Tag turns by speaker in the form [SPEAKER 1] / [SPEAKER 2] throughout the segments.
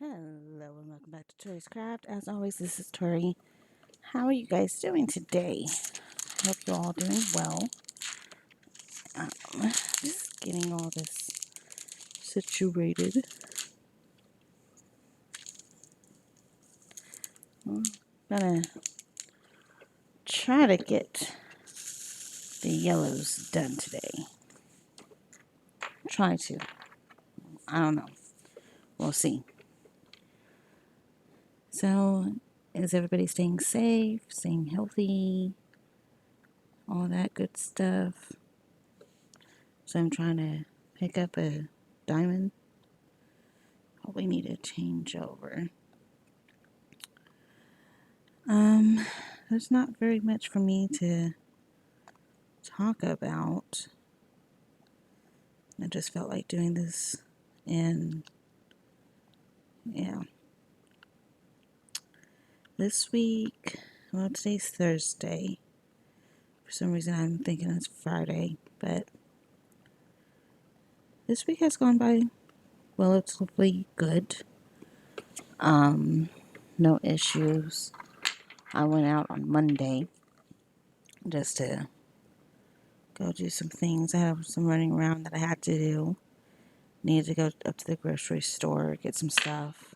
[SPEAKER 1] Hello and welcome back to Tori's Craft. As always, this is Tori. How are you guys doing today? Hope you're all doing well. Just getting all this situated. I'm gonna try to get the yellows done today. Try to. I don't know. We'll see. So, is everybody staying safe, staying healthy, all that good stuff? So I'm trying to pick up a diamond. Probably need a changeover. There's not very much for me to talk about. I just felt like doing this, and yeah. This week, well, today's Thursday. For some reason, I'm thinking it's Friday, but this week has gone by relatively good. No issues. I went out on Monday just to go do some things. I have some running around that I had to do. Needed to go up to the grocery store, get some stuff.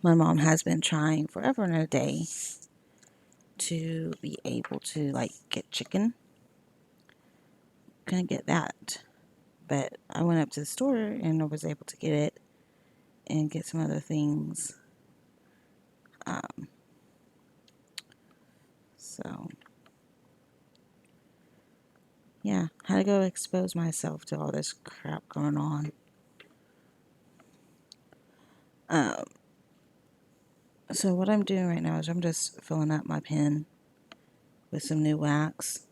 [SPEAKER 1] My mom has been trying forever and a day to be able to get chicken. Couldn't get that. But I went up to the store and I was able to get it and get some other things. So yeah, had to go expose myself to all this crap going on. So what I'm doing right now is I'm just filling up my pen with some new wax.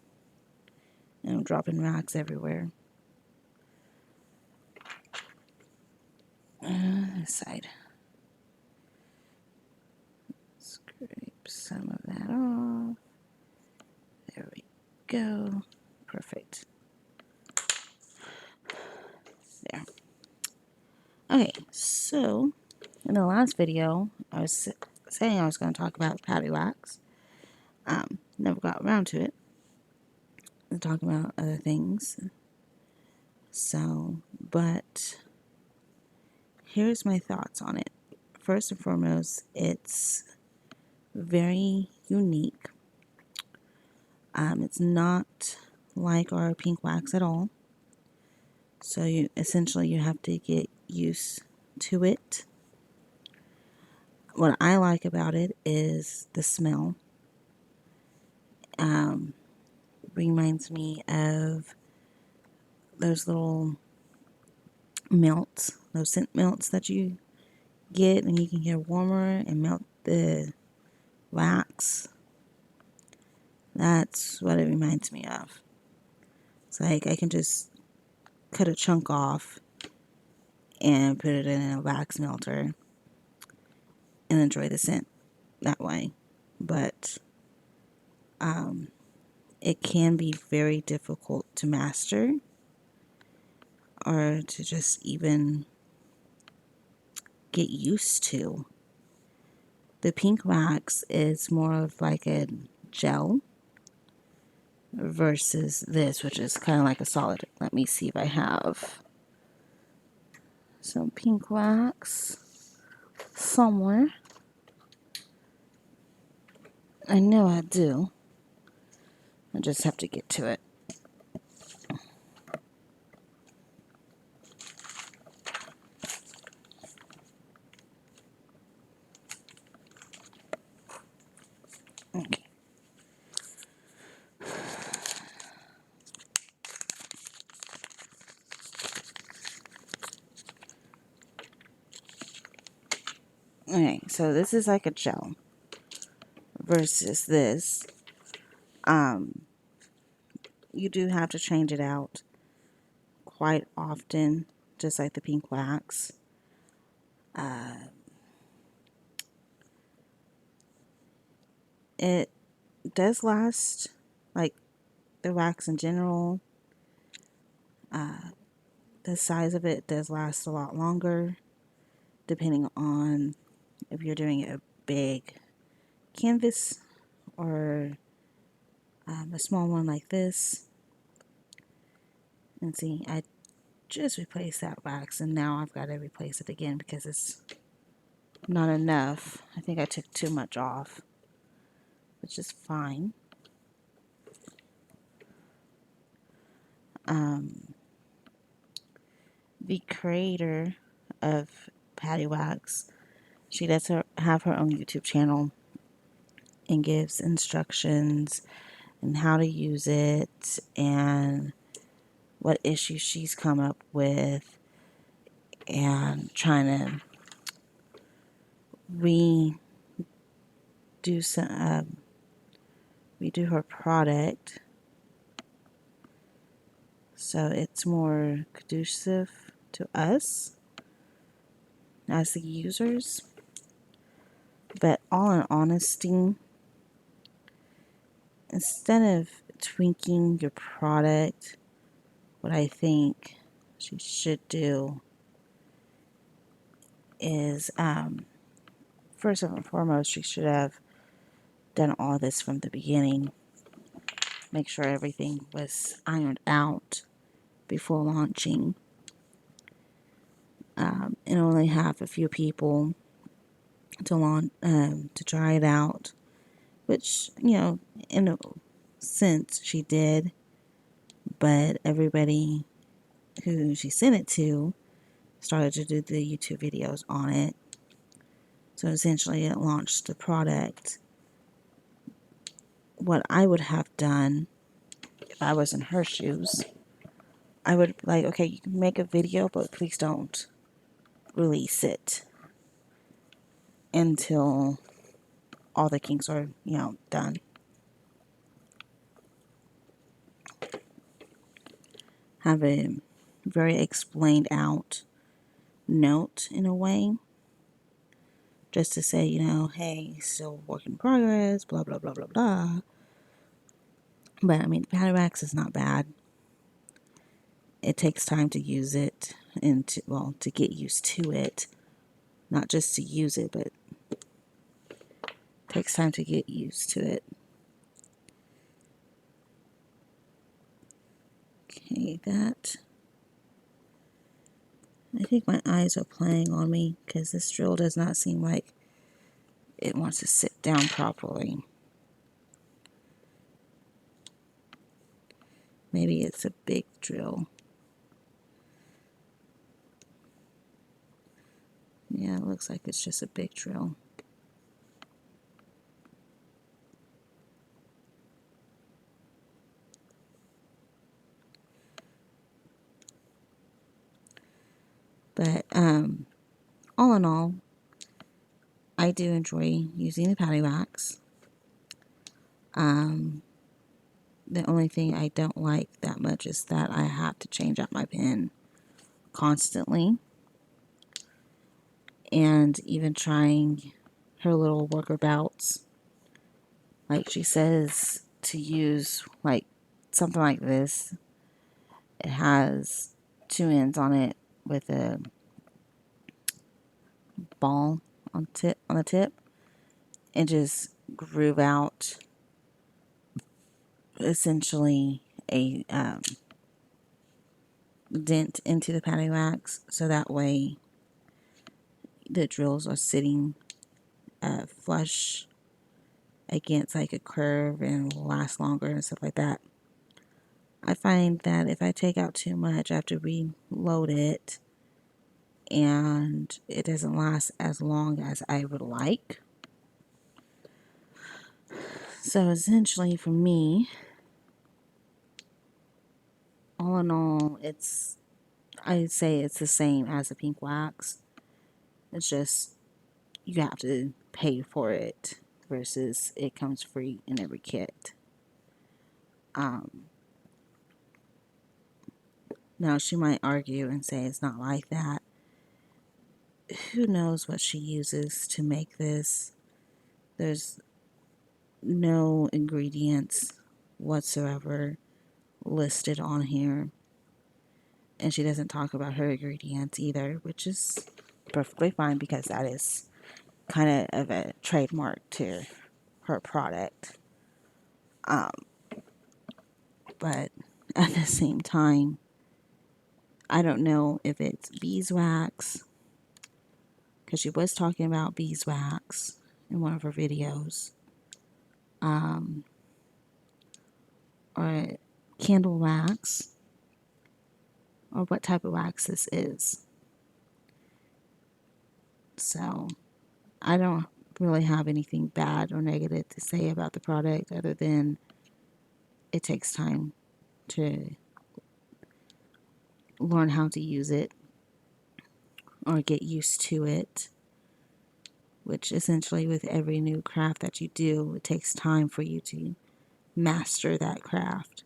[SPEAKER 1] And I'm dropping wax everywhere. This side. Scrape some of that off. There we go. Perfect. There. Okay, so in the last video, I was saying I was going to talk about patty wax. Never got around to it. Talking about other things. So, but here's my thoughts on it. First and foremost, it's very unique. It's not like our pink wax at all. So you have to get used to it. What I like about it is the smell. Reminds me of those little melts, those scent melts that you get, and you can get warmer and melt the wax. That's what it reminds me of. It's like I can just cut a chunk off and put it in a wax melter and enjoy the scent that way. But it can be very difficult to master or to just even get used to. The pink wax is more of like a gel versus this, which is kind of like a solid. Let me see if I have some pink wax somewhere. I know I do. I just have to get to it. Okay. Okay, so this is like a gel versus this. You do have to change it out quite often, just like the pink wax. It does last, like the wax in general. The size of it does last a lot longer. depending on if you're doing a big canvas or a small one like this. And see, I just replaced that wax, and now I've got to replace it again because it's not enough. I think I took too much off, which is fine. The creator of Patty Wax, she does have her own YouTube channel and gives instructions and how to use it and what issues she's come up with and trying to redo some redo her product so it's more conducive to us as the users. But all in honesty, instead of tweaking your product, what I think she should do is, first and foremost, she should have done all this from the beginning. Make sure everything was ironed out before launching, and only have a few people to launch, to try it out. Which, in a sense, she did, but everybody who she sent it to started to do the YouTube videos on it. So essentially, it launched the product. What I would have done if I was in her shoes, I would be like, okay, you can make a video, but please don't release it until all the kinks are, done. Have a very explained out note in a way, just to say, hey, still work in progress, blah, blah, blah, blah, blah. But I mean, Patty Wax is not bad. It takes time to use it and to get used to it. Not just to use it, but it takes time to get used to it. Okay, that. I think my eyes are playing on me because this drill does not seem like it wants to sit down properly. Maybe it's a big drill. Yeah, it looks like it's just a big drill. But all in all, I do enjoy using the Patty Wax. The only thing I don't like that much is that I have to change out my pen constantly. And even trying her little worker bouts, like she says to use like something like this. It has two ends on it with a ball on the tip, and just groove out essentially a dent into the Patty Wax, so that way the drills are sitting flush against like a curve and will last longer and stuff like that. I find that if I take out too much, I have to reload it, and it doesn't last as long as I would like. So essentially for me, all in all, I'd say it's the same as the pink wax. It's just you have to pay for it versus it comes free in every kit. Now she might argue and say it's not like that. Who knows what she uses to make this? There's no ingredients whatsoever listed on here. And she doesn't talk about her ingredients either, which is perfectly fine because that is kind of a trademark to her product. Um, but at the same time, I don't know if it's beeswax, because she was talking about beeswax in one of her videos, um, or candle wax, or what type of wax this is. So I don't really have anything bad or negative to say about the product other than it takes time to learn how to use it or get used to it, which essentially with every new craft that you do, it takes time for you to master that craft.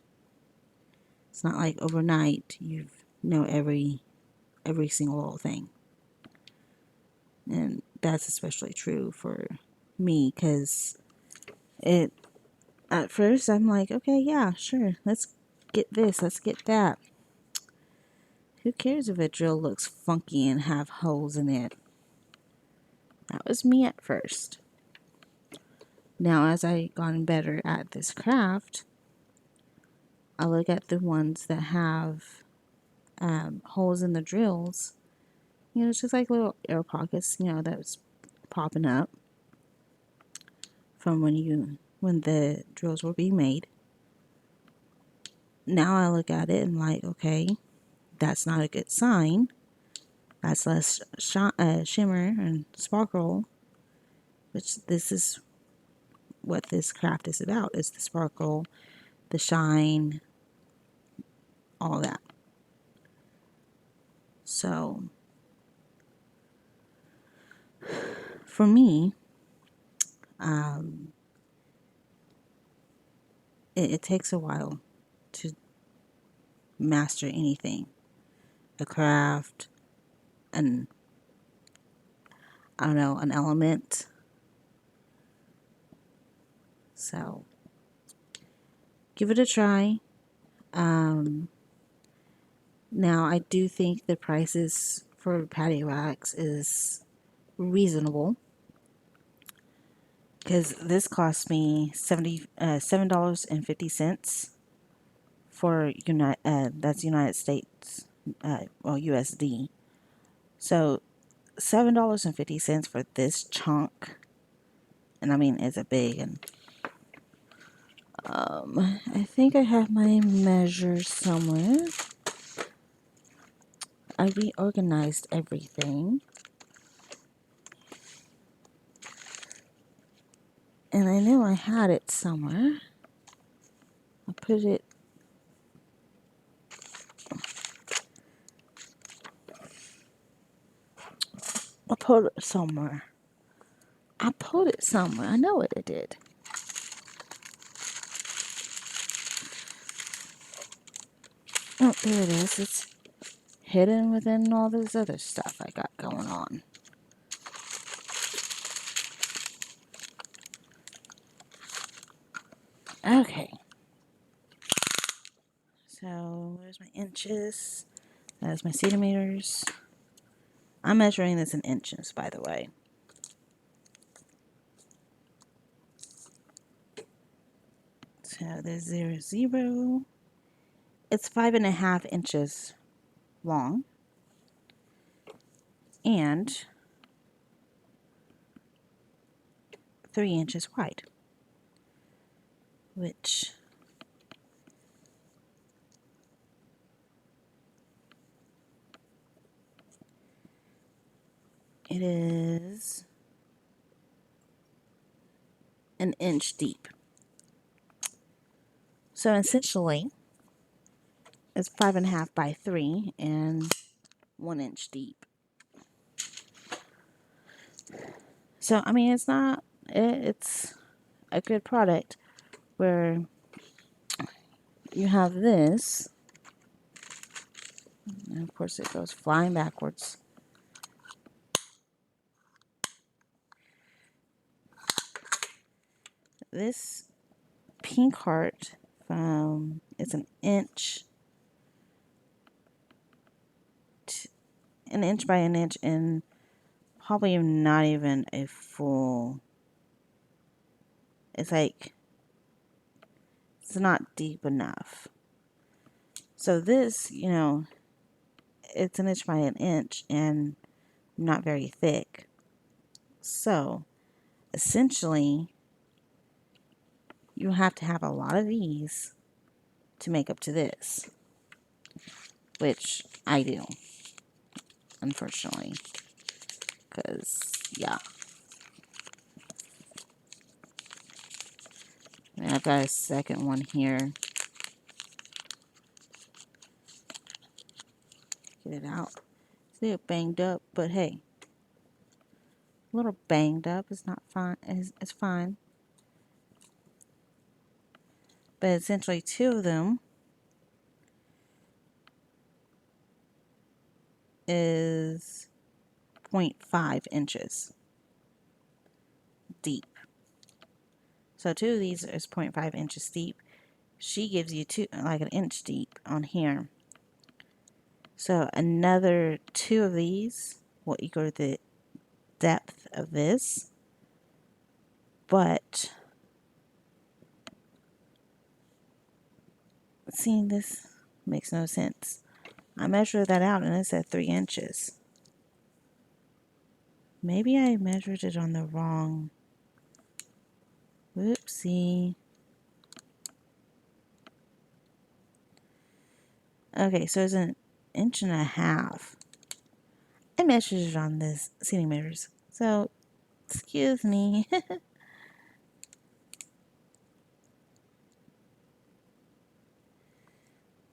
[SPEAKER 1] It's not like overnight you know every single little thing. And that's especially true for me because it at first I'm like, okay, yeah, sure, let's get this, let's get that. Who cares if a drill looks funky and have holes in it? That was me at first. Now, as I gotten better at this craft, I look at the ones that have holes in the drills. You know, it's just like little air pockets, you know, that's popping up from when the drills were being made. Now I look at it and like, okay, that's not a good sign. That's less shimmer and sparkle, which this is what this craft is about, is the sparkle, the shine, all that. So for me, um, it takes a while to master anything, a craft, an I don't know, an element. So give it a try. Um, Now I do think the prices for patio wax is reasonable because this cost me $7.50 for that's United States, well, USD. So $7.50 for this chunk, and I mean it's a big, and I think I have my measures somewhere. I reorganized everything, and I knew I had it somewhere. I put it. I put it somewhere. I put it somewhere. I know what I did. Oh, there it is. It's hidden within all this other stuff I got going on. Okay. So, where's my inches? That's my centimeters. I'm measuring this in inches, by the way. So, there's 0, 0. It's 5.5 inches long. And 3 inches wide. Which it is an inch deep. So essentially, it's 5.5 by 3 and 1 inch deep. So I mean, it's a good product where you have this, and of course it goes flying backwards. This pink heart, it's an inch by an inch in probably not even a full, it's like, it's not deep enough. So this, it's an inch by an inch and not very thick. So essentially, you have to have a lot of these to make up to this, which I do, unfortunately, because, yeah. And I've got a second one here. Get it out. See it banged up, but hey, a little banged up is not fine. It's fine. But essentially, two of them is 0.5 inches deep. So two of these is 0.5 inches deep. She gives you two, like an inch deep on here. So another two of these will equal the depth of this. But seeing this makes no sense. I measured that out and it said 3 inches. Maybe I measured it on the wrong. Whoopsie. Okay, so it's an inch and a half. I measured it on this centimeters. So, excuse me.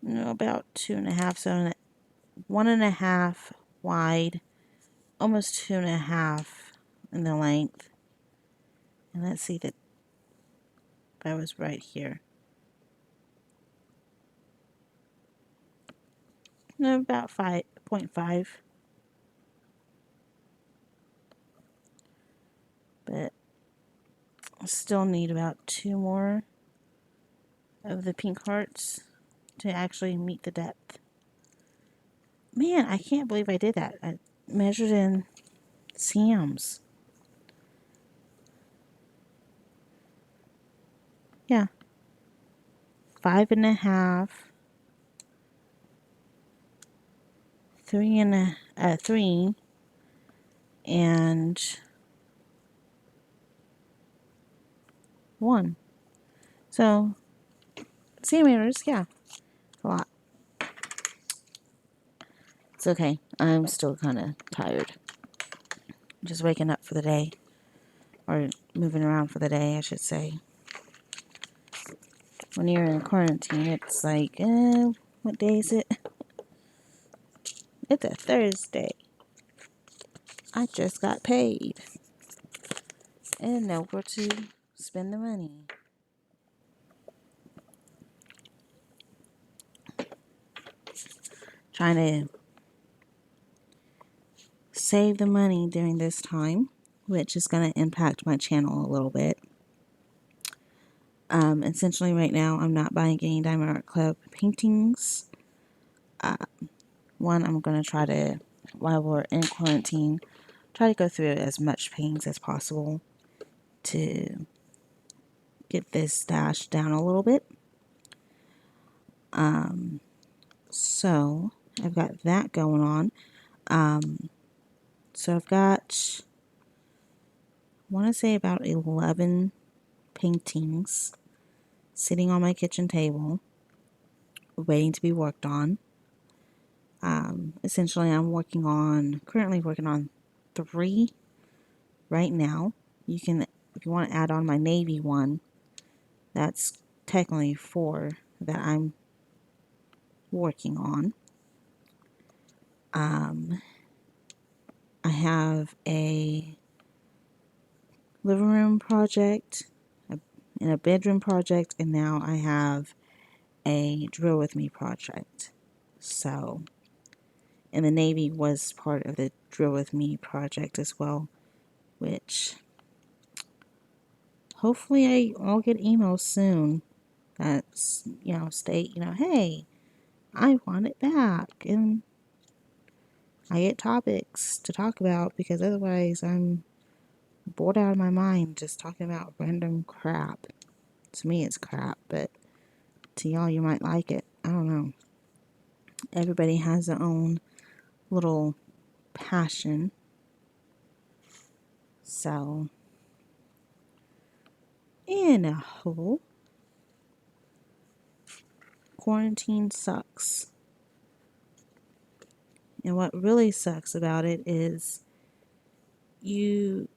[SPEAKER 1] No, about 2.5. So, 1.5 wide, almost 2.5 in the length. And let's see that was right here. No, about 5.5. But I still need about 2 more of the pink hearts to actually meet the depth. Man, I can't believe I did that. I measured in cms. Yeah. 5.5. 3 and 1. So, centimeters, yeah. A lot. It's okay. I'm still kind of tired. Just waking up for the day. Or moving around for the day, I should say. When you're in quarantine, it's like, what day is it? It's a Thursday. I just got paid. And know where to spend the money. Trying to save the money during this time, which is going to impact my channel a little bit. Essentially right now, I'm not buying any Diamond Art Club paintings. One, I'm going to try to, while we're in quarantine, try to go through as much paintings as possible to get this stash down a little bit. So I've got that going on. So I've got, I want to say about 11 paintings sitting on my kitchen table, waiting to be worked on. Essentially, currently working on 3 right now. You can, if you want to add on my navy one, that's technically 4 that I'm working on. I have a living room project, and a bedroom project, and now I have a drill with me project. So, and the navy was part of the drill with me project as well, which hopefully I'll get emails soon that's, state, hey, I want it back. And I get topics to talk about because otherwise I'm bored out of my mind just talking about random crap. To me, it's crap, but to y'all, you might like it. I don't know. Everybody has their own little passion. So, anyhow, quarantine sucks. And what really sucks about it is you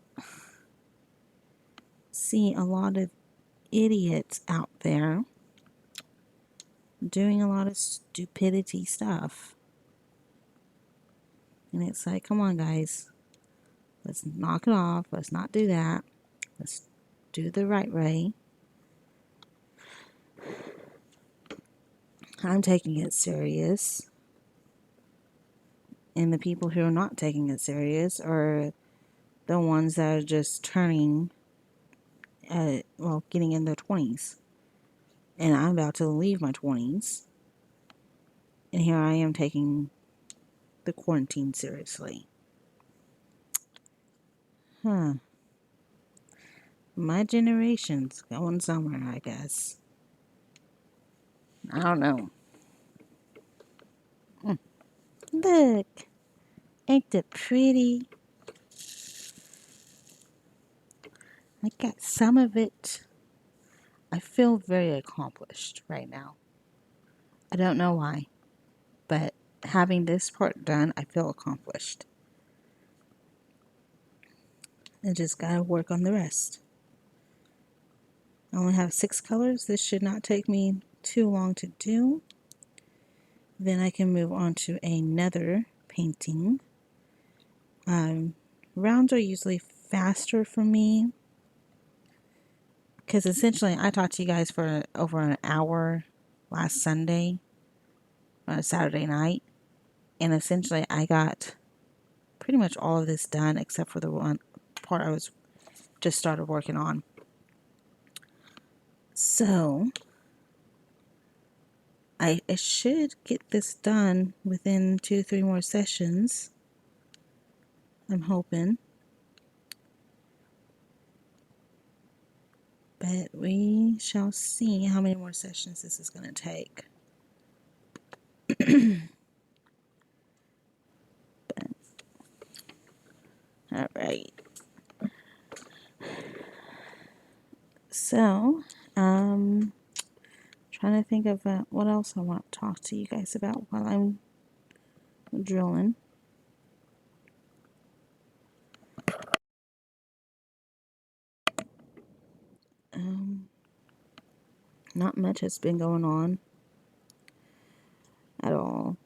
[SPEAKER 1] see a lot of idiots out there doing a lot of stupidity stuff. And it's like, come on, guys. Let's knock it off. Let's not do that. Let's do the right way. I'm taking it serious. And the people who are not taking it serious are the ones that are just turning, getting in their 20s. And I'm about to leave my 20s. And here I am taking the quarantine seriously. Huh. My generation's going somewhere, I guess. I don't know. Look, ain't it pretty? I got some of it. I feel very accomplished right now. I don't know why, but having this part done, I feel accomplished. I just gotta work on the rest. I only have 6 colors. This should not take me too long to do. Then I can move on to another painting. Rounds are usually faster for me because essentially I talked to you guys for over an hour last Sunday on a Saturday night, and essentially I got pretty much all of this done except for the one part I was just started working on. So I should get this done within 2-3 more sessions. I'm hoping. But we shall see how many more sessions this is going to take. All right. So, trying to think of what else I want to talk to you guys about while I'm drilling. Not much has been going on at all.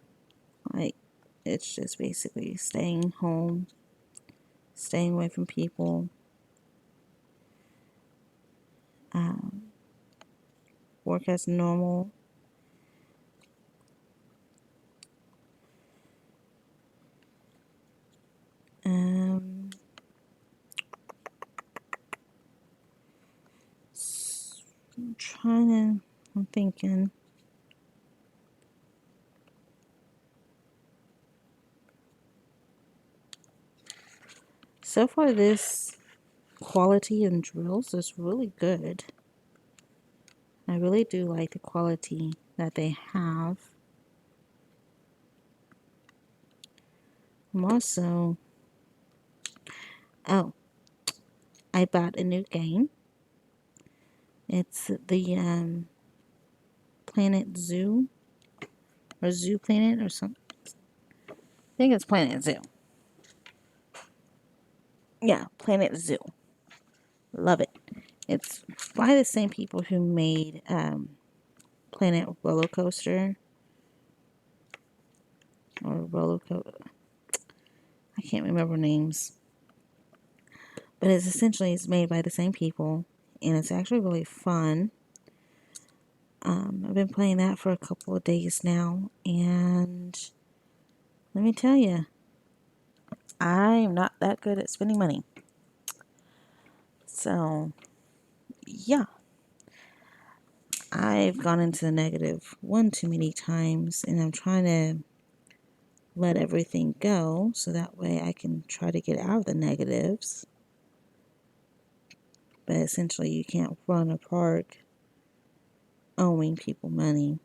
[SPEAKER 1] Like, it's just basically staying home, staying away from people, work as normal. I'm thinking. So far, this quality in drills is really good. I really do like the quality that they have. I'm also, I bought a new game. It's the Planet Zoo, or Zoo Planet, or something. I think it's Planet Zoo. Yeah, Planet Zoo. Love it. It's by the same people who made Planet Roller Coaster, or Roller Coaster. I can't remember names, but it's made by the same people, and it's actually really fun. I've been playing that for a couple of days now, and let me tell you, I'm not that good at spending money. So, yeah, I've gone into the negative one too many times, and I'm trying to let everything go so that way I can try to get out of the negatives. But essentially, you can't run a park owing people money.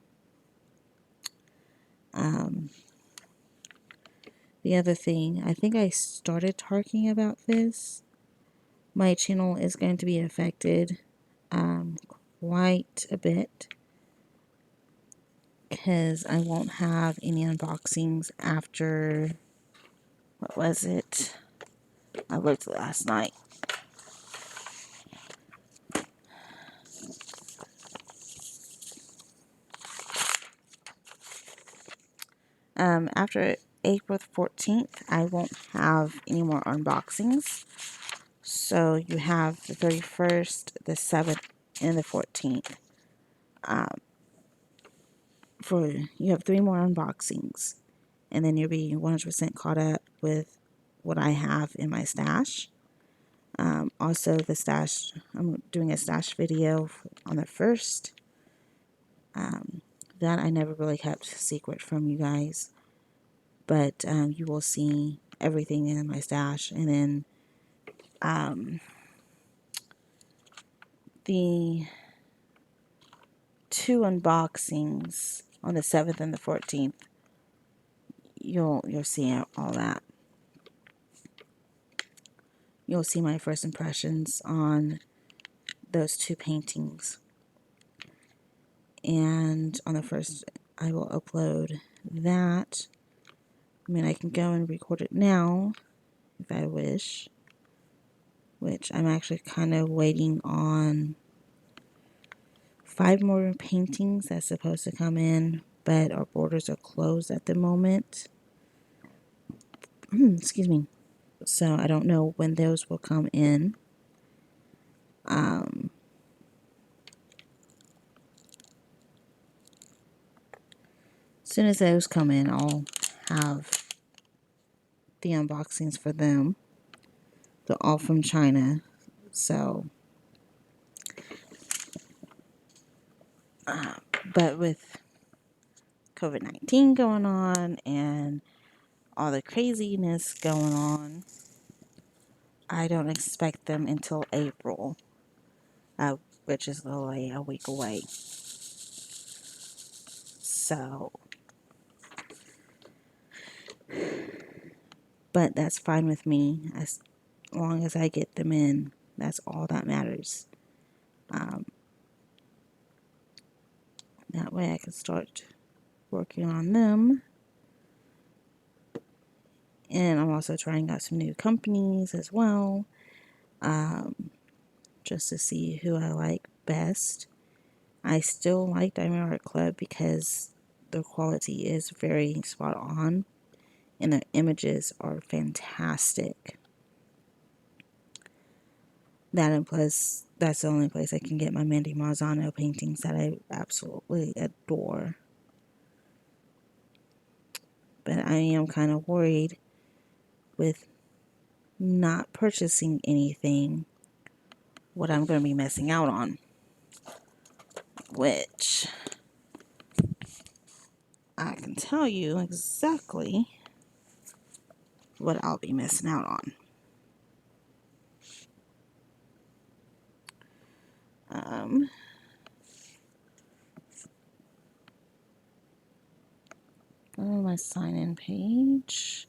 [SPEAKER 1] The other thing, I think I started talking about this. My channel is going to be affected quite a bit because I won't have any unboxings after, what was it? I looked last night. After April 14th, I won't have any more unboxings. So you have the 31st, the 7th, and the 14th. You have 3 more unboxings, and then you'll be 100% caught up with what I have in my stash. Also, the stash, I'm doing a stash video on the 1st. That I never really kept secret from you guys, but you will see everything in my stash. And then the 2 unboxings on the 7th and the 14th, you'll see all that. You'll see my first impressions on those 2 paintings. And on the 1st, I will upload that. I mean, I can go and record it now if I wish, which I'm actually kind of waiting on 5 more paintings that's supposed to come in, but our borders are closed at the moment. Excuse me. So I don't know when those will come in. As soon as those come in, I'll have the unboxings for them. They're all from China. So, but with COVID-19 going on and all the craziness going on, I don't expect them until April, which is literally a week away. So, but that's fine with me as long as I get them in. That's all that matters. That way I can start working on them. And I'm also trying out some new companies as well, just to see who I like best. I still like Diamond Art Club because their quality is very spot on and their images are fantastic. That and plus, that's the only place I can get my Mandy Marzano paintings that I absolutely adore. But I am kind of worried with not purchasing anything, what I'm going to be missing out on. Which I can tell you exactly what I'll be missing out on. On my sign-in page.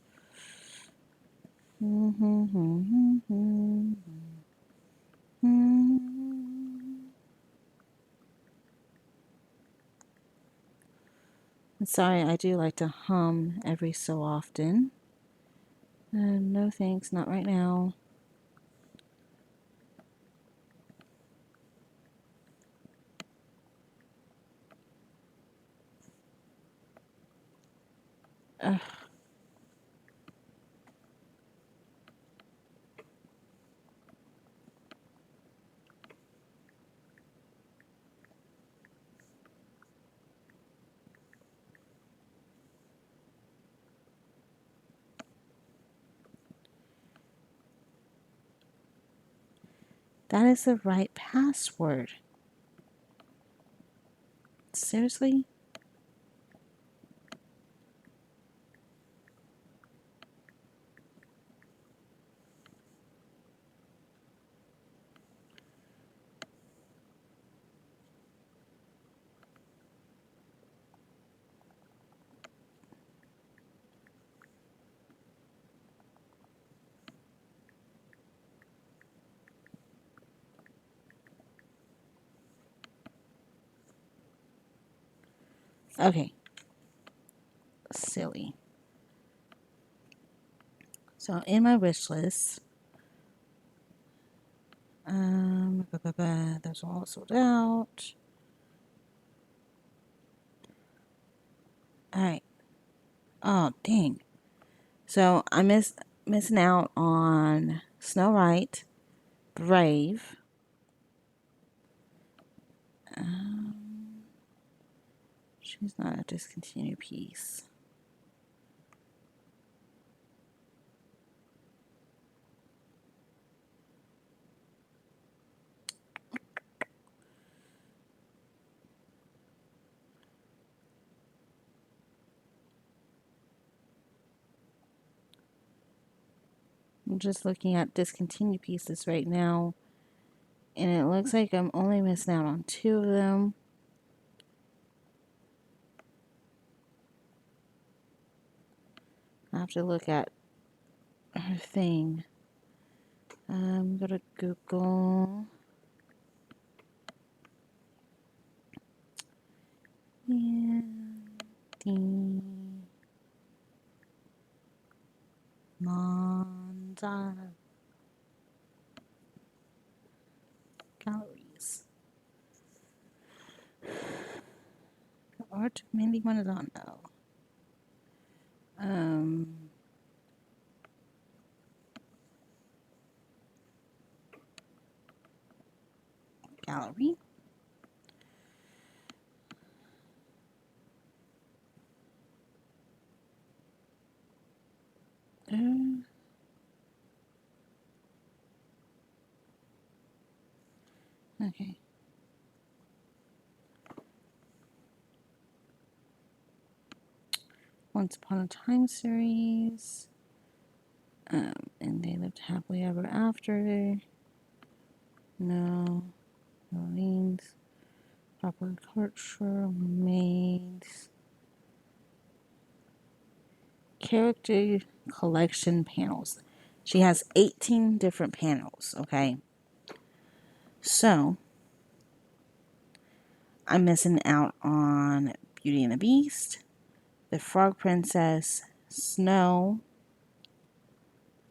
[SPEAKER 1] Sorry, I do like to hum every so often. No thanks, not right now. That is the right password. Seriously? Okay. Silly. So in my wish list, those are all sold out. All right. Oh, dang. So I missing out on Snow White, Brave. Um, she's not a discontinued piece. I'm just looking at discontinued pieces right now, and it looks like I'm only missing out on 2 of them. I have to look at her thing. Go to Google. And the Monza galleries. Art Mindy Manzano. Gallery. Uh, okay. Once Upon a Time series. And They Lived Happily Ever After. No. Orleans. Proper Culture. Mermaids. Character collection panels. She has 18 different panels, okay? So, I'm missing out on Beauty and the Beast, The Frog Princess, Snow.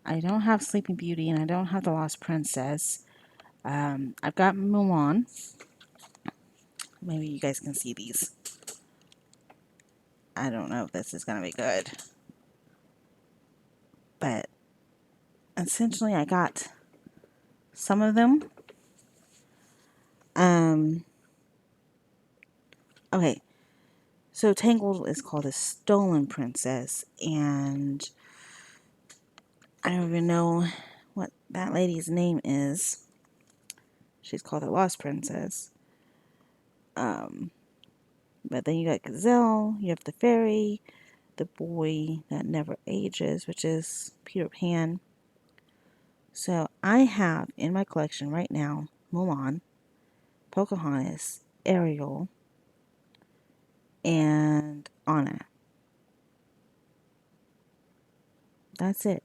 [SPEAKER 1] I don't have Sleeping Beauty and I don't have The Lost Princess. I've got Mulan. Maybe you guys can see these. I don't know if this is going to be good. But essentially, I got some of them. Okay. So Tangled is called a Stolen Princess. And I don't even know what that lady's name is. She's called a Lost Princess. But then you got Gazelle, you have the fairy, the boy that never ages, which is Peter Pan. So I have in my collection right now Mulan, Pocahontas, Ariel, and Anna. That's it.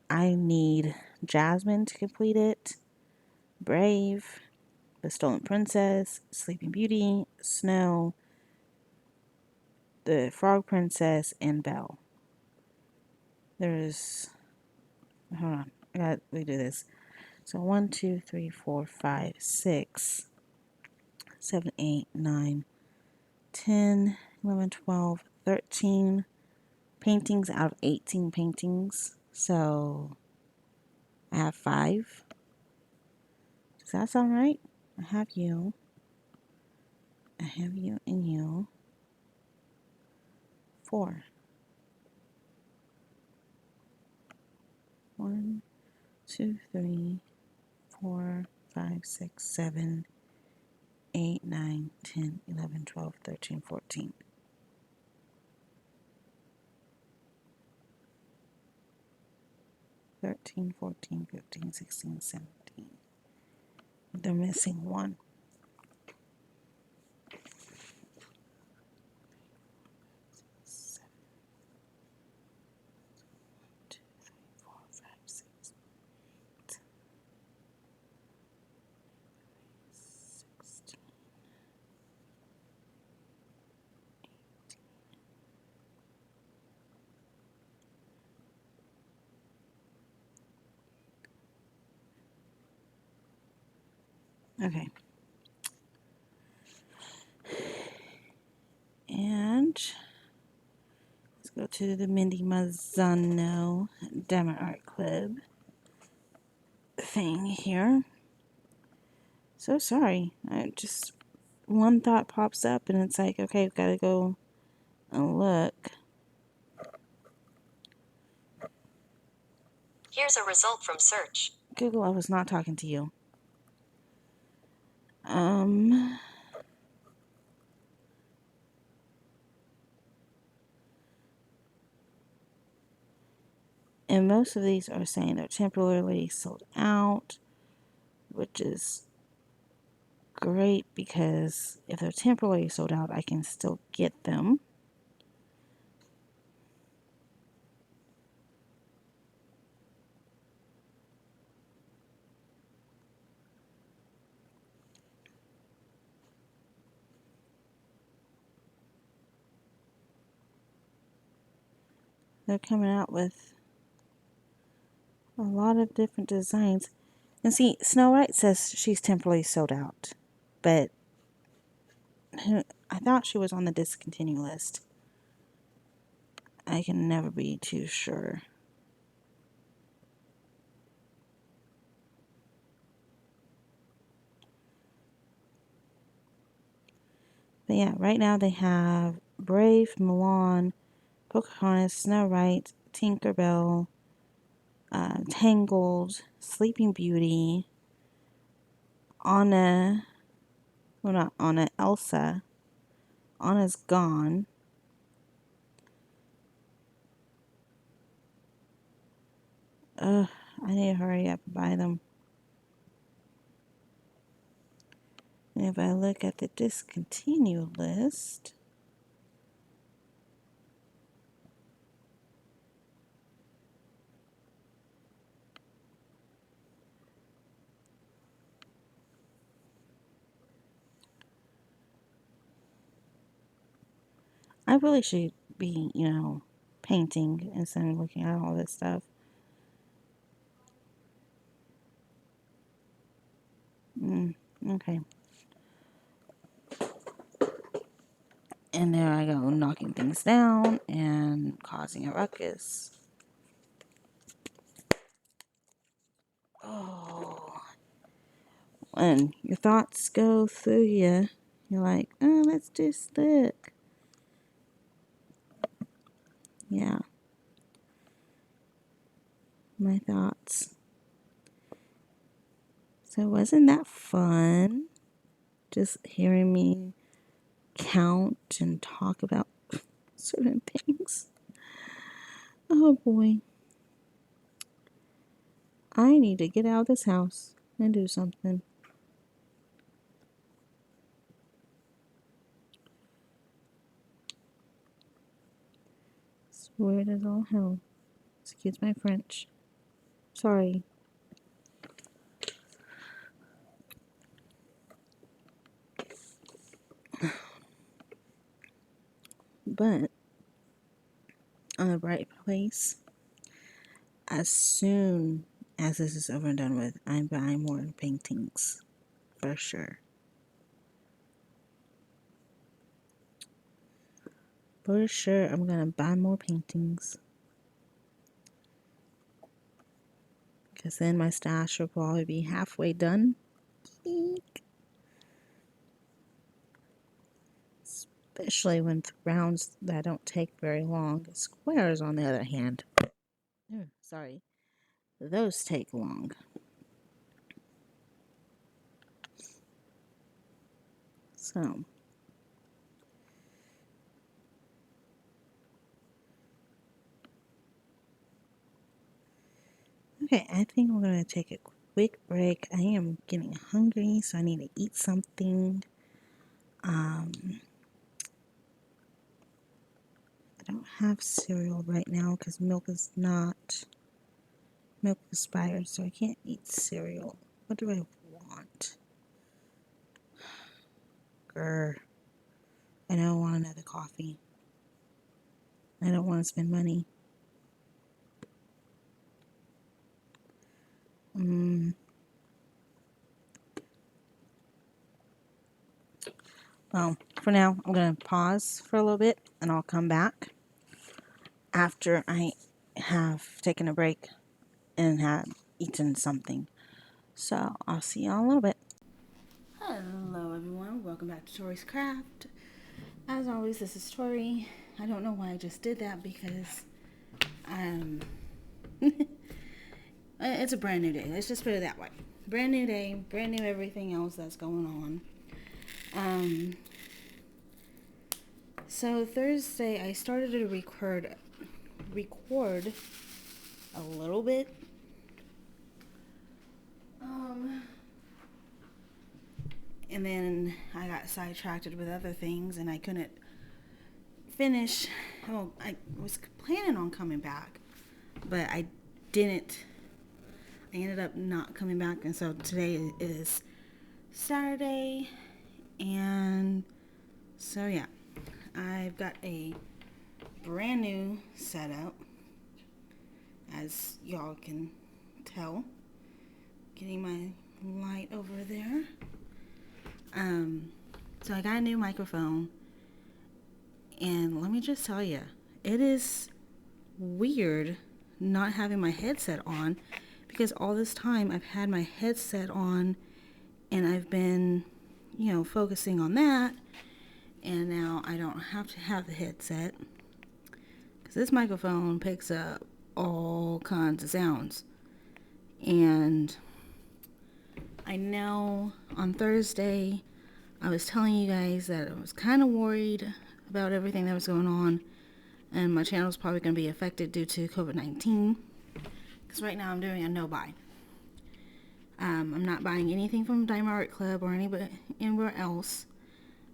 [SPEAKER 1] I need Jasmine to complete it, Brave, The Stolen Princess, Sleeping Beauty, Snow, The Frog Princess, and Belle. There's. Hold on. I gotta redo this. So 1, 2, 3, 4, 5, 6, 7, 8, 9, 10, 11, 12, 13 paintings out of 18 paintings. So I have 5. Does that sound right? I have you. I have you and you. 4. 1, 2, 3, 4, 5, 6, 7, 8, 9, 10, 11, 12, 13, 14. 13, 14, 15, 16, 17. They're missing 1. 7, 2, 3, 4, 5, 6, 8, 16. Okay. And let's go to the Mindy Mazzano Diamond Art Club thing here. So sorry. I just one thought pops up and it's like, okay, we've got to go and look.
[SPEAKER 2] Here's a result from search.
[SPEAKER 1] Google, I was not talking to you. And most of these are saying they're temporarily sold out, which is great because if they're temporarily sold out, I can still get them. They're coming out with a lot of different designs. And see, Snow White says she's temporarily sold out, but I thought she was on the discontinue list. I can never be too sure. But yeah, right now they have Brave, Mulan, Pocahontas, Snow White, Tinkerbell, Tangled, Sleeping Beauty, Anna, well not Anna, Elsa. Anna's gone. Ugh, I need to hurry up and buy them. And if I look at the discontinued list, I really should be, painting instead of looking at all this stuff. Okay. And there I go, knocking things down and causing a ruckus. Oh. When your thoughts go through you, you're like, oh, let's just look. Yeah. My thoughts. So wasn't that fun? Just hearing me count and talk about certain things. Oh boy. I need to get out of this house and do something. It's weird as all hell. Excuse my French. Sorry. But on the bright place, as soon as this is over and done with, I'm buying more paintings. For sure. For sure, I'm gonna buy more paintings. Because then my stash will probably be halfway done. Eek. Especially when rounds that don't take very long. Squares, on the other hand, sorry, those take long. So, okay, I think we're going to take a quick break. I am getting hungry, so I need to eat something. I don't have cereal right now because milk is expired, so I can't eat cereal. What do I want? Grr. I don't want another coffee. I don't want to spend money. Well, for now, I'm going to pause for a little bit and I'll come back after I have taken a break and have eaten something. So I'll see y'all in a little bit. Hello, everyone. Welcome back to Tori's Craft. As always, this is Tori. I don't know why I just did that because it's a brand new day. Let's just put it that way. Brand new day, brand new everything else that's going on. So Thursday, I started to record a little bit. And then I got sidetracked with other things and I couldn't finish. Well, I was planning on coming back, but I didn't. I ended up not coming back, and so today is Saturday, and so yeah, I've got a brand new setup, as y'all can tell. Getting my light over there. So I got a new microphone, and let me just tell you, it is weird not having my headset on, because all this time I've had my headset on and I've been, focusing on that, and now I don't have to have the headset because this microphone picks up all kinds of sounds. And I know on Thursday I was telling you guys that I was kind of worried about everything that was going on, and my channel is probably going to be affected due to COVID-19, because right now I'm doing a no-buy. I'm not buying anything from Diamond Art Club or anywhere else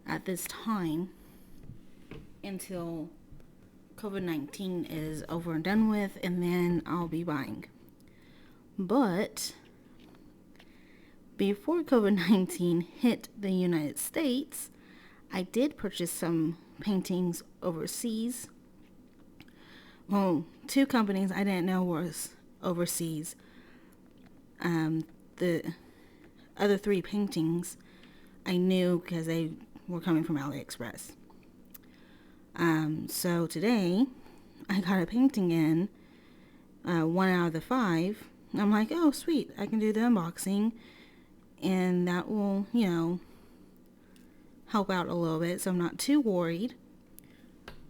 [SPEAKER 1] at this time until COVID-19 is over and done with, and then I'll be buying. But before COVID-19 hit the United States, I did purchase some paintings overseas. Well, 2 companies I didn't know was overseas. The other 3 paintings I knew because they were coming from AliExpress. So today I got a painting in, 1 out of the 5. I'm like, oh sweet, I can do the unboxing, and that will, help out a little bit, so I'm not too worried.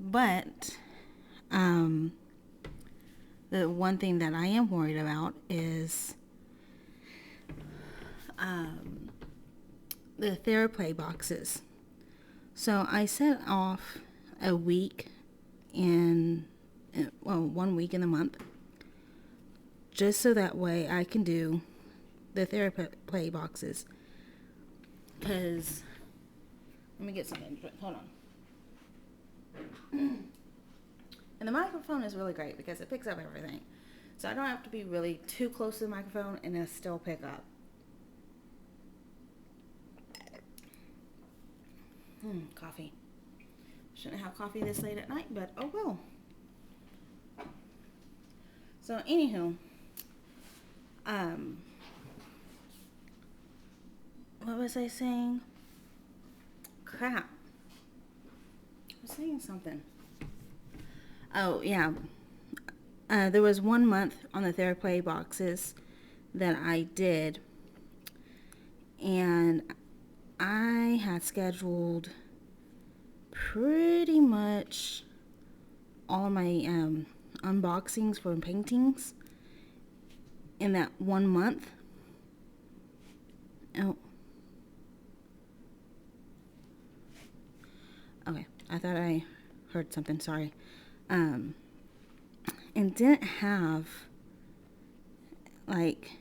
[SPEAKER 1] But the one thing that I am worried about is the TheraPlay boxes. So I set off a week 1 week in the month, just so that way I can do the TheraPlay boxes. Because, let me get something, hold on. And the microphone is really great because it picks up everything. So I don't have to be really too close to the microphone and it'll still pick up. Coffee. Shouldn't have coffee this late at night, but oh well. So anywho, what was I saying? Crap. I was saying something. Oh yeah. There was 1 month on the TheraPlay boxes that I did, and I had scheduled pretty much all my unboxings for paintings in that 1 month. Oh. Okay, I thought I heard something, sorry. And didn't have like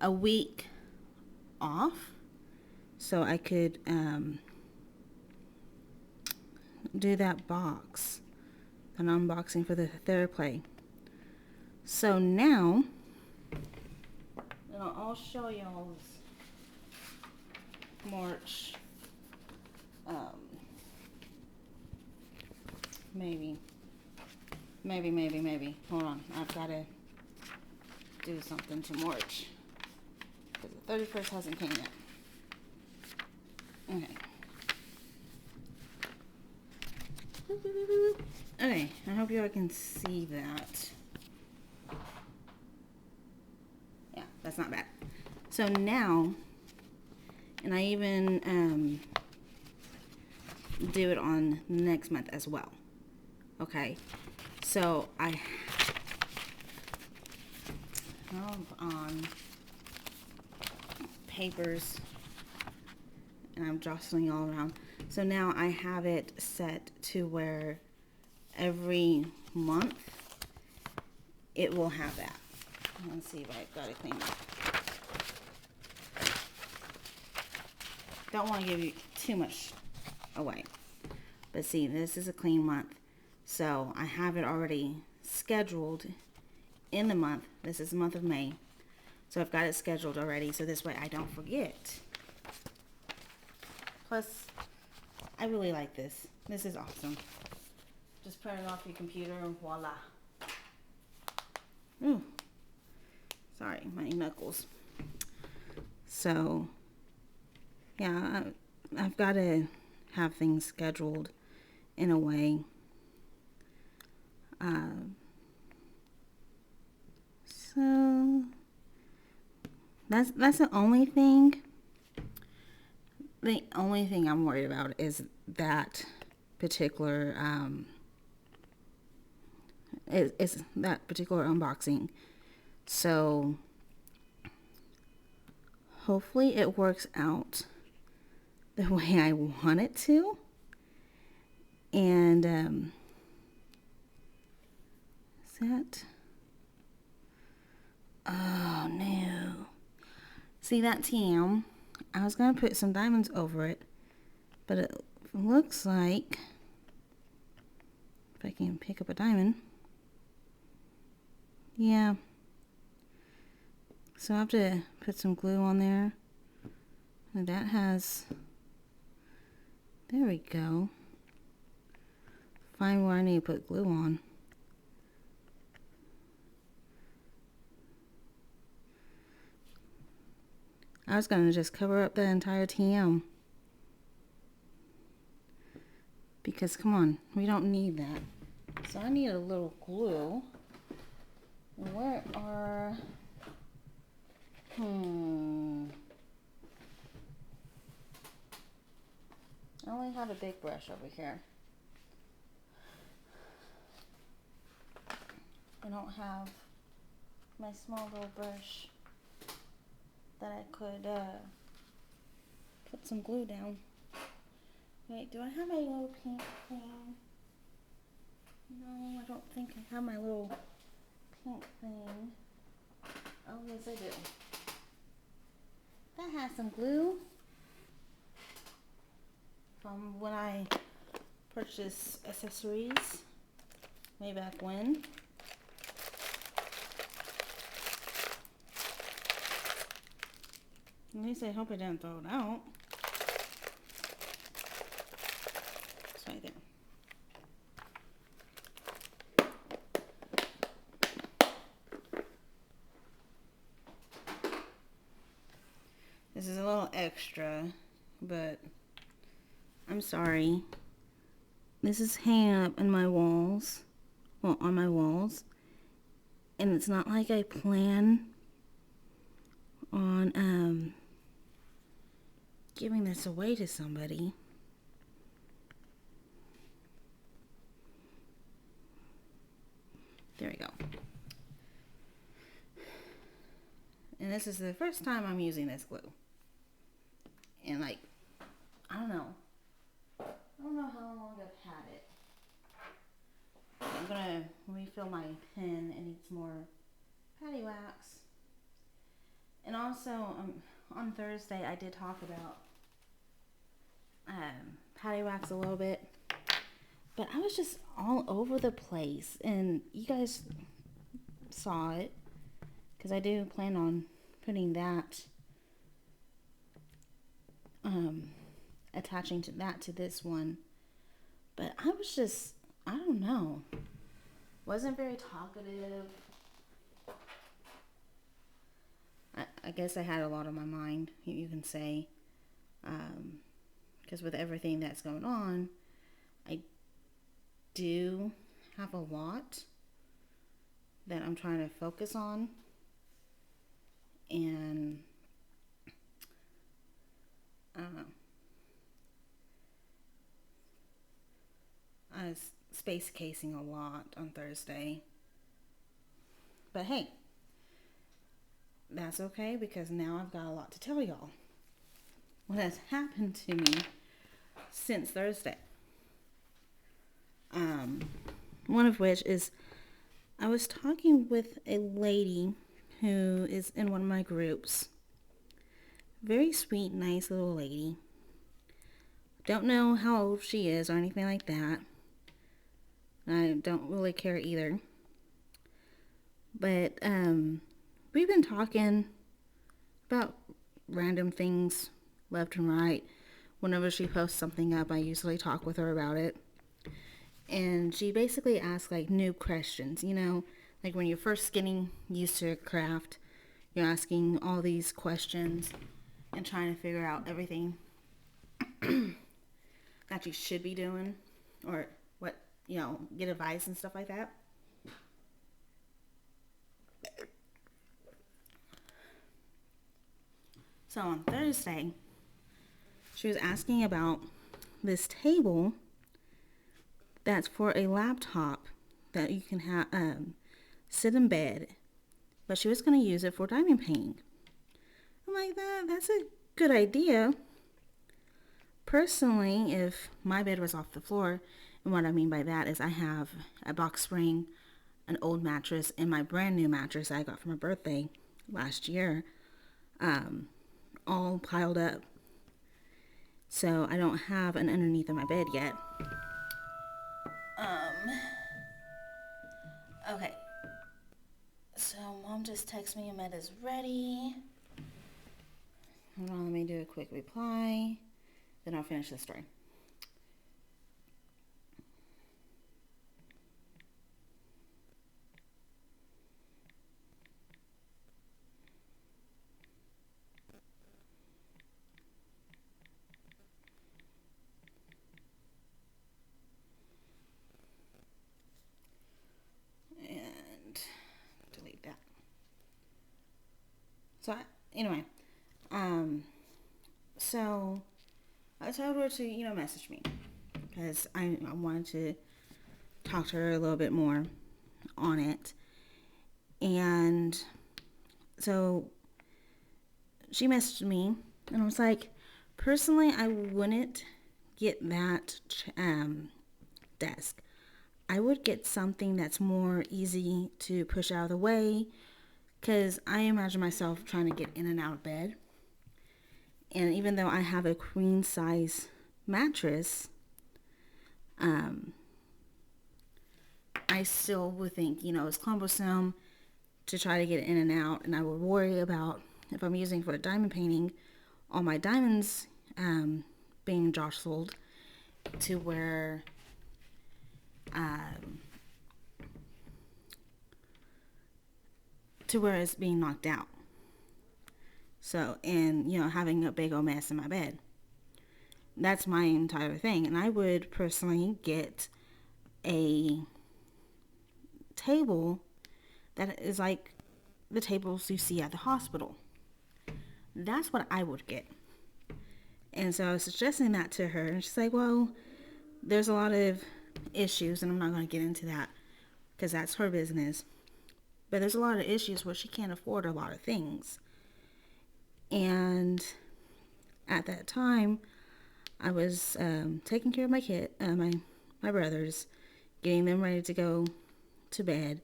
[SPEAKER 1] a week off so I could do that box, an unboxing for the TheraPlay. So now I'll show y'all March maybe. Hold on, I've got to do something to March because the 31st hasn't came yet. Okay. Okay, I hope you all can see that. Yeah, that's not bad. So now, and I even do it on next month as well. Okay, so I have on papers and I'm jostling all around. So now I have it set to where every month it will have that. Let's see if I've got it cleaned up. Don't want to give you too much away. But see, this is a clean month. So I have it already scheduled in the month. This is the month of May. So I've got it scheduled already. So this way I don't forget. Plus, I really like this. This is awesome. Just print it off your computer and voila. Ooh. Sorry, my knuckles. So, yeah, I've got to have things scheduled in a way. So that's the only thing. The only thing I'm worried about is that particular is that particular unboxing. So hopefully it works out the way I want it to. And is that? Oh no. See that TM? I was gonna put some diamonds over it, but it looks like if I can pick up a diamond. Yeah. So I have to put some glue on there. And that has, there we go. Find where I need to put glue on. I was going to just cover up the entire TM. Because, come on, we don't need that. So I need a little glue. Where are... I only have a big brush over here. I don't have my small little brush that I could put some glue down. Wait, do I have my little pink thing? No, I don't think I have my little pink thing. Oh, yes I do. That has some glue from when I purchased accessories way back when. At least I hope I didn't throw it out. It's right there. This is a little extra, but I'm sorry. This is hanging up in my walls. Well, on my walls. And it's not like I plan on giving this away to somebody. There we go. And this is the first time I'm using this glue. And like, I don't know how long I've had it. I'm gonna refill my pen. It needs more patty wax. And also, on Thursday I did talk about patty wax a little bit. But I was just all over the place. And you guys saw it. Because I do plan on putting that, attaching to that to this one. But I was just, I don't know. Wasn't very talkative. I guess I had a lot on my mind, you can say. because with everything that's going on, I do have a lot that I'm trying to focus on, and I don't know. I was space casing a lot on Thursday. But hey, that's okay because now I've got a lot to tell y'all. What has happened to me since Thursday. One of which is I was talking with a lady who is in one of my groups. Very sweet, nice little lady. Don't know how old she is or anything like that. I don't really care either. But we've been talking about random things left and right. Whenever she posts something up, I usually talk with her about it. And she basically asks like new questions, you know, like when you're first getting used to a craft, you're asking all these questions and trying to figure out everything that you should be doing or what, you know, get advice and stuff like that. So on Thursday, she was asking about this table that's for a laptop that you can have sit in bed, but she was going to use it for diamond painting. I'm like, that's a good idea. Personally, if my bed was off the floor, and what I mean by that is I have a box spring, an old mattress, and my brand new mattress I got for my birthday last year, all piled up. So I don't have an underneath of my bed yet. Okay. So mom just texted me Ahmed is ready. Hold on, let me do a quick reply. Then I'll finish the story. And delete that. So anyway, so I told her to, you know, message me because I wanted to talk to her a little bit more on it. And so she messaged me and I was like, personally, I wouldn't get that desk. I would get something that's more easy to push out of the way because I imagine myself trying to get in and out of bed. And even though I have a queen size mattress, I still would think, you know, it's cumbersome to try to get in and out. And I would worry about if I'm using for a diamond painting, all my diamonds being jostled to where it's being knocked out. So, and, you know, having a big old mess in my bed. That's my entire thing. And I would personally get a table that is like the tables you see at the hospital. That's what I would get. And so I was suggesting that to her. And she's like, well, there's a lot of issues, and I'm not going to get into that because that's her business. But there's a lot of issues where she can't afford a lot of things. And at that time, I was taking care of my kid, my brothers, getting them ready to go to bed.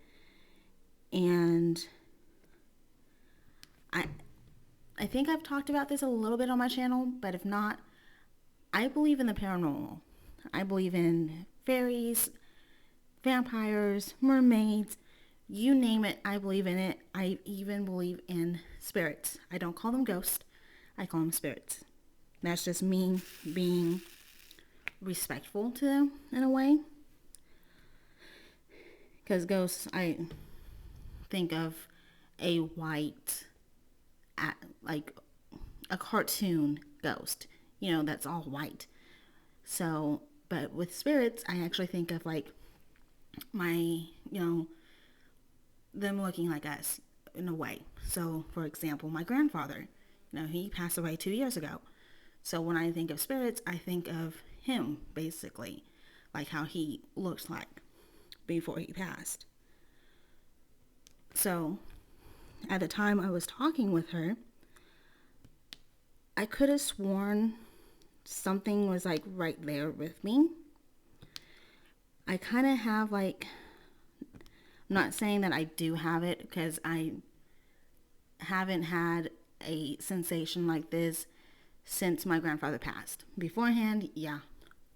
[SPEAKER 1] And I think I've talked about this a little bit on my channel, but if not, I believe in the paranormal. I believe in fairies, vampires, mermaids, you name it, I believe in it. I even believe in spirits. I don't call them ghosts, I call them spirits. That's just me being respectful to them in a way. Because ghosts, I think of a white, like a cartoon ghost. that's all white. So, but with spirits, I actually think of like my, them looking like us in a way. So, for example, my grandfather, he passed away 2 years ago. So when I think of spirits, I think of him basically, like how he looks like before he passed. So at the time I was talking with her, I could have sworn something was like right there with me. I kind of have like, I'm not saying that I do have it because I haven't had a sensation like this since my grandfather passed. Beforehand, yeah,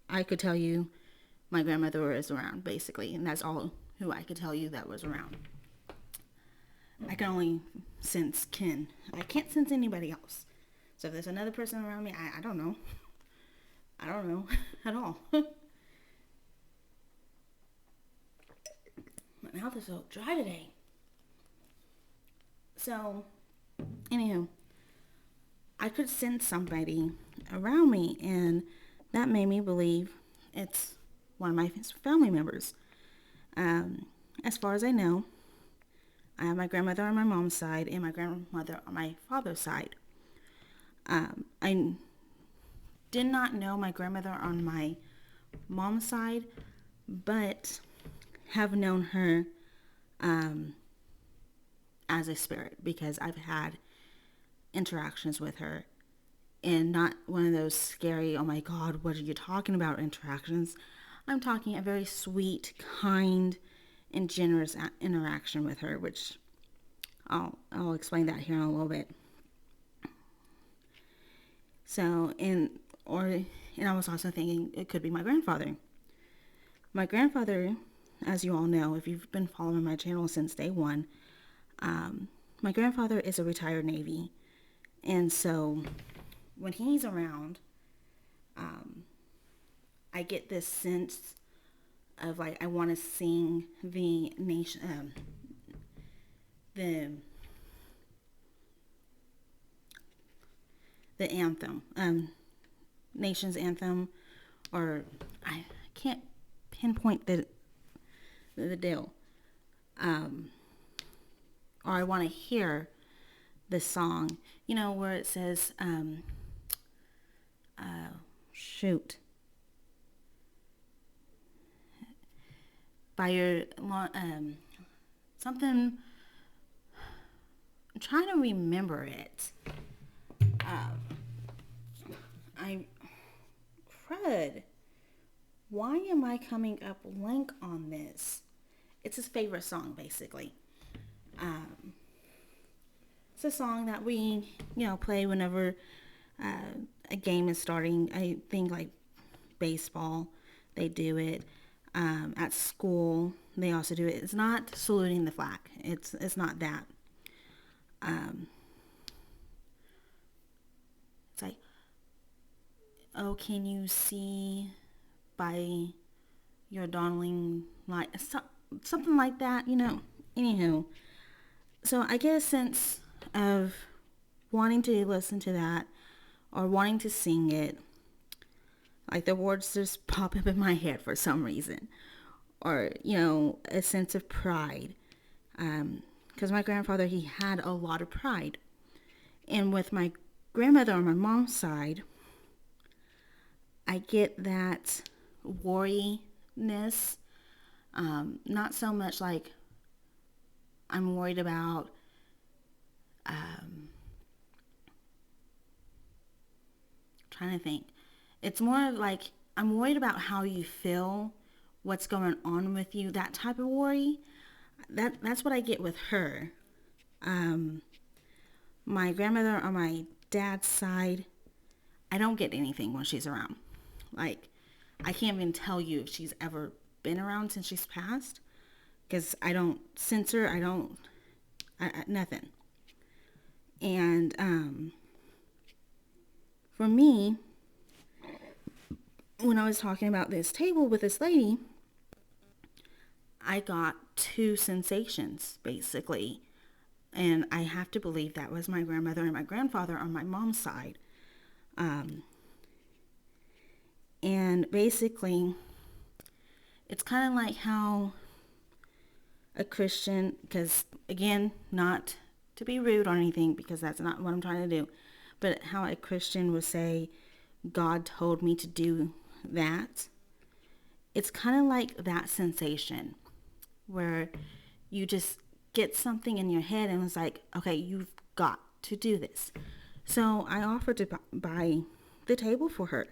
[SPEAKER 1] I could tell you my grandmother was around, basically, and that's all who I could tell you that was around. I can only sense kin. I can't sense anybody else. So if there's another person around me, I don't know. I don't know at all. My mouth is so dry today. So, anywho, I could sense somebody around me, and that made me believe it's one of my family members. As far as I know, I have my grandmother on my mom's side and my grandmother on my father's side. I did not know my grandmother on my mom's side, but have known her as a spirit because I've had interactions with her, and not one of those scary, oh my god, what are you talking about interactions. I'm talking a very sweet, kind, and generous interaction with her, which I'll explain that here in a little bit. So, and I was also thinking it could be my grandfather. My grandfather, as you all know, if you've been following my channel since day one, my grandfather is a retired Navy. And so when he's around, I get this sense of like I want to sing the nation, the anthem, nation's anthem, or I can't pinpoint the deal. Or I want to hear the song, where it says, shoot, by your, something, I'm trying to remember it. Crud. Why am I coming up blank on this? It's his favorite song, basically. It's a song that we, play whenever a game is starting. I think like baseball, they do it. At school, they also do it. It's not saluting the flag. It's not that. It's like, oh, can you see by your dawning light? Something like that, Anywho, so I get a sense of wanting to listen to that or wanting to sing it. Like the words just pop up in my head for some reason. Or, a sense of pride. Because my grandfather, he had a lot of pride. And with my grandmother on my mom's side, I get that worriness. Not so much like I'm worried about trying to think. It's more like I'm worried about how you feel, what's going on with you, that type of worry. That's what I get with her. My grandmother on my dad's side, I don't get anything when she's around. Like, I can't even tell you if she's ever been around since she's passed, because I don't sense her. Nothing. And for me, when I was talking about this table with this lady, I got two sensations, basically. And I have to believe that was my grandmother and my grandfather on my mom's side. And basically, it's kind of like how a Christian, because again, not to be rude or anything, because that's not what I'm trying to do, but how a Christian would say, God told me to do that. It's kind of like that sensation where you just get something in your head and it's like, okay, you've got to do this. So I offered to buy the table for her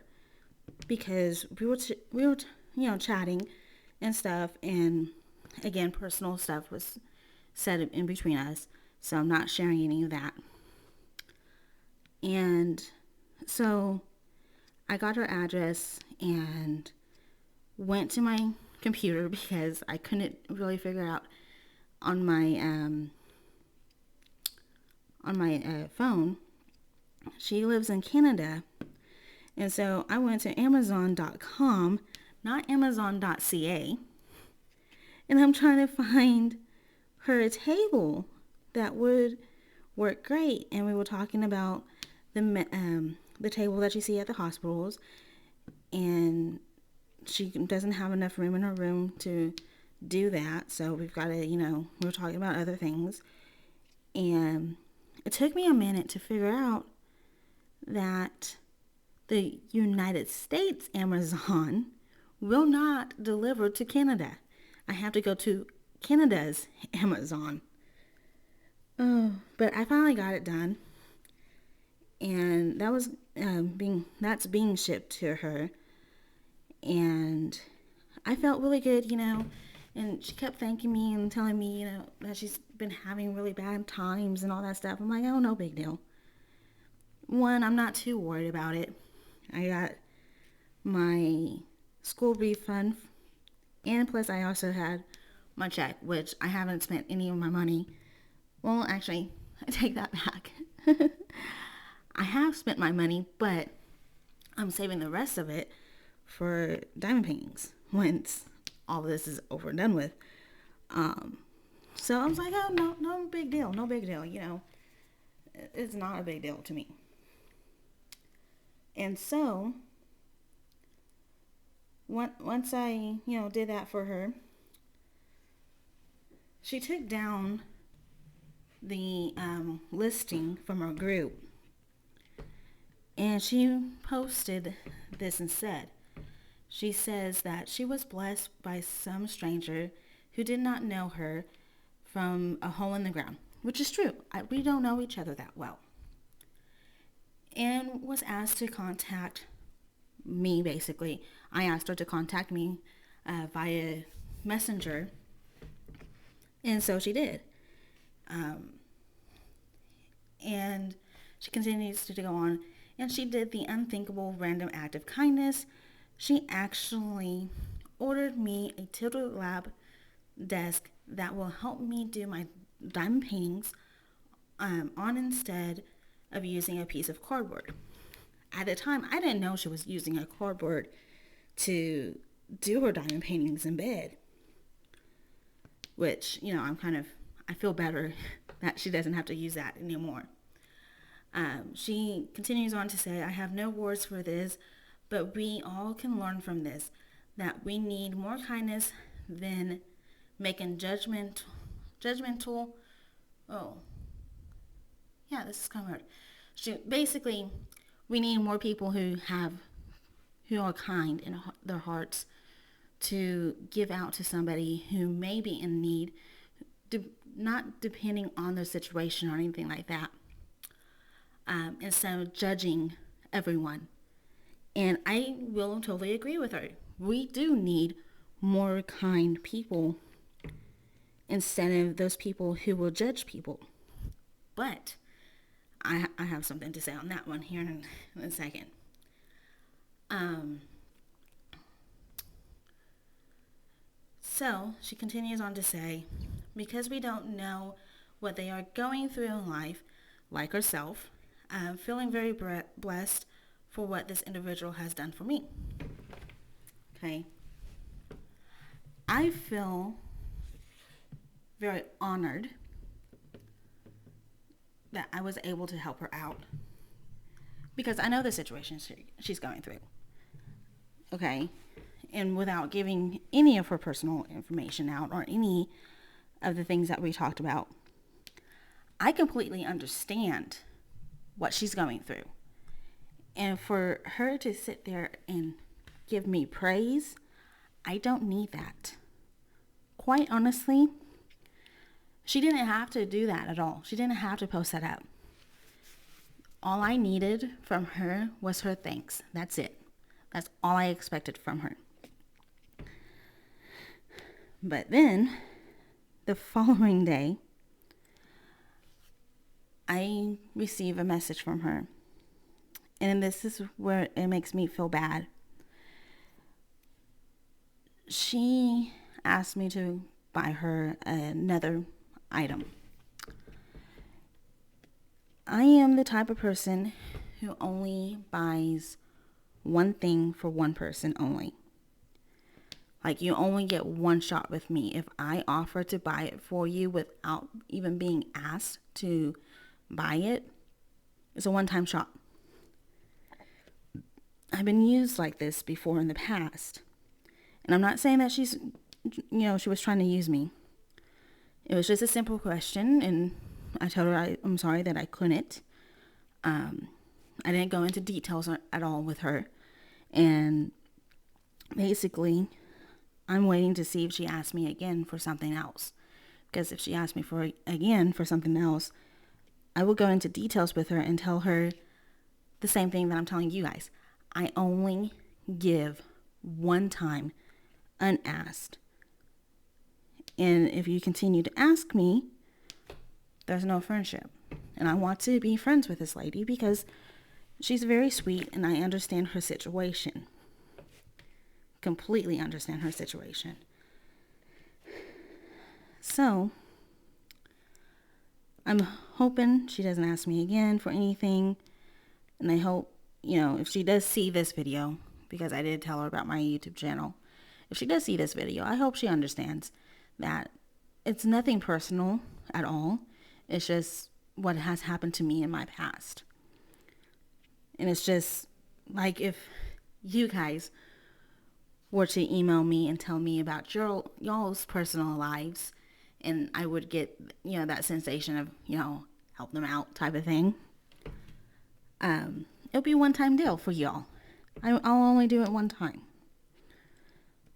[SPEAKER 1] because we were chatting and stuff, and again, personal stuff was said in between us, so I'm not sharing any of that. And so I got her address and went to my computer because I couldn't really figure out on my phone. She lives in Canada, and so I went to Amazon.com, not Amazon.ca, and I'm trying to find her a table that would work great. And we were talking about the table that you see at the hospitals, and she doesn't have enough room in her room to do that. So we've got to, we were talking about other things. And it took me a minute to figure out that the United States Amazon will not deliver to Canada. I have to go to Canada's Amazon. Oh, but I finally got it done. And that was that's being shipped to her. And I felt really good, and she kept thanking me and telling me, that she's been having really bad times and all that stuff. I'm like, oh, no big deal. One, I'm not too worried about it. I got my school refund, and plus I also had my check, which I haven't spent any of my money. Well, actually, I take that back. I have spent my money, but I'm saving the rest of it for diamond paintings once all this is over and done with. So I was like, oh, no big deal, no big deal. It's not a big deal to me. And so once I, did that for her, she took down the listing from our group, and she posted this instead. She says that she was blessed by some stranger who did not know her from a hole in the ground, which is true. We don't know each other that well. And was asked to contact me, basically. I asked her to contact me via Messenger, and so she did. And she continues to go on, and she did the unthinkable random act of kindness. She actually ordered me a tilted lab desk that will help me do my diamond paintings on instead of using a piece of cardboard. At the time, I didn't know she was using a cardboard to do her diamond paintings in bed, which, I feel better that she doesn't have to use that anymore. She continues on to say, I have no words for this, but we all can learn from this, that we need more kindness than making judgmental, this is kind of hard. Basically, we need more people who are kind in their hearts to give out to somebody who may be in need, not depending on their situation or anything like that. Instead of judging everyone. And I will totally agree with her. We do need more kind people instead of those people who will judge people. But I have something to say on that one here in a second. So she continues on to say, because we don't know what they are going through in life, like herself, I'm feeling very blessed for what this individual has done for me. Okay. I feel very honored that I was able to help her out because I know the situation she's going through. okay? And without giving any of her personal information out or any of the things that we talked about, I completely understand what she's going through. And for her to sit there and give me praise, I don't need that. Quite honestly, she didn't have to do that at all. She didn't have to post that up. All I needed from her was her thanks. That's it. That's all I expected from her. But then, the following day, I receive a message from her. And this is where it makes me feel bad. She asked me to buy her another item. I am the type of person who only buys one thing for one person only. Like, you only get one shot with me. If I offer to buy it for you without even being asked to buy it, it's a one-time shot. I've been used like this before in the past. And I'm not saying that she was trying to use me. It was just a simple question, and I told her I'm sorry that I couldn't. I didn't go into details at all with her. And basically, I'm waiting to see if she asks me again for something else. Because if she asks me again for something else, I will go into details with her and tell her the same thing that I'm telling you guys. I only give one time unasked. And if you continue to ask me, there's no friendship. And I want to be friends with this lady because she's very sweet and I understand her situation. Completely understand her situation. So, I'm hoping she doesn't ask me again for anything. And I hope, if she does see this video, because I did tell her about my YouTube channel, if she does see this video, I hope she understands that it's nothing personal at all. It's just what has happened to me in my past. And it's just like if you guys were to email me and tell me about y'all's personal lives, and I would get, that sensation of, help them out type of thing. It'll be a one-time deal for y'all. I'll only do it one time.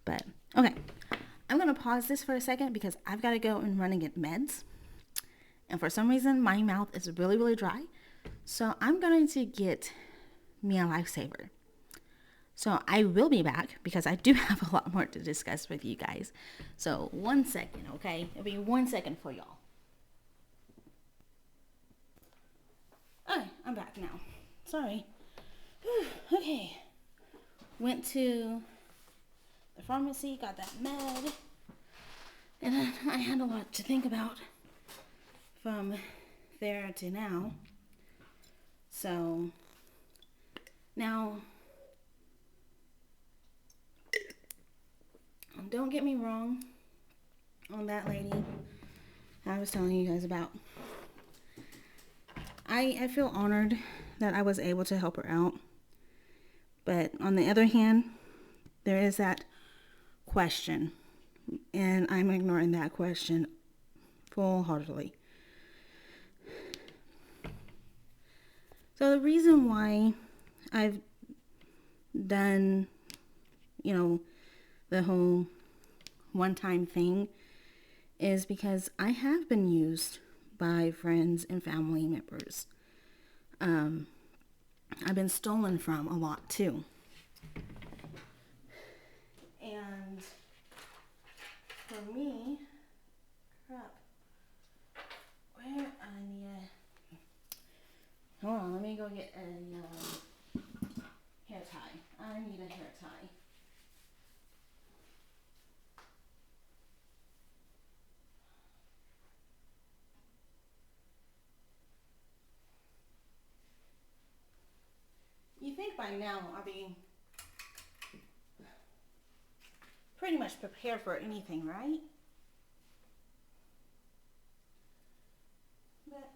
[SPEAKER 1] But, okay. I'm going to pause this for a second because I've got to go and run and get meds. And for some reason, my mouth is really, really dry. So I'm going to get me a lifesaver. So I will be back because I do have a lot more to discuss with you guys. So 1 second, okay? It'll be 1 second for y'all. Okay, I'm back now. Sorry. Okay. Went to the pharmacy, got that med. And then I had a lot to think about from there to now. So now, don't get me wrong on that lady I was telling you guys about. I feel honored that I was able to help her out. But on the other hand, there is that question. And I'm ignoring that question full-heartedly. So the reason why I've done, the whole one-time thing is because I have been used by friends and family members. I've been stolen from a lot too. And for me, crap, where I need hold on, let me go get a hair tie. I need a hair tie. You think by now I'll be pretty much prepared for anything, right? But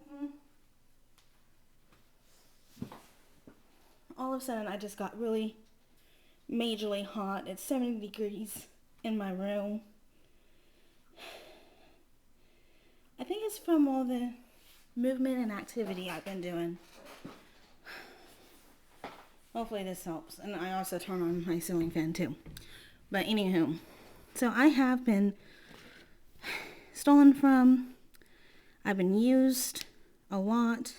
[SPEAKER 1] all of a sudden I just got really, majorly hot. It's 70 degrees in my room. I think it's from all the movement and activity I've been doing. Hopefully this helps. And I also turn on my ceiling fan too. But anywho, so I have been stolen from. I've been used a lot.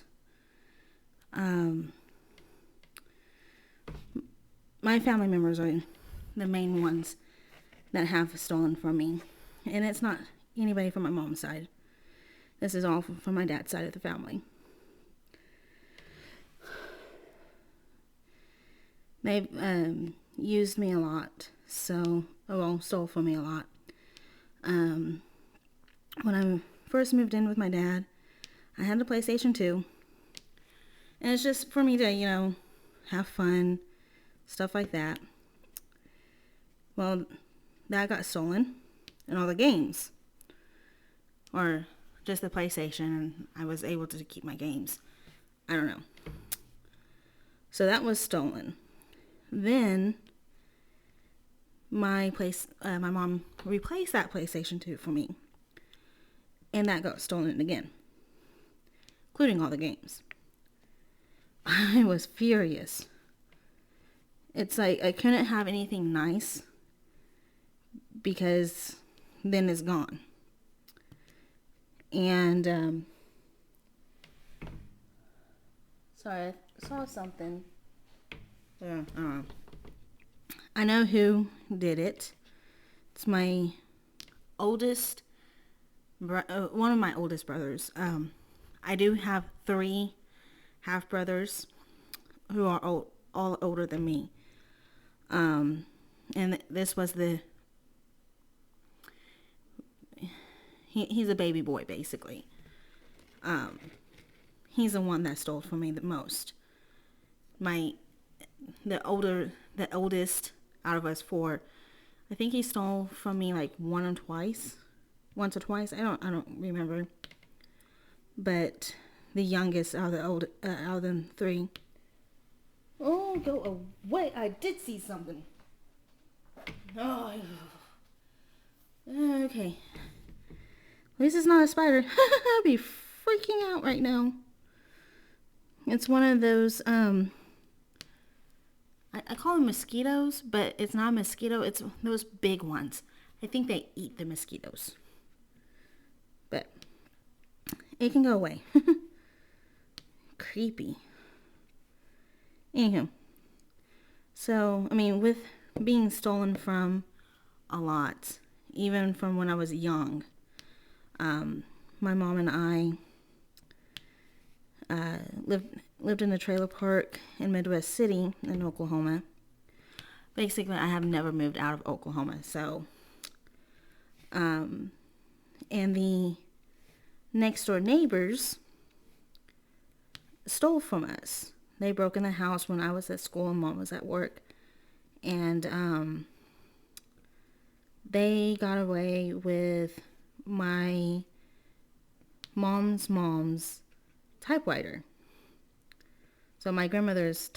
[SPEAKER 1] My family members are the main ones that have stolen from me. And it's not anybody from my mom's side. This is all from my dad's side of the family. They've used me a lot. Stole from me a lot. When I first moved in with my dad, I had the PlayStation 2. And it's just for me to, have fun, stuff like that. Well, that got stolen, and all the games. Or just the PlayStation, and I was able to keep my games. I don't know. So that was stolen. Then my mom replaced that PlayStation 2 for me. And that got stolen again, including all the games. I was furious. It's like I couldn't have anything nice because then it's gone. And sorry, I saw something. Yeah, I don't know. I know who did it. It's my oldest, one of my oldest brothers. I do have 3 half brothers who are all older than me. And this was he's a baby boy basically. He's the one that stole from me the most. The oldest out of us 4, I think he stole from me like once or twice. I don't remember. But the youngest out of the 3. Oh, go away! I did see something. Oh, okay. At least it's not a spider. I'd be freaking out right now. It's one of those I call them mosquitoes, but it's not a mosquito. It's those big ones. I think they eat the mosquitoes. But it can go away. Creepy. Anywho. So, with being stolen from a lot, even from when I was young, my mom and I lived in a trailer park in Midwest City in Oklahoma. Basically, I have never moved out of Oklahoma. So, and the next door neighbors stole from us. They broke in the house when I was at school and Mom was at work. And they got away with my mom's typewriter. So my grandmother's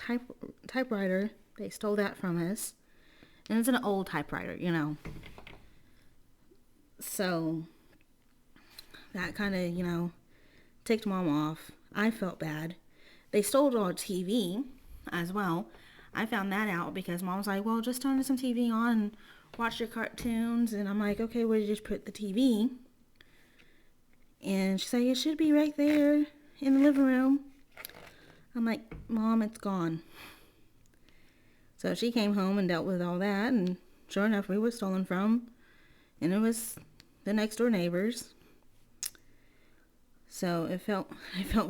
[SPEAKER 1] typewriter, they stole that from us. And it's an old typewriter, So that kind of, ticked Mom off. I felt bad. They stole our TV as well. I found that out because Mom was like, well, just turn some TV on and watch your cartoons. And I'm like, okay, where did you put the TV? And she's like, it should be right there in the living room. I'm like, Mom, it's gone. So she came home and dealt with all that. And sure enough, we were stolen from. And it was the next door neighbors. So I felt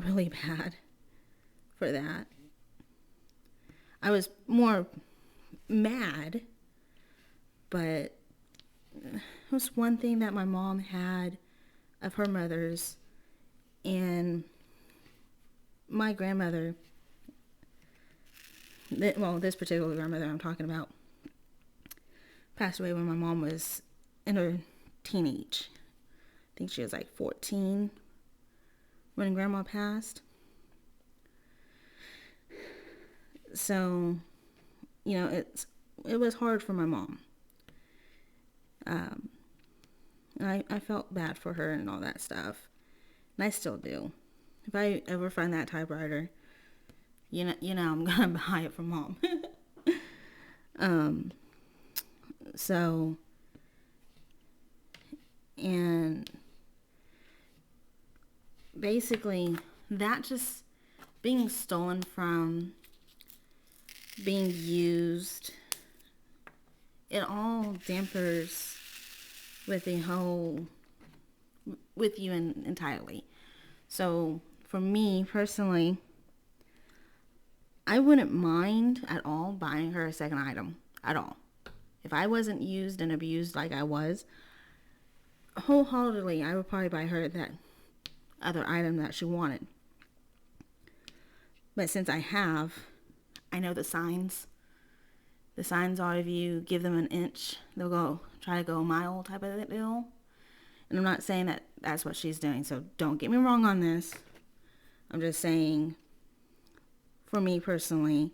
[SPEAKER 1] really bad for that. I was more mad, but it was one thing that my mom had of her mother's, and my grandmother, this particular grandmother I'm talking about, passed away when my mom was in her teenage. I think she was like 14 when Grandma passed. So, it's it was hard for my mom. I felt bad for her and all that stuff. And I still do. If I ever find that typewriter, I'm gonna buy it from mom. So, and basically, that just being stolen from, being used, it all dampers with with you entirely. So, for me personally, I wouldn't mind at all buying her a second item at all. If I wasn't used and abused like I was, wholeheartedly, I would probably buy her that other item that she wanted. But since I know the signs. The signs are if you give them an inch, they'll try to go a mile type of deal. And I'm not saying that that's what she's doing, so don't get me wrong on this. I'm just saying, for me personally,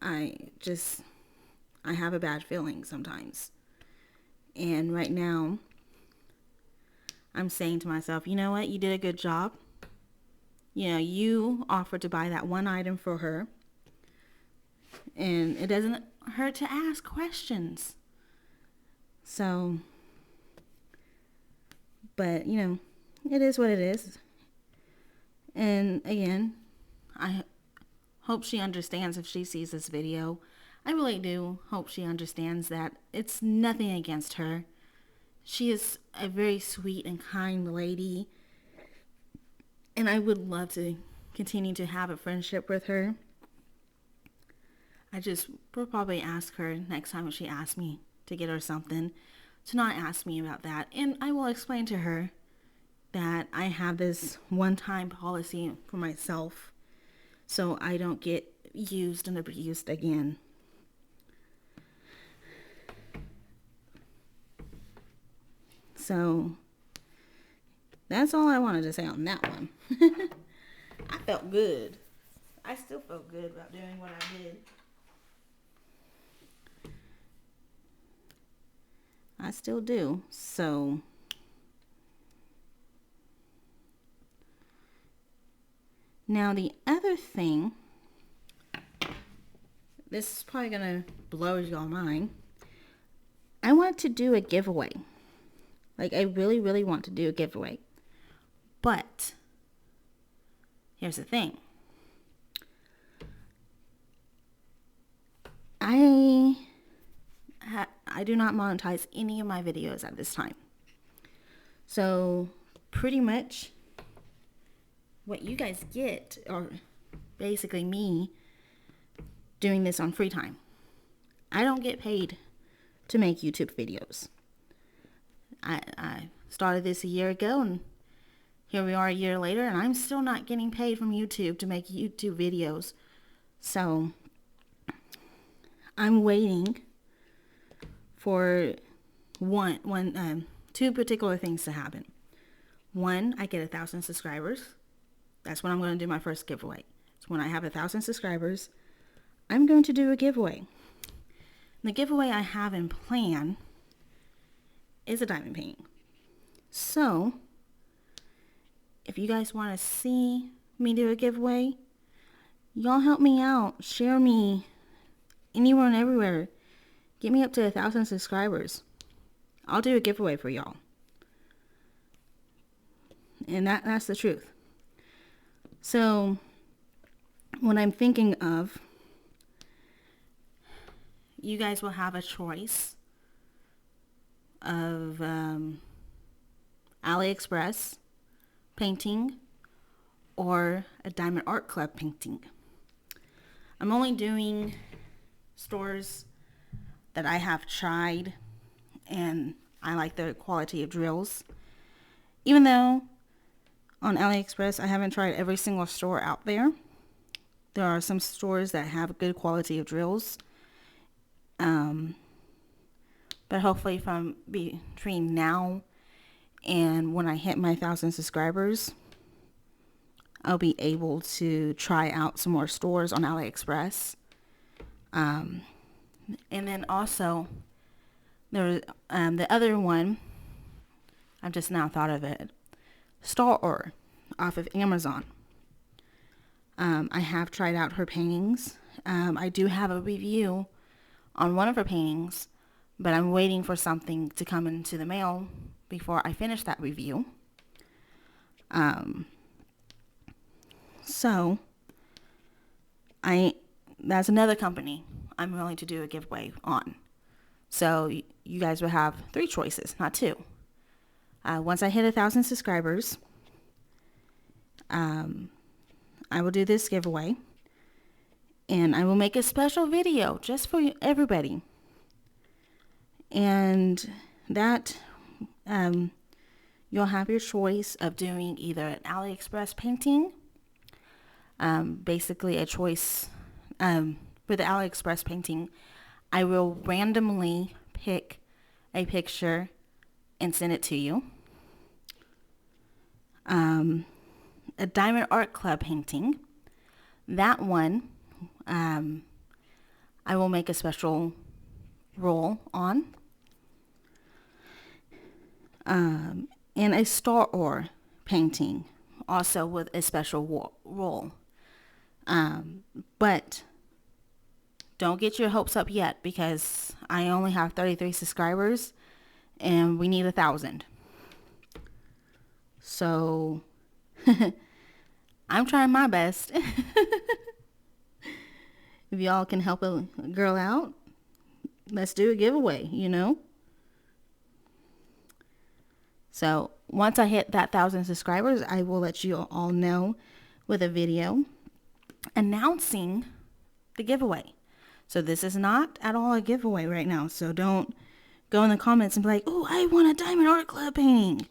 [SPEAKER 1] I have a bad feeling sometimes. And right now, I'm saying to myself, you know what? You did a good job. You offered to buy that one item for her. And it doesn't hurt to ask questions. So, but, it is what it is. And again, I hope she understands if she sees this video. I really do hope she understands that it's nothing against her. She is a very sweet and kind lady. And I would love to continue to have a friendship with her. I just will probably ask her next time she asks me to get her something to not ask me about that. And I will explain to her that I have this one-time policy for myself so I don't get used and abused again. So that's all I wanted to say on that one. I felt good. I still felt good about doing what I did. I still do. So now the other thing, this is probably going to blow your mind. I want to do a giveaway. Like, I really, really want to do a giveaway. But here's the thing. I do not monetize any of my videos at this time. So pretty much what you guys get are basically me doing this on free time. I don't get paid to make YouTube videos. I started this a year ago, and here we are a year later, and I'm still not getting paid from YouTube to make YouTube videos. So I'm waiting for two particular things to happen. One, I get 1,000 subscribers. That's when I'm going to do my first giveaway. So when I have 1,000 subscribers, I'm going to do a giveaway. And the giveaway I have in plan is a diamond painting. So if you guys want to see me do a giveaway, y'all help me out. Share me anywhere and everywhere. Get me up to 1,000 subscribers. I'll do a giveaway for y'all. And that's the truth. So what I'm thinking of, you guys will have a choice of AliExpress painting or a Diamond Art Club painting. I'm only doing stores that I have tried and I like the quality of drills. Even though on AliExpress I haven't tried every single store out there. There are some stores that have good quality of drills. But hopefully from between now and when I hit my 1,000 subscribers, I'll be able to try out some more stores on AliExpress. And then also, there the other one, I've just now thought of it, Star off of Amazon. I have tried out her paintings. I do have a review on one of her paintings, but I'm waiting for something to come into the mail before I finish that review. So that's another company I'm willing to do a giveaway on. So you guys will have 3 choices, not 2. Once I hit 1,000 subscribers, I will do this giveaway, and I will make a special video just for everybody. And that you'll have your choice of doing either an AliExpress painting, basically a choice. With the AliExpress painting, I will randomly pick a picture and send it to you. A Diamond Art Club painting, that one, I will make a special roll on. And a Star painting, also with a special roll. But don't get your hopes up yet, because I only have 33 subscribers and we need 1,000. So I'm trying my best. If y'all can help a girl out, let's do a giveaway, So once I hit that 1,000 subscribers, I will let you all know with a video announcing the giveaway. So this is not at all a giveaway right now. So don't go in the comments and be like, "Oh, I want a Diamond Art Club painting."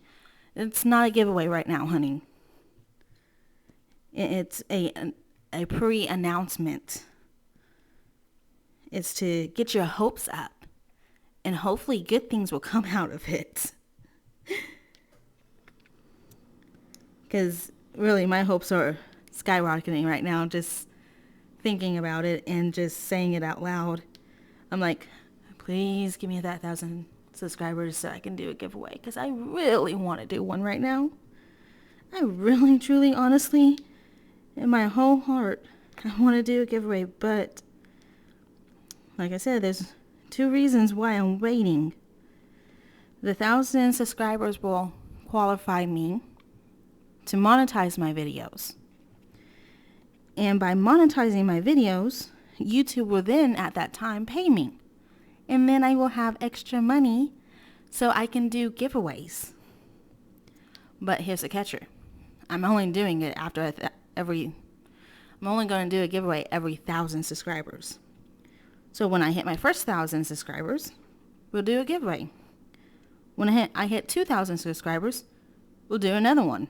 [SPEAKER 1] It's not a giveaway right now, honey. It's a pre-announcement. It's to get your hopes up, and hopefully good things will come out of it. Because really, my hopes are skyrocketing right now, just thinking about it and just saying it out loud. I'm like, please give me that 1,000 subscribers so I can do a giveaway, because I really want to do one right now. I really, truly, honestly, in my whole heart, I want to do a giveaway. But like I said, there's 2 reasons why I'm waiting. The 1,000 subscribers will qualify me to monetize my videos. And by monetizing my videos, YouTube will then at that time pay me. And then I will have extra money so I can do giveaways. But here's the catcher. I'm only doing it I'm only going to do a giveaway every 1,000 subscribers. So when I hit my first 1,000 subscribers, we'll do a giveaway. When I hit 2,000 subscribers, we'll do another one.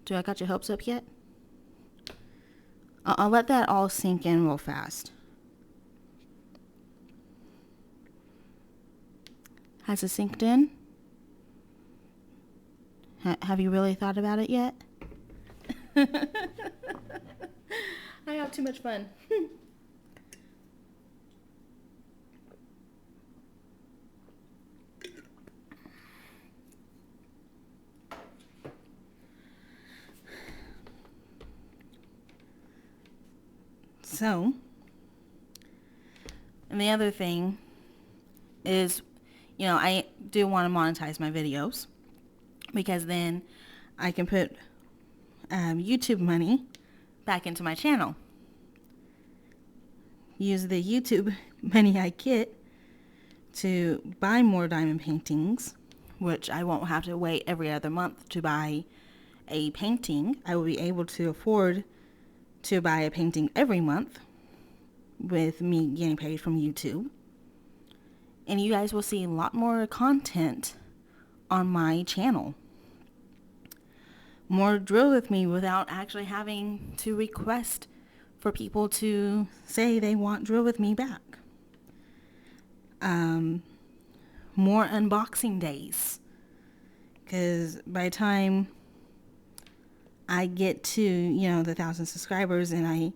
[SPEAKER 1] Do I got your hopes up yet? I'll let that all sink in real fast. Has it sinked in? Have you really thought about it yet? I have too much fun. So, and the other thing is, I do want to monetize my videos, because then I can put YouTube money back into my channel. Use the YouTube money I get to buy more diamond paintings, which I won't have to wait every other month to buy a painting. I will be able to afford to buy a painting every month with me getting paid from YouTube. And you guys will see a lot more content on my channel. More drill with me without actually having to request for people to say they want drill with me back. More unboxing days. Because by the time I get to, the 1,000 subscribers and I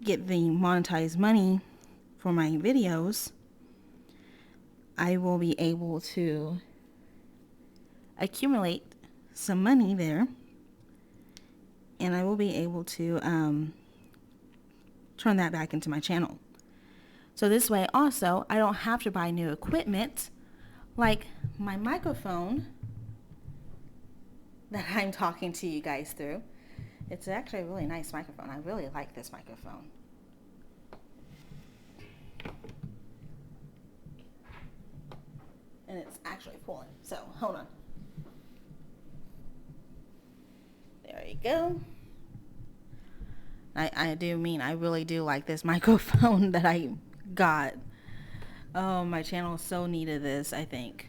[SPEAKER 1] get the monetized money for my videos, I will be able to accumulate some money there, and I will be able to turn that back into my channel. So this way also, I don't have to buy new equipment like my microphone that I'm talking to you guys through. It's actually a really nice microphone. I really like this microphone. And it's actually pulling. So, hold on. There you go. I really do like this microphone that I got. Oh, my channel so needed this, I think.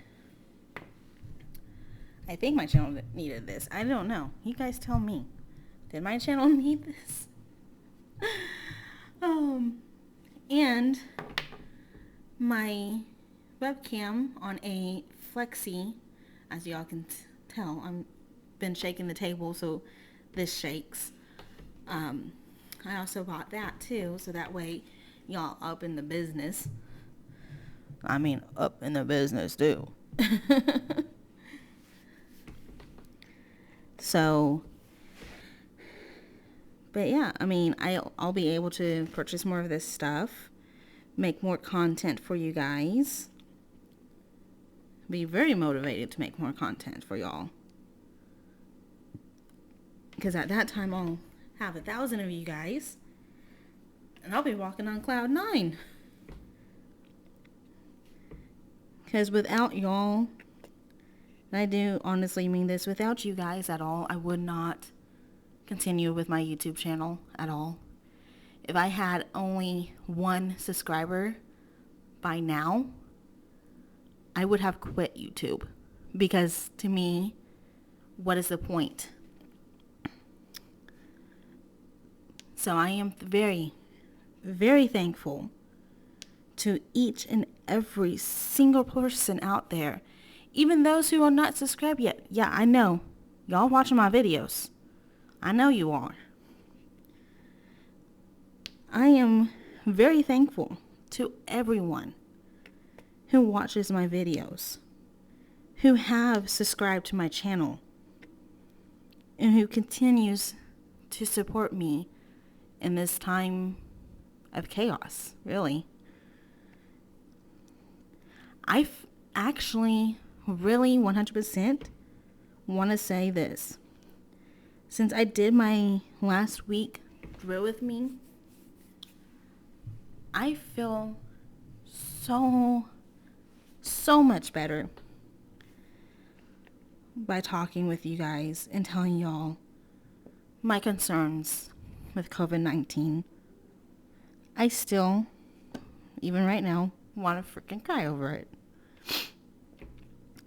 [SPEAKER 1] I think my channel needed this. I don't know. You guys tell me. Did my channel need this? And my webcam on a flexi, as y'all can tell, I've been shaking the table, so this shakes. I also bought that too, so that way y'all up in the business. I mean, up in the business too. So, but yeah, I mean, I'll be able to purchase more of this stuff, make more content for you guys, be very motivated to make more content for y'all. Because at that time, I'll have 1,000 of you guys, and I'll be walking on cloud 9. Because without y'all, and I do honestly mean this, without you guys at all, I would not continue with my YouTube channel at all. If I had only 1 subscriber by now, I would have quit YouTube. Because to me, what is the point? So I am very, very thankful to each and every single person out there. Even those who are not subscribed yet. Yeah, I know. Y'all watching my videos. I know you are. I am very thankful to everyone who watches my videos, who have subscribed to my channel, and who continues to support me in this time of chaos, really. I actually really 100% want to say this. Since I did my last week drill with me, I feel so much better by talking with you guys and telling y'all my concerns with COVID-19. I still, even right now, want to freaking cry over it.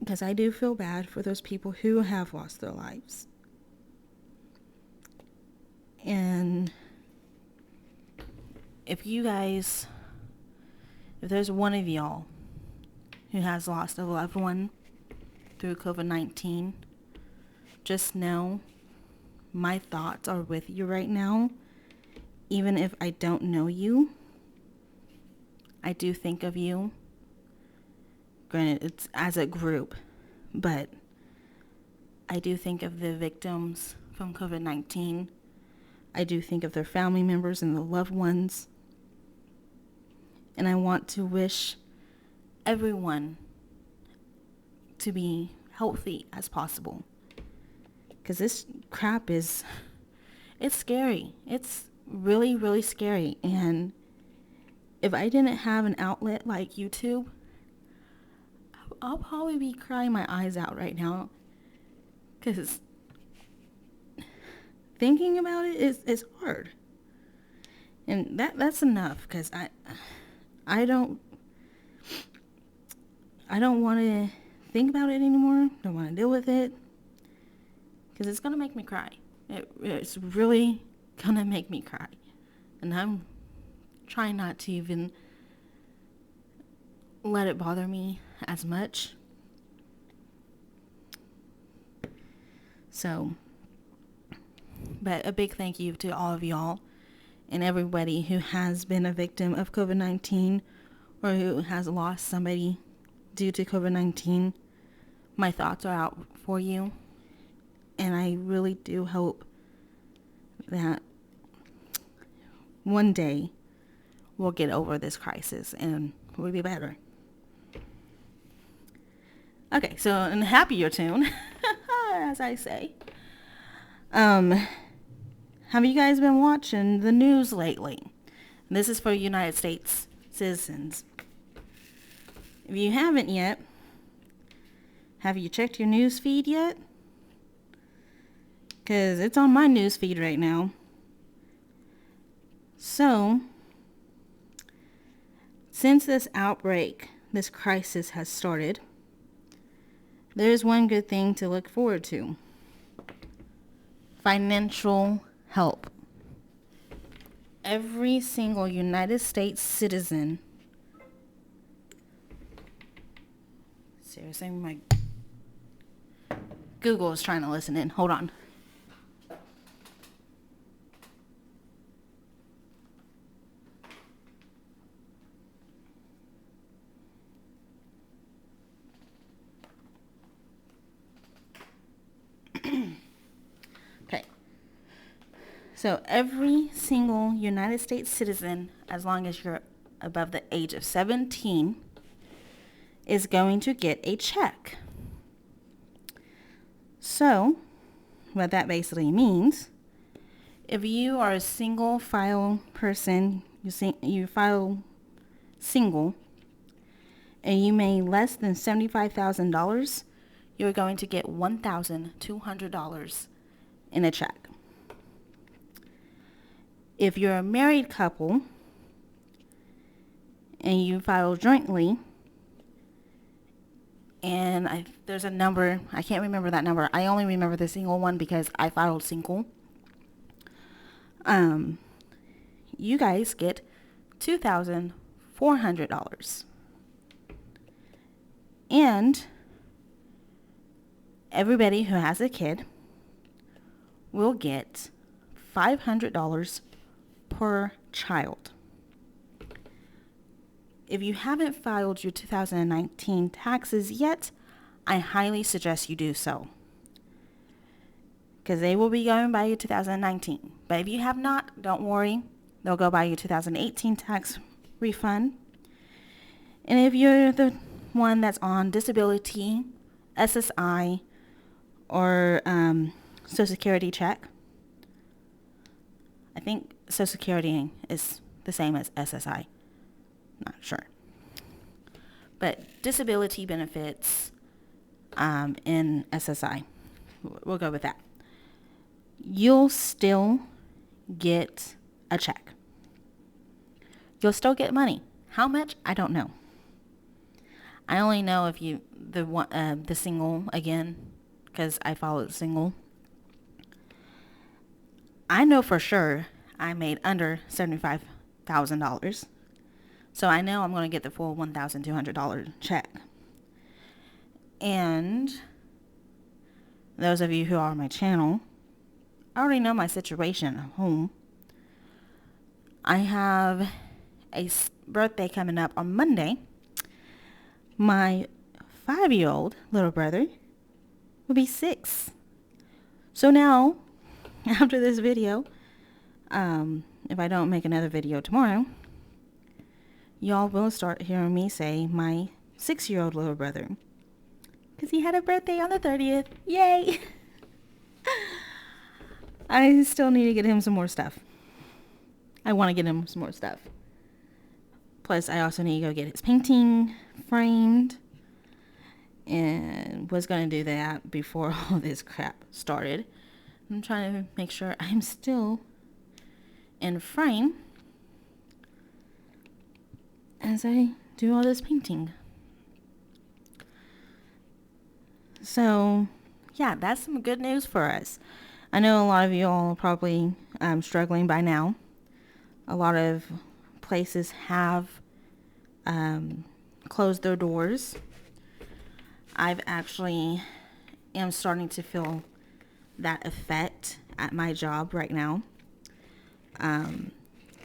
[SPEAKER 1] Because I do feel bad for those people who have lost their lives. And if there's one of y'all who has lost a loved one through COVID-19, just know my thoughts are with you right now. Even if I don't know you, I do think of you. Granted, it's as a group, but I do think of the victims from COVID-19. I do think of their family members and the loved ones. And I want to wish everyone to be healthy as possible. Because this crap it's scary. It's really, really scary. And if I didn't have an outlet like YouTube, I'll probably be crying my eyes out right now. Because thinking about it is hard. And that's enough. Because I don't want to think about it anymore. Don't want to deal with it. Because it's going to make me cry. It's really going to make me cry. And I'm trying not to even let it bother me as much. So, But a big thank you to all of y'all and everybody who has been a victim of COVID-19 or who has lost somebody due to COVID-19. My thoughts are out for you. And I really do hope that one day we'll get over this crisis and we'll be better. Okay, so in a happier tune, as I say, have you guys been watching the news lately? This is for United States citizens. If you haven't yet, have you checked your news feed yet? Because it's on my news feed right now. So, since this outbreak, this crisis has started, there's one good thing to look forward to. Financial help. Every single United States citizen. Seriously, my Google is trying to listen in. Hold on. Okay. So every single United States citizen, as long as you're above the age of 17, is going to get a check. So, what that means, if you are a single file person, you file single, and you made less than $75,000, you're going to get $1,200 in a check. If you're a married couple and you file jointly, and there's a number, I can't remember that number. I only remember the single one because I filed single. You guys get $2,400. And everybody who has a kid will get $500 per child. If you haven't filed your 2019 taxes yet, I highly suggest you do so, because they will be going by your 2019. But if you have not, don't worry. They'll go by your 2018 tax refund. And if you're the one that's on disability, SSI, or Social Security check, I think Social Security is the same as SSI. Not sure. But disability benefits in SSI, we'll go with that. You'll still get a check. You'll still get money. How much? I don't know. I only know if you the single again, because I followed single. I know for sure I made under $75,000. So I know I'm going to get the full $1,200 check. And those of you who are on my channel already know my situation at home. I have a birthday coming up on Monday. My 5-year-old little brother will be 6. So now, after this video, if I don't make another video tomorrow, y'all will start hearing me say my 6-year-old little brother, because he had a birthday on the 30th. Yay! I still need to get him some more stuff. I want to get him some more stuff. Plus, I also need to go get his painting framed, and was going to do that before all this crap started. I'm trying to make sure I'm still in frame as I do all this painting. So, yeah, that's some good news for us. I know a lot of you all are probably struggling by now. A lot of places have closed their doors. I've actually am starting to feel that effect at my job right now.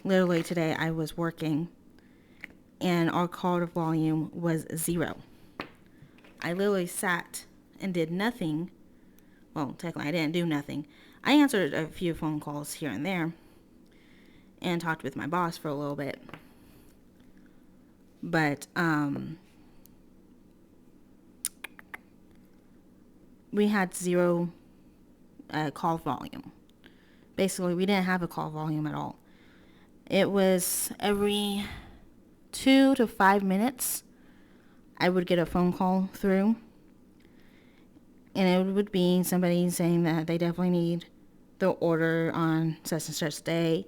[SPEAKER 1] Literally today I was working and our call volume was 0. I literally sat and did nothing. Well, technically I didn't do nothing. I answered a few phone calls here and there and talked with my boss for a little bit. But we had 0 call volume. Basically, we didn't have a call volume at all. It was every 2 to 5 minutes I would get a phone call through, and it would be somebody saying that they definitely need the order on such and such day.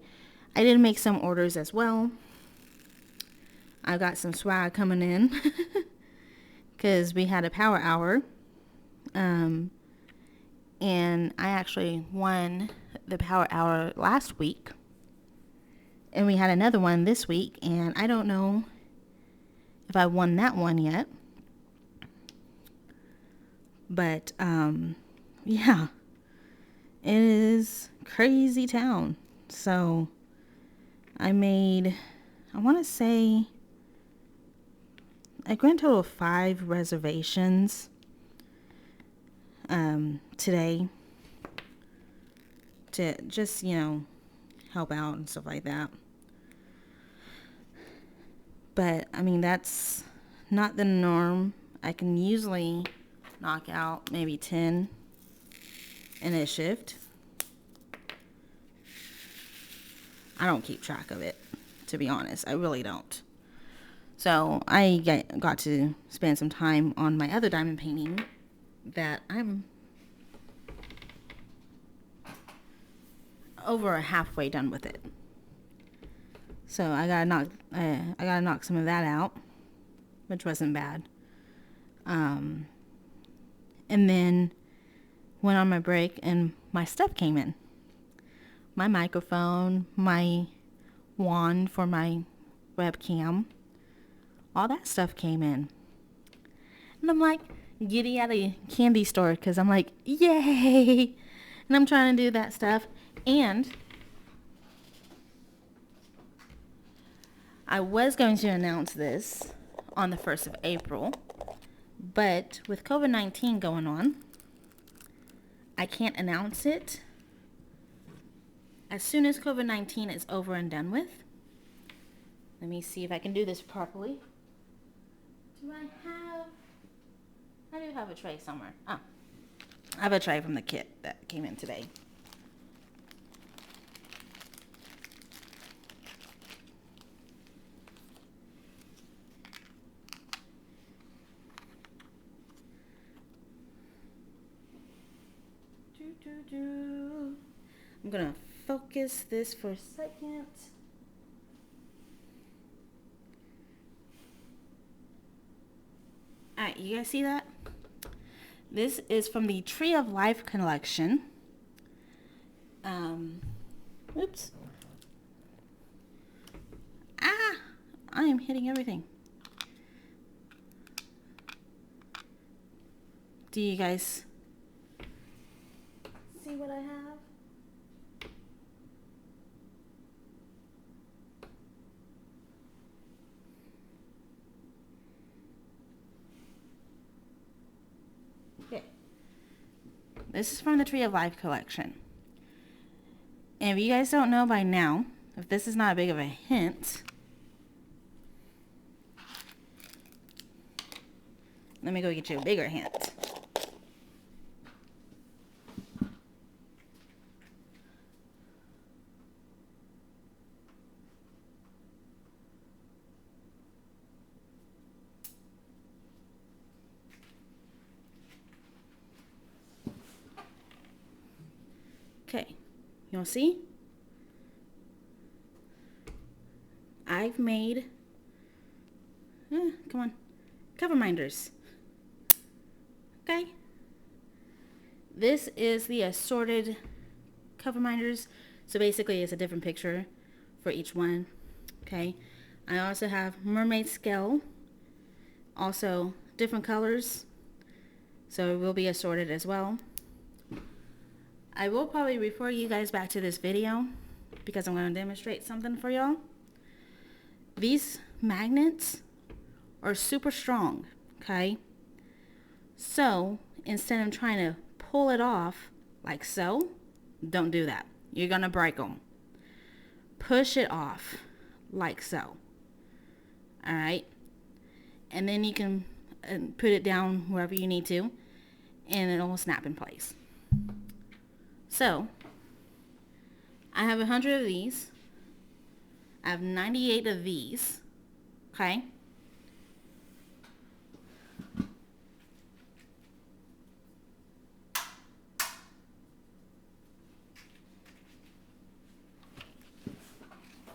[SPEAKER 1] I did make some orders as well. I got some swag coming in because we had a power hour, and I actually won the power hour last week, and we had another one this week, and I don't know if I won that one yet. But yeah, it is crazy town. So I made, I want to say, a grand total of 5 reservations today to just, help out and stuff like that. But I mean, that's not the norm. I can usually knock out maybe 10 in a shift. I don't keep track of it, to be honest. I really don't. So I got to spend some time on my other diamond painting that I'm over halfway done with it. So I gotta knock some of that out, which wasn't bad. And then went on my break and my stuff came in. My microphone, my wand for my webcam, all that stuff came in. And I'm like giddy at a candy store because I'm like, yay! And I'm trying to do that stuff. And I was going to announce this on the 1st of April, but with COVID-19 going on, I can't announce it. As soon as COVID-19 is over and done with, let me see if I can do this properly. I do have a tray somewhere. Oh, I have a tray from the kit that came in today. I'm gonna focus this for a second. Alright, you guys see that? This is from the Tree of Life collection. Oops. I am hitting everything. Do you guys see what I have? Okay. This is from the Tree of Life collection. And if you guys don't know by now, if this is not big of a hint, let me go get you a bigger hint. Okay, you'll see? I've made, come on, cover minders. Okay. This is the assorted cover minders. So basically it's a different picture for each one. Okay. I also have mermaid scale. Also different colors. So it will be assorted as well. I will probably refer you guys back to this video because I'm going to demonstrate something for y'all. These magnets are super strong, okay? So instead of trying to pull it off like so, don't do that. You're going to break them. Push it off like so. All right? And then you can put it down wherever you need to, and it will snap in place. So I have 100 of these. I have 98 of these. Okay?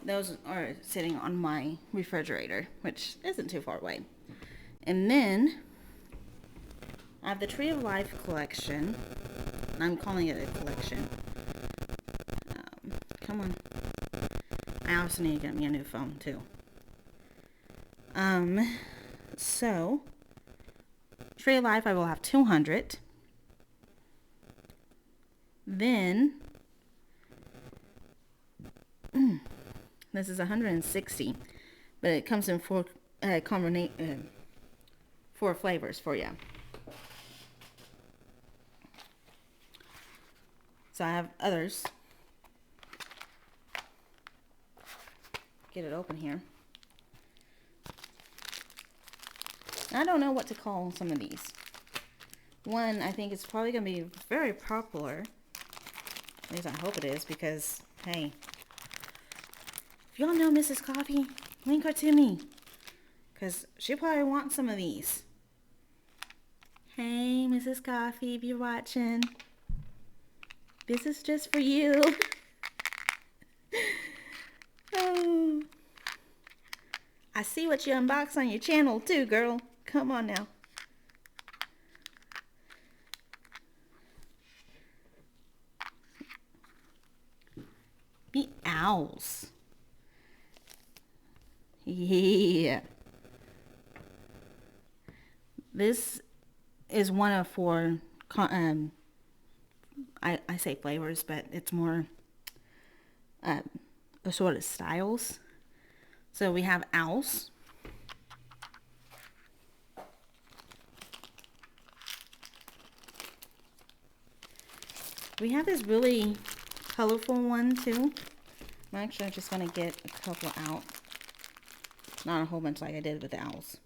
[SPEAKER 1] Those are sitting on my refrigerator, which isn't too far away. And then I have the Tree of Life collection. I'm calling it a collection. Come on. I also need to get me a new phone too. So Tree of Life, I will have 200. Then this is 160, but it comes in four flavors for you. So I have others. Get it open here. I don't know what to call some of these. One, I think it's probably going to be very popular. At least I hope it is, because, hey, if y'all know Mrs. Coffee, link her to me, because she probably wants some of these. Hey, Mrs. Coffee, if you're watching, this is just for you. Oh, I see what you unbox on your channel too, girl. Come on now. The owls. Yeah. This is one of four, I say flavors, but it's more assorted styles. So we have owls. We have this really colorful one too. I'm actually just going to get a couple out. Not a whole bunch like I did with the owls.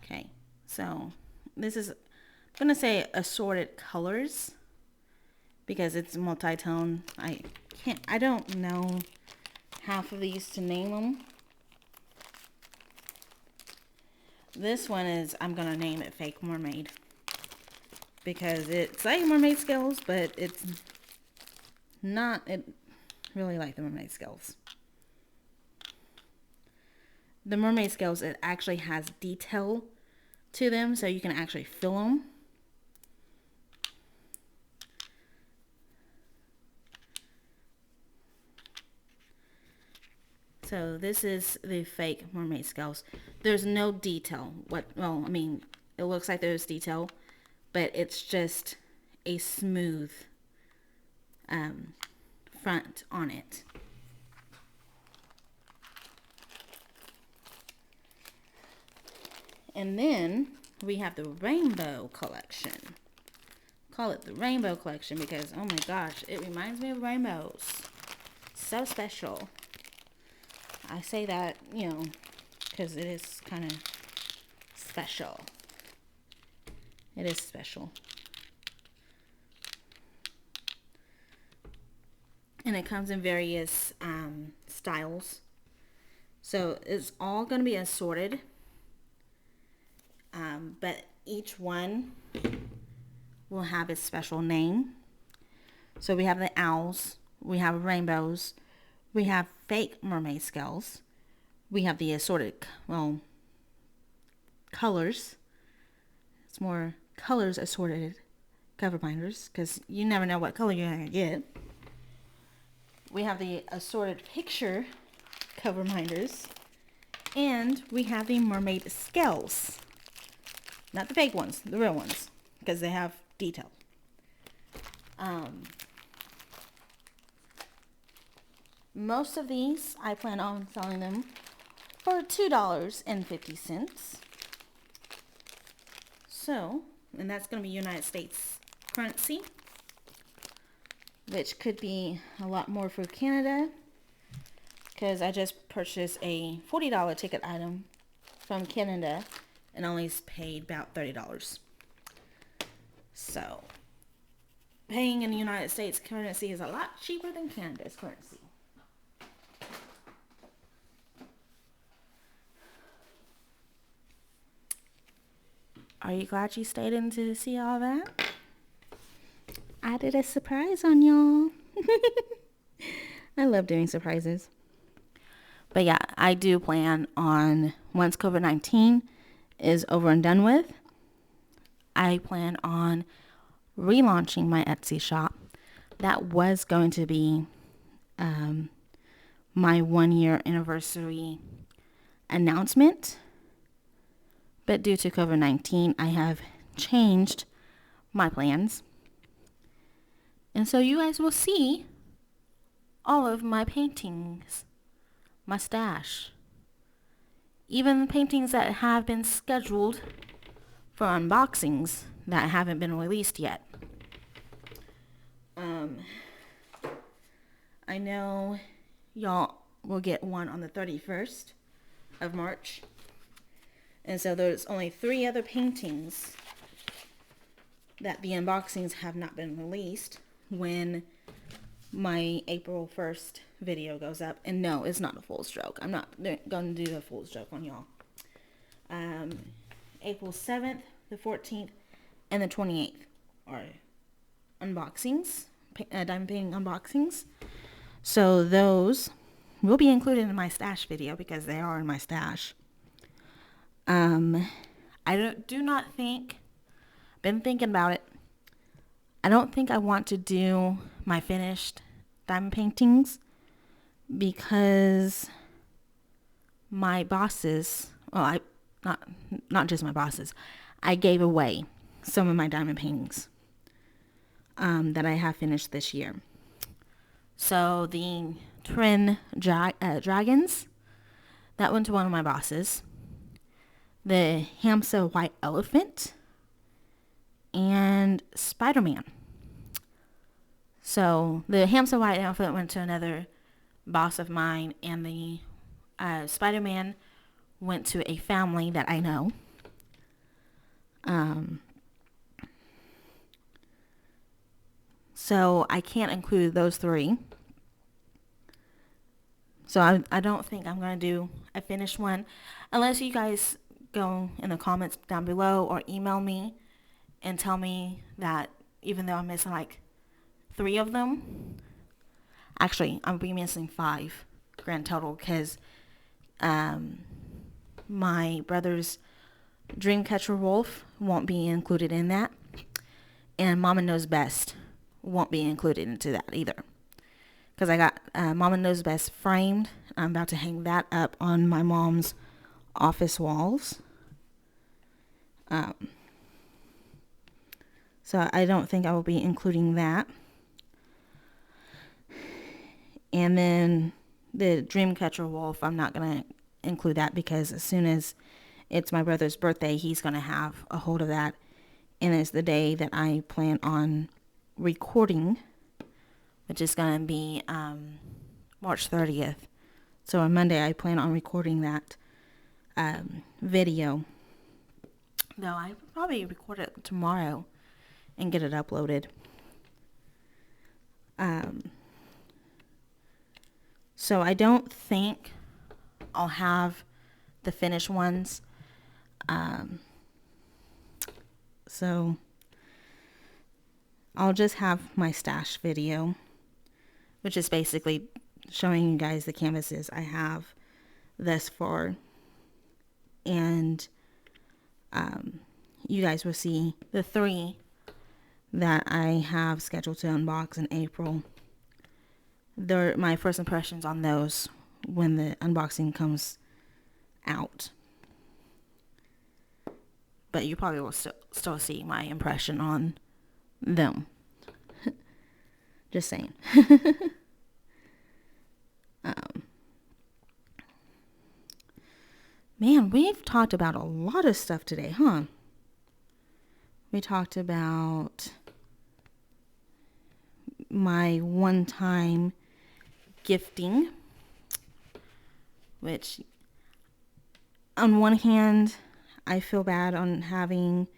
[SPEAKER 1] Okay, so this is, I'm going to say assorted colors because it's multi-tone. I don't know half of these to name them. This one is, I'm going to name it Fake Mermaid because it's like mermaid scales, but it's not really like the mermaid scales. The mermaid scales, it actually has detail to them, so you can actually feel them. So this is the fake mermaid scales. There's no detail. Well, I mean, it looks like there's detail, but it's just a smooth front on it. And then we have the rainbow collection. Call it the rainbow collection because, oh my gosh, it reminds me of rainbows. So special. I say that, you know, because it is kind of special. It is special. And it comes in various styles. So it's all going to be assorted. But each one will have its special name. So we have the owls. We have rainbows. We have fake mermaid scales. We have the assorted, well, colors. It's more colors assorted cover binders because you never know what color you're going to get. We have the assorted picture cover binders. And we have the mermaid scales. Not the fake ones, the real ones. Because they have detailed. Most of these, I plan on selling them for $2.50. So, and that's going to be United States currency, which could be a lot more for Canada, because I just purchased a $40 ticket item from Canada and only paid about $30. So, paying in the United States currency is a lot cheaper than Canada's currency. Are you glad you stayed in to see all that? I did a surprise on y'all. I love doing surprises. But yeah, I do plan on, once COVID-19 is over and done with, I plan on relaunching my Etsy shop. That was going to be my 1-year anniversary announcement. But due to COVID-19, I have changed my plans. And so you guys will see all of my paintings, my stash, even the paintings that have been scheduled for unboxings that haven't been released yet. I know y'all will get one on the 31st of March. And so there's only 3 other paintings that the unboxings have not been released when my April 1st video goes up. And no, it's not a full stroke. I'm not going to do a full stroke on y'all. April 7th, the 14th, and the 28th are unboxings, diamond painting unboxings. So those will be included in my stash video because they are in my stash. I do not think, been thinking about it, I don't think I want to do my finished diamond paintings because my bosses, well, not just my bosses, I gave away some of my diamond paintings that I have finished this year. So the twin dragons, that went to one of my bosses. The Hamsa white elephant, and Spider-Man. So the Hamsa white elephant went to another boss of mine, and the Spider-Man went to a family that I know. So I can't include those 3. So I don't think I'm going to do a finished one unless you guys go in the comments down below or email me and tell me that even though I'm missing like 3 of them, actually I'll be missing 5 grand total because my brother's Dreamcatcher Wolf won't be included in that, and Mama Knows Best won't be included into that either. Because I got Mama Knows Best framed. I'm about to hang that up on my mom's office walls. So I don't think I will be including that. And then the Dreamcatcher Wolf, I'm not going to include that because as soon as it's my brother's birthday, he's going to have a hold of that. And it's the day that I plan on recording, which is going to be March 30th. So on Monday, I plan on recording that video. Though I probably record it tomorrow and get it uploaded. So I don't think I'll have the finished ones. So I'll just have my stash video, which is basically showing you guys the canvases I have thus far. And you guys will see the 3 that I have scheduled to unbox in April. They're my first impressions on those when the unboxing comes out. But you probably will still see my impression on them. Just saying. Man, we've talked about a lot of stuff today, huh? We talked about my one-time gifting, which on one hand, I feel bad on having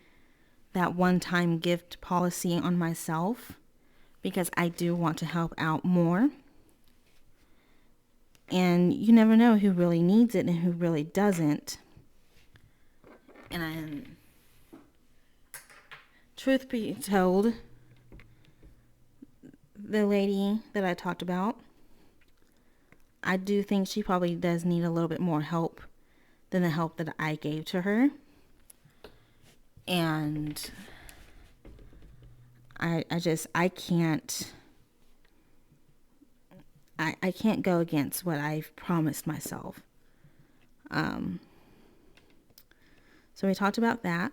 [SPEAKER 1] that one-time gift policy on myself because I do want to help out more. And you never know who really needs it and who really doesn't. And truth be told, the lady that I talked about, I do think she probably does need a little bit more help than the help that I gave to her. And I can't go against what I've promised myself. So we talked about that.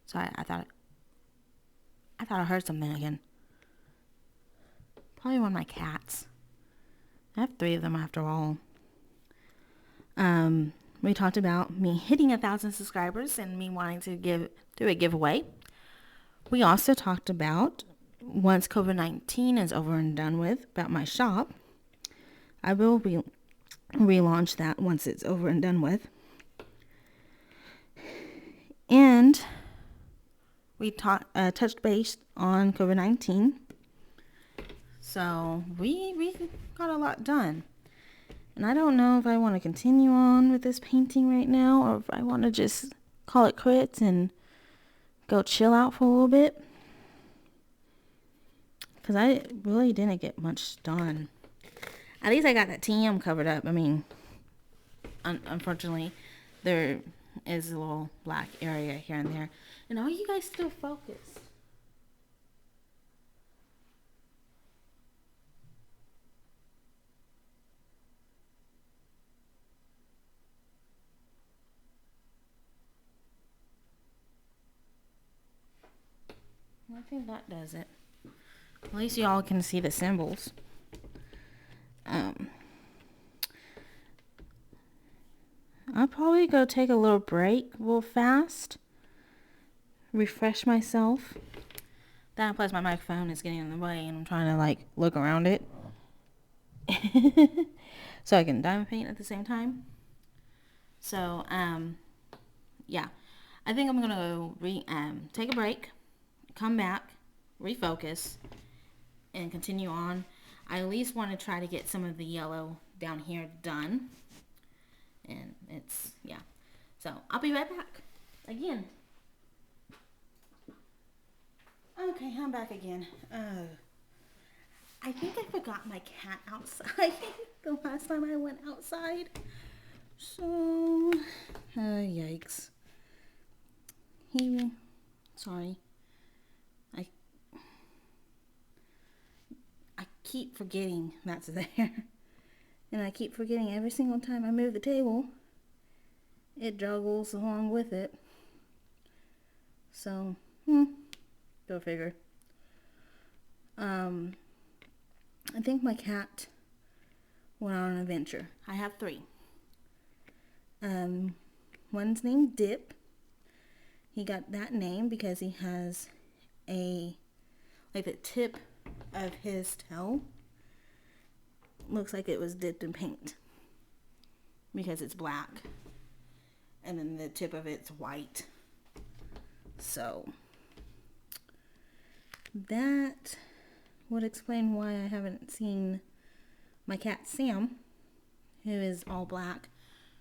[SPEAKER 1] Sorry, I thought I heard something again. Probably one of my cats. I have 3 of them after all. We talked about me hitting 1,000 subscribers and me wanting to do a giveaway. We also talked about once COVID-19 is over and done with, about my shop. I will relaunch that once it's over and done with. And we touched base on COVID-19. So we got a lot done. And I don't know if I want to continue on with this painting right now or if I want to just call it quits and go chill out for a little bit. Because I really didn't get much done. At least I got that TM covered up. I mean, unfortunately, there is a little black area here and there. And are you guys still focused? I think that does it. At least y'all can see the symbols. I'll probably go take a little break real fast. Refresh myself. That plus my microphone is getting in the way and I'm trying to look around it. So I can diamond paint at the same time. So, yeah. I think I'm gonna go take a break, come back, refocus, and continue on. I at least want to try to get some of the yellow down here done. And yeah. So, I'll be right back. Again. Okay, I'm back again. I think I forgot my cat outside the last time I went outside. So, yikes. Sorry. I keep forgetting that's there. And I keep forgetting every single time I move the table. It juggles along with it. So, go figure. I think my cat went on an adventure. I have 3. One's named Dip. He got that name because he has the tip of his toe looks like it was dipped in paint because it's black and then the tip of it's white. So that would explain why I haven't seen my cat Sam, who is all black.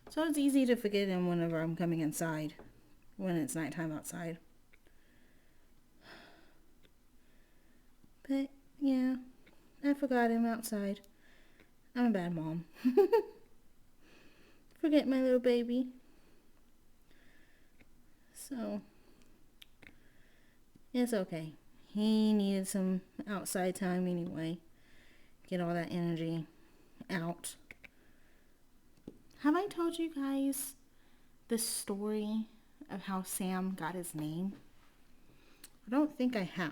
[SPEAKER 1] So it's easy to forget him whenever I'm coming inside, when it's nighttime outside. But yeah, I forgot him outside. I'm a bad mom. Forget my little baby. So it's okay. He needed some outside time anyway. Get all that energy out. Have I told you guys the story of how Sam got his name? I don't think I have.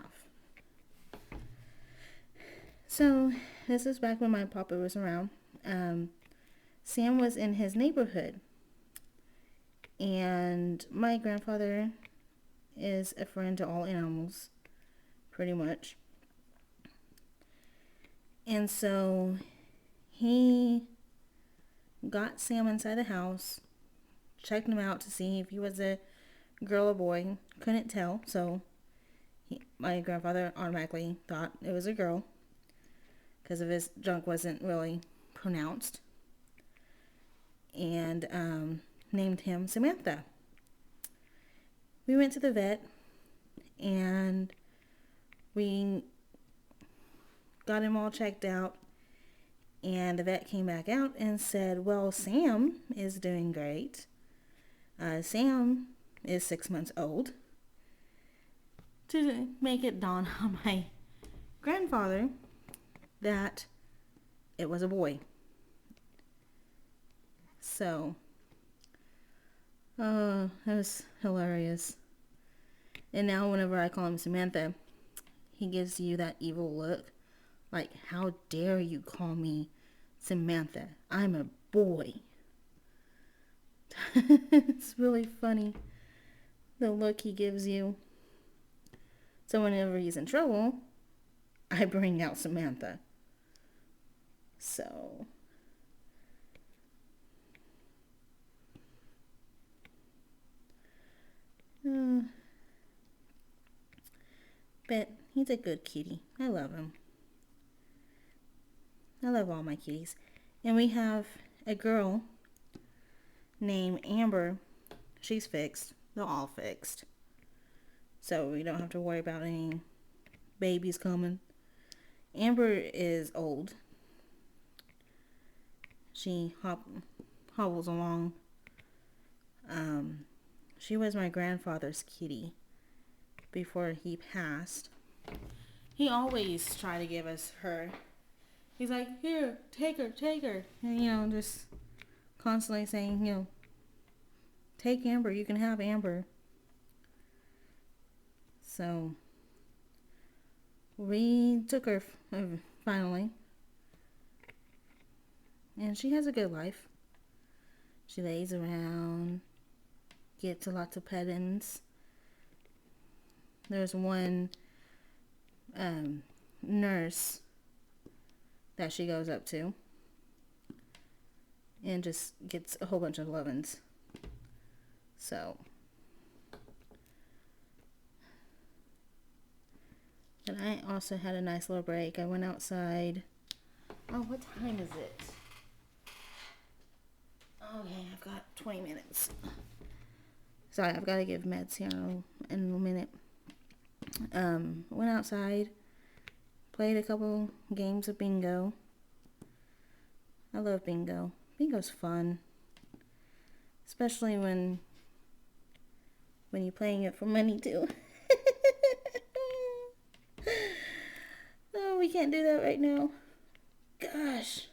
[SPEAKER 1] So, this is back when my papa was around. Sam was in his neighborhood. And my grandfather is a friend to all animals, pretty much. And so he got Sam inside the house, checked him out to see if he was a girl or boy. Couldn't tell, so my grandfather automatically thought it was a girl because of his junk wasn't really pronounced. And named him Samantha. We went to the vet and we got him all checked out, and the vet came back out and said, well, Sam is doing great. Sam is 6 months old. To make it dawn on my grandfather that it was a boy. So, that was hilarious. And now whenever I call him Samantha, he gives you that evil look. Like, how dare you call me Samantha? I'm a boy. It's really funny, the look he gives you. So whenever he's in trouble, I bring out Samantha. So, but he's a good kitty. I love him. I love all my kitties. And we have a girl named Amber. She's fixed. They're all fixed. So we don't have to worry about any babies coming. Amber is old. She hobbles along. She was my grandfather's kitty before he passed. He always tried to give us her. He's like, here, take her. And, just constantly saying, take Amber, you can have Amber. So, we took her finally. And she has a good life. She lays around, gets lots of pet-ins. There's one nurse that she goes up to and just gets a whole bunch of lovin's. So, and I also had a nice little break. I went outside. Oh, what time is it? Okay, I've got 20 minutes. Sorry, I've got to give meds here in a minute. Went outside, played a couple games of bingo. I love bingo. Bingo's fun. Especially when you're playing it for money too. Oh, we can't do that right now. Gosh.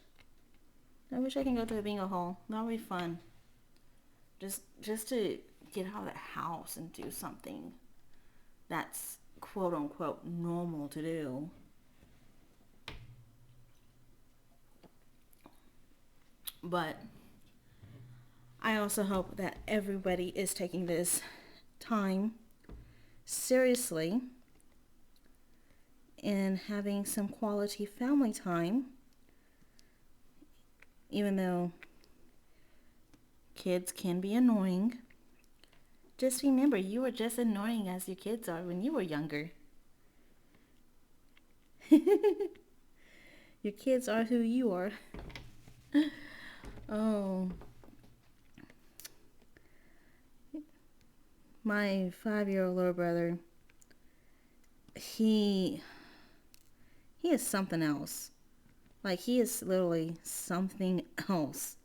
[SPEAKER 1] I wish I can go to a bingo hall. That would be fun. Just to get out of the house and do something that's quote unquote normal to do. But I also hope that everybody is taking this time seriously and having some quality family time, even though kids can be annoying. Just remember, you were just annoying as your kids are when you were younger. Your kids are who you are. Oh. My 5-year-old little brother, he is something else. Like, he is literally something else.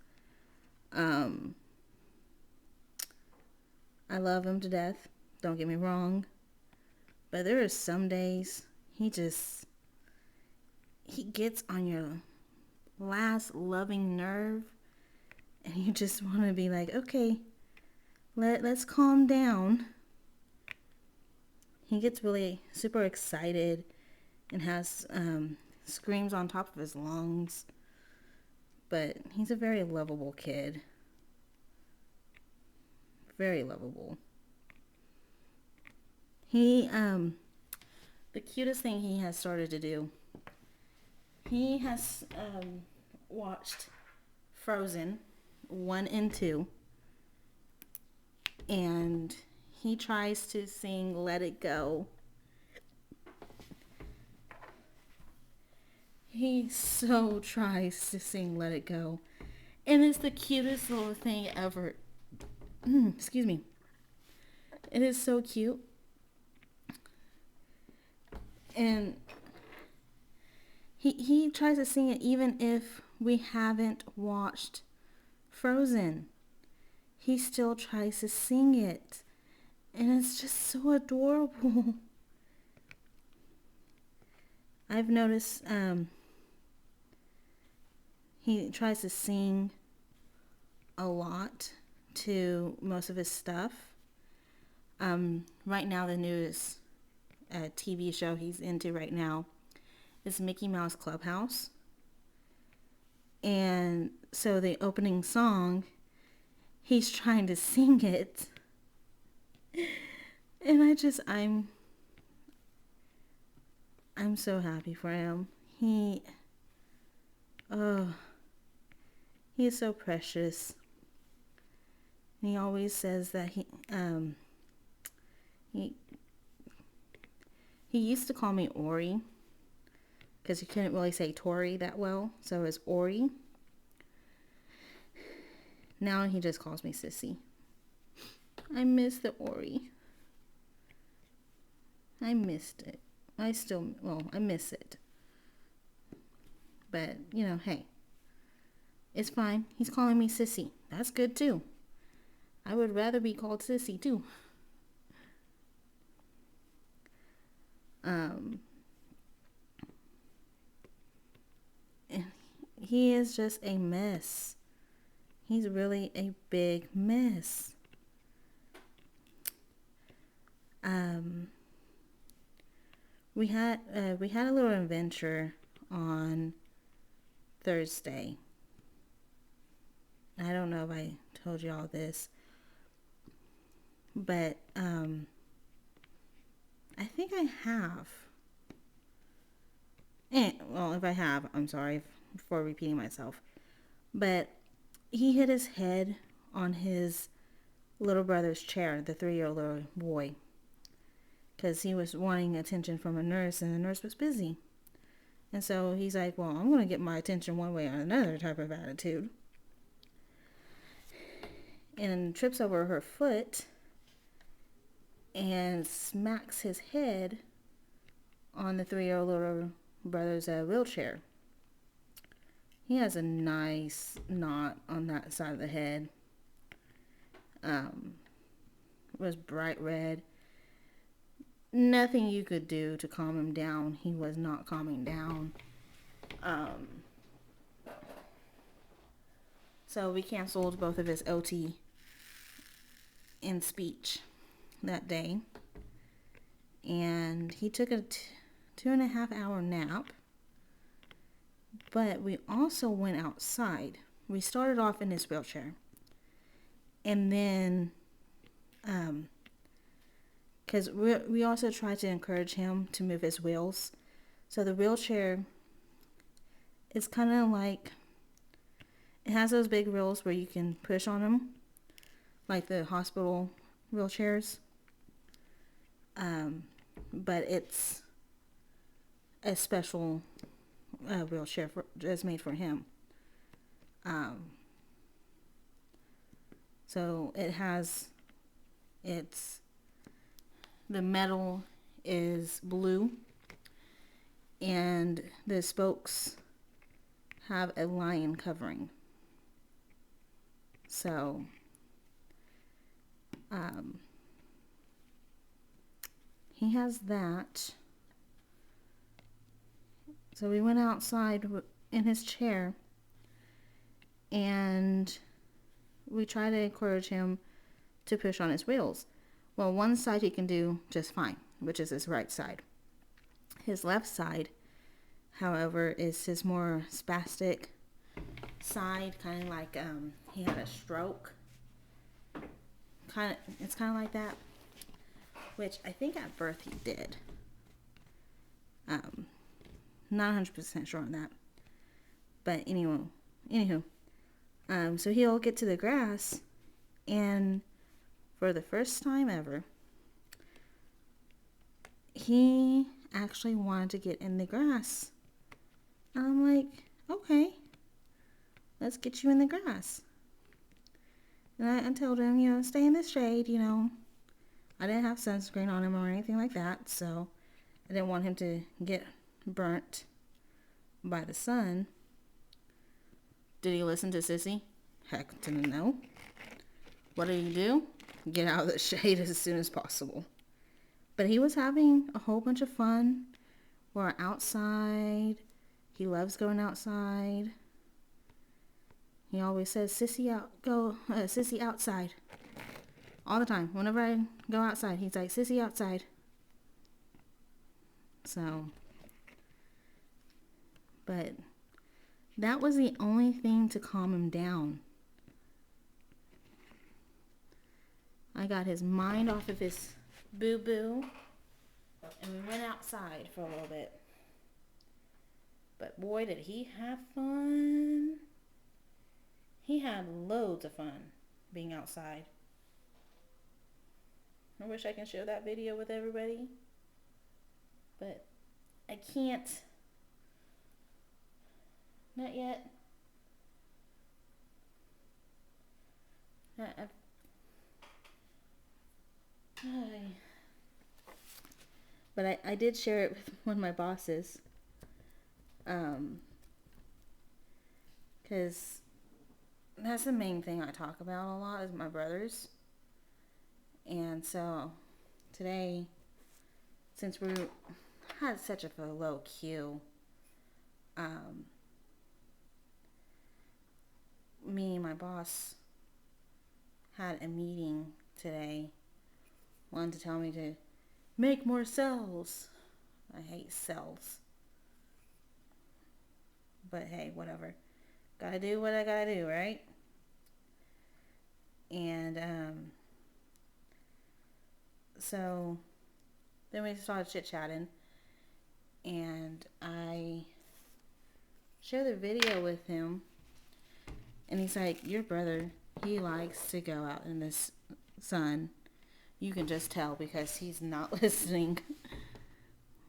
[SPEAKER 1] I love him to death. Don't get me wrong. But there are some days he gets on your last loving nerve. And you just want to be like, okay, let's calm down. He gets really super excited and has screams on top of his lungs. But he's a very lovable kid. Very lovable. He, the cutest thing he has started to do, he has watched Frozen 1 and 2, and he tries to sing Let It Go. He so tries to sing Let It Go. And it's the cutest little thing ever. Excuse me. It is so cute. And he tries to sing it even if we haven't watched Frozen. He still tries to sing it. And it's just so adorable. I've noticed he tries to sing a lot to most of his stuff. Right now, the newest TV show he's into right now is Mickey Mouse Clubhouse. And so the opening song, he's trying to sing it. And I'm so happy for him. He is so precious. He always says that he used to call me Ori because he couldn't really say Tori that well, so it's Ori. Now he just calls me Sissy. I miss the Ori. I missed it. I miss it. But, hey, it's fine. He's calling me Sissy. That's good too. I would rather be called Sissy too. He is just a mess. He's really a big mess. We had a little adventure on Thursday. I don't know if I told you all this, but I think I have. If I have, I'm sorry for repeating myself. But he hit his head on his little brother's chair, the 3-year-old little boy, because he was wanting attention from a nurse, and the nurse was busy. And so he's like, well, I'm going to get my attention one way or another type of attitude. And trips over her foot and smacks his head on the 3-year-old little brother's wheelchair. He has a nice knot on that side of the head. It was bright red. Nothing you could do to calm him down. He was not calming down. So we canceled both of his OT and speech that day. And he took a 2.5-hour nap. But we also went outside. We started off in his wheelchair. And then, because we also tried to encourage him to move his wheels. So the wheelchair is kind of like, it has those big wheels where you can push on them, like the hospital wheelchairs. But it's a special wheelchair that's made for him. So the metal is blue, and the spokes have a lion covering. So, he has that. So we went outside in his chair, and we tried to encourage him to push on his wheels. Well, one side he can do just fine, which is his right side. His left side, however, is his more spastic side, kind of like he had a stroke. It's kind of like that, which I think at birth he did. Not 100% sure on that. But anywho, so he'll get to the grass, and for the first time ever, he actually wanted to get in the grass. I'm like, okay, let's get you in the grass. And I told him, stay in the shade, I didn't have sunscreen on him or anything like that, so I didn't want him to get burnt by the sun. Did he listen to Sissy? Heck to no. What did he do? Get out of the shade as soon as possible. But he was having a whole bunch of fun. We're outside. He loves going outside. He always says, Sissy outside. All the time. Whenever I go outside, he's like, Sissy outside. So, but that was the only thing to calm him down. I got his mind off of his boo-boo, and we went outside for a little bit. But boy, did he have fun. He had loads of fun being outside. I wish I can share that video with everybody, but I can't. Not yet. But I did share it with one of my bosses. Because that's the main thing I talk about a lot is my brothers. And so today, since we had such a low queue, me and my boss had a meeting today. Wanted to tell me to make more cells. I hate cells. But hey, whatever. Gotta do what I gotta do, right? And so then we started chit-chatting, and I shared the video with him, and he's like, your brother, he likes to go out in the sun. You can just tell because he's not listening.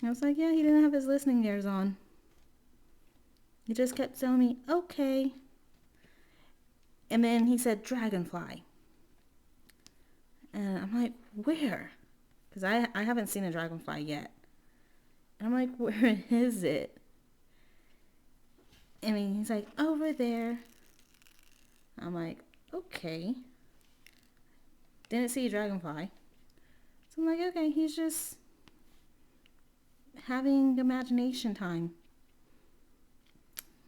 [SPEAKER 1] I was like, yeah, he didn't have his listening ears on. He just kept telling me, okay. And then he said, dragonfly. And I'm like, where? Because I haven't seen a dragonfly yet. And I'm like, where is it? And he's like, over there. I'm like, okay. Didn't see a dragonfly. So I'm like, okay, he's just having imagination time.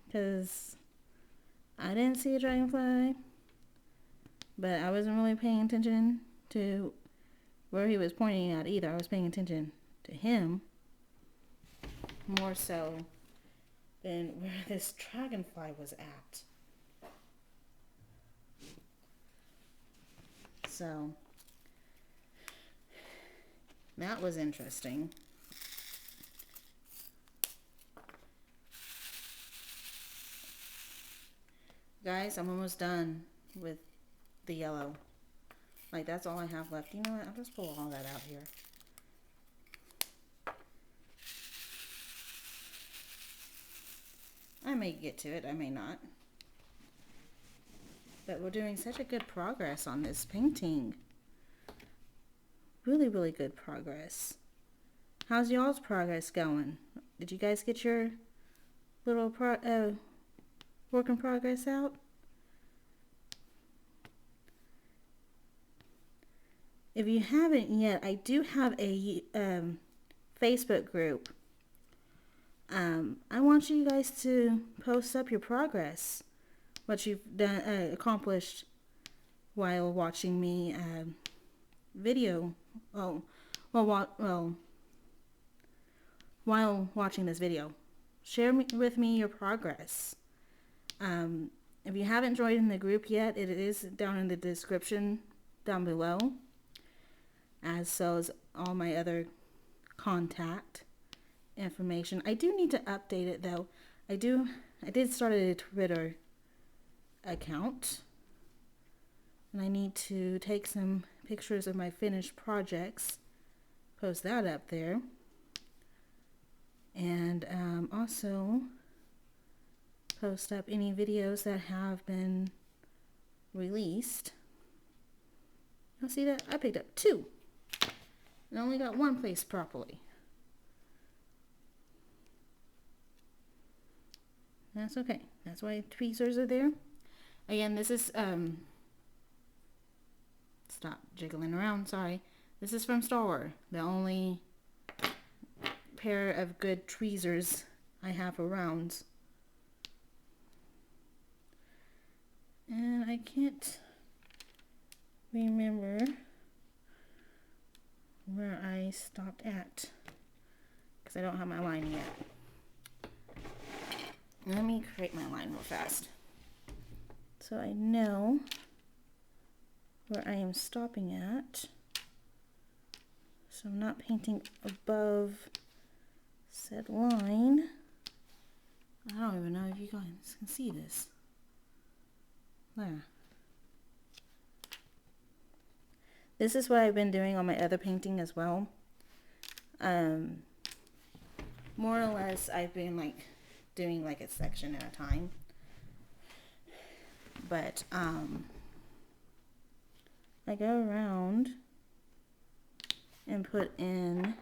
[SPEAKER 1] Because I didn't see a dragonfly. But I wasn't really paying attention to where he was pointing at either. I was paying attention to him more so than where this dragonfly was at. So that was interesting. Guys, I'm almost done with the yellow. Like, that's all I have left. You know what? I'll just pull all that out here. I may get to it. I may not. But we're doing such a good progress on this painting. Really, really good progress. How's y'all's progress going? Did you guys get your little work in progress out? If you haven't yet, I do have a Facebook group. I want you guys to post up your progress, what you've done, accomplished while watching me video. Oh, well, while watching this video. Share with me your progress. If you haven't joined in the group yet, it is down in the description down below, as so is all my other contact information. I do need to update it though. I did start a Twitter account, and I need to take some pictures of my finished projects, post that up there, and also post up any videos that have been released. You'll see that I picked up 2 and only got 1 placed properly. That's okay. That's why tweezers are there. Again, this is stop jiggling around, sorry. This is from Star, the only pair of good tweezers I have for rounds. And I can't remember where I stopped at because I don't have my line yet. Let me create my line real fast so I know where I am stopping at, so I'm not painting above said line. I don't even know if you guys can see this. There. This is what I've been doing on my other painting as well. More or less I've been like doing like a section at a time. But I go around and put in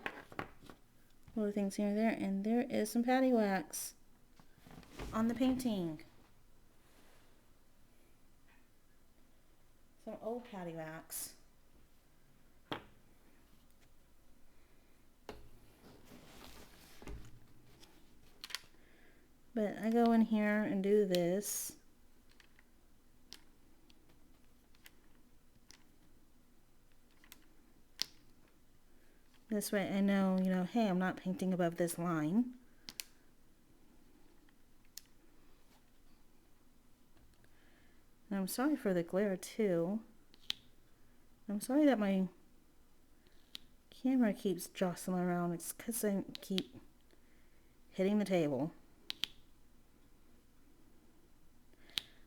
[SPEAKER 1] little things here and there, and there is some patty wax on the painting. Some old patty wax. But I go in here and do this. This way I know, hey, I'm not painting above this line. And I'm sorry for the glare too. I'm sorry that my camera keeps jostling around. It's because I keep hitting the table.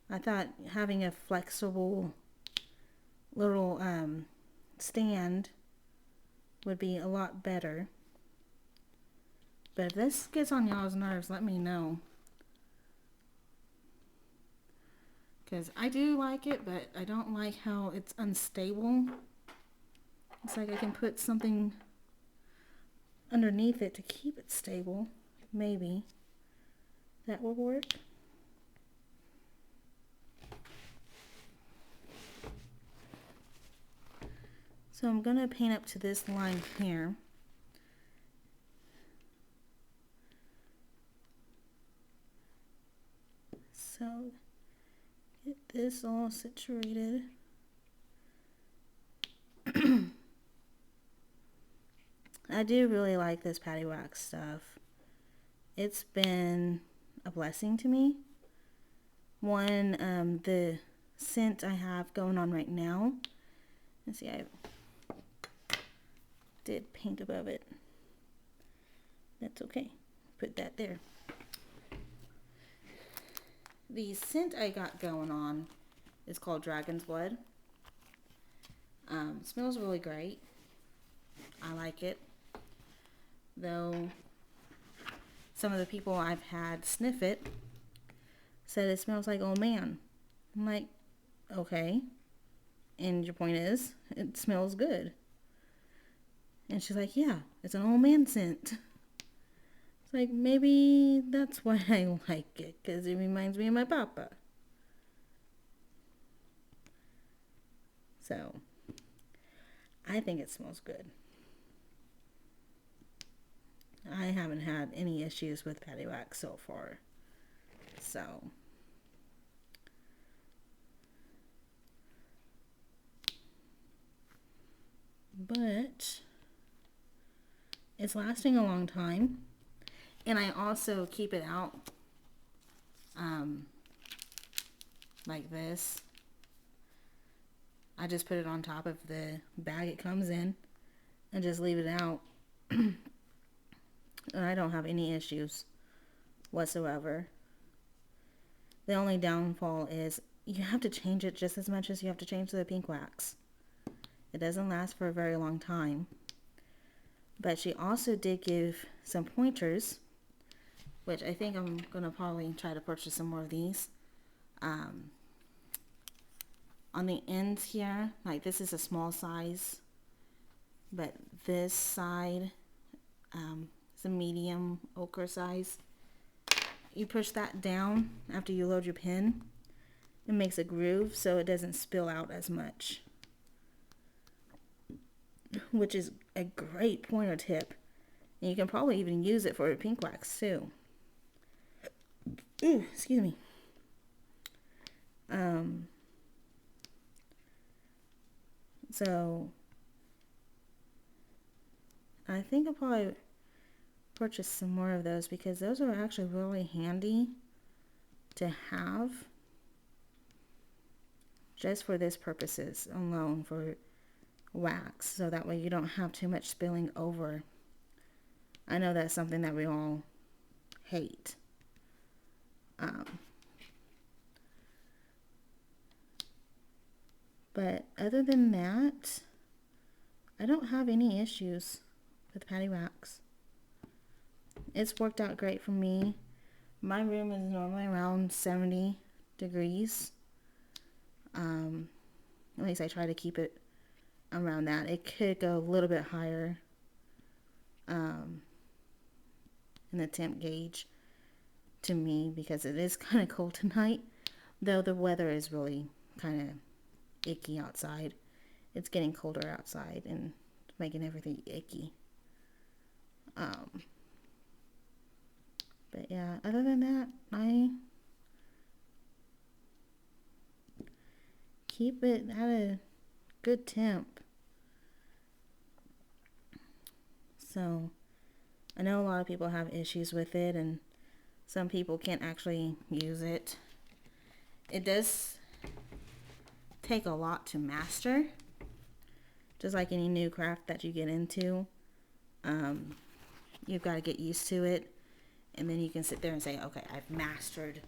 [SPEAKER 1] I thought having a flexible little stand would be a lot better. But if this gets on y'all's nerves, let me know. Because I do like it, but I don't like how it's unstable. It's like I can put something underneath it to keep it stable. Maybe that will work. So I'm going to paint up to this line here. So get this all situated. I do really like this patty wax stuff. It's been a blessing to me. One, the scent I have going on right now. Let's see, I did paint above it. That's okay. Put that there. The scent I got going on is called Dragon's Blood. Smells really great. I like it. Though some of the people I've had sniff it said it smells like old man. I'm like, okay. And your point is, it smells good. And she's like, yeah, it's an old man scent. It's like, maybe that's why I like it, because it reminds me of my papa. So, I think it smells good. I haven't had any issues with patty wax so far. So, but it's lasting a long time. And I also keep it out like this. I just put it on top of the bag it comes in and just leave it out. And I don't have any issues whatsoever. The only downfall is you have to change it just as much as you have to change the pink wax. It doesn't last for a very long time. But she also did give some pointers, which I think I'm going to probably try to purchase some more of these. On the ends here, like this is a small size, but this side is a medium ochre size. You push that down after you load your pin. It makes a groove so it doesn't spill out as much, which is a great pointer tip. And you can probably even use it for pink wax too. Ooh, excuse me. So I think I'll probably purchase some more of those because those are actually really handy to have just for this purposes alone, for wax, so that way you don't have too much spilling over. I know that's something that we all hate. But other than that, I don't have any issues with patty wax. It's worked out great for me. My room is normally around 70 degrees. At least I try to keep it around that. It could go a little bit higher in the temp gauge to me because it is kind of cold tonight, though the weather is really kind of icky outside. It's getting colder outside and making everything icky. But yeah, other than that, I keep it at a good temp. So I know a lot of people have issues with it, and some people can't actually use it. It does take a lot to master, just like any new craft that you get into. You've got to get used to it, and then you can sit there and say, okay, I've mastered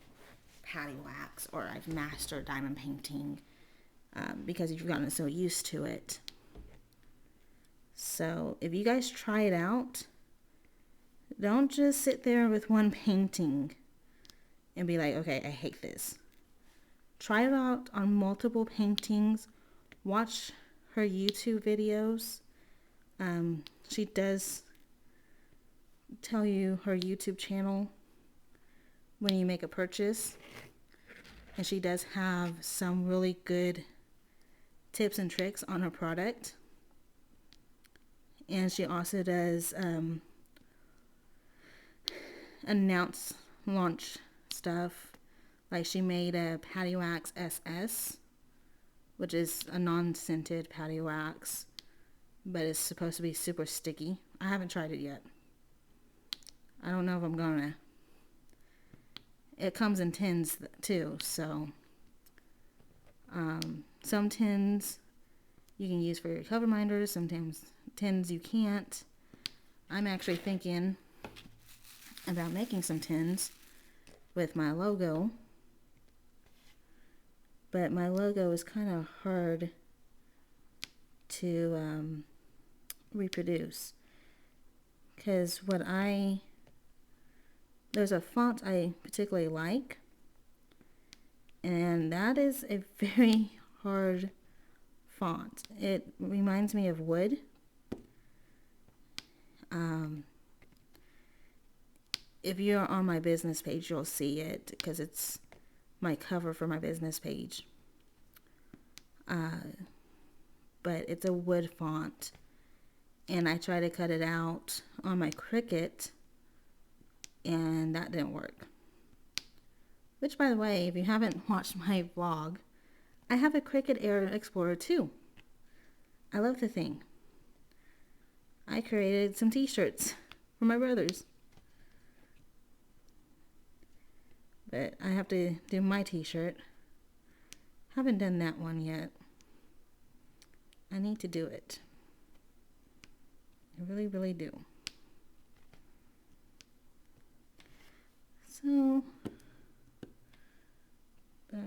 [SPEAKER 1] patty wax, or I've mastered diamond painting, because you've gotten so used to it. So if you guys try it out, don't just sit there with one painting and be like, okay, I hate this. Try it out on multiple paintings. Watch her YouTube videos. She does tell you her YouTube channel when you make a purchase. And she does have some really good tips and tricks on her product. And she also does announce launch stuff. Like she made a Patty Wax SS, which is a non-scented patty wax, but it's supposed to be super sticky. I haven't tried it yet. I don't know if I'm gonna. It comes in tins too, so some tins you can use for your cover minders, sometimes tins you can't. I'm actually thinking about making some tins with my logo, but my logo is kind of hard to reproduce, because there's a font I particularly like, and that is a very hard font. It reminds me of wood. If you're on my business page, you'll see it because it's my cover for my business page. But it's a wood font, and I tried to cut it out on my Cricut, and that didn't work. Which, by the way, if you haven't watched my vlog, I have a Cricut Air Explorer too. I love the thing. I created some t-shirts for my brothers. But I have to do my t-shirt. Haven't done that one yet. I need to do it. I really, really do. So, but,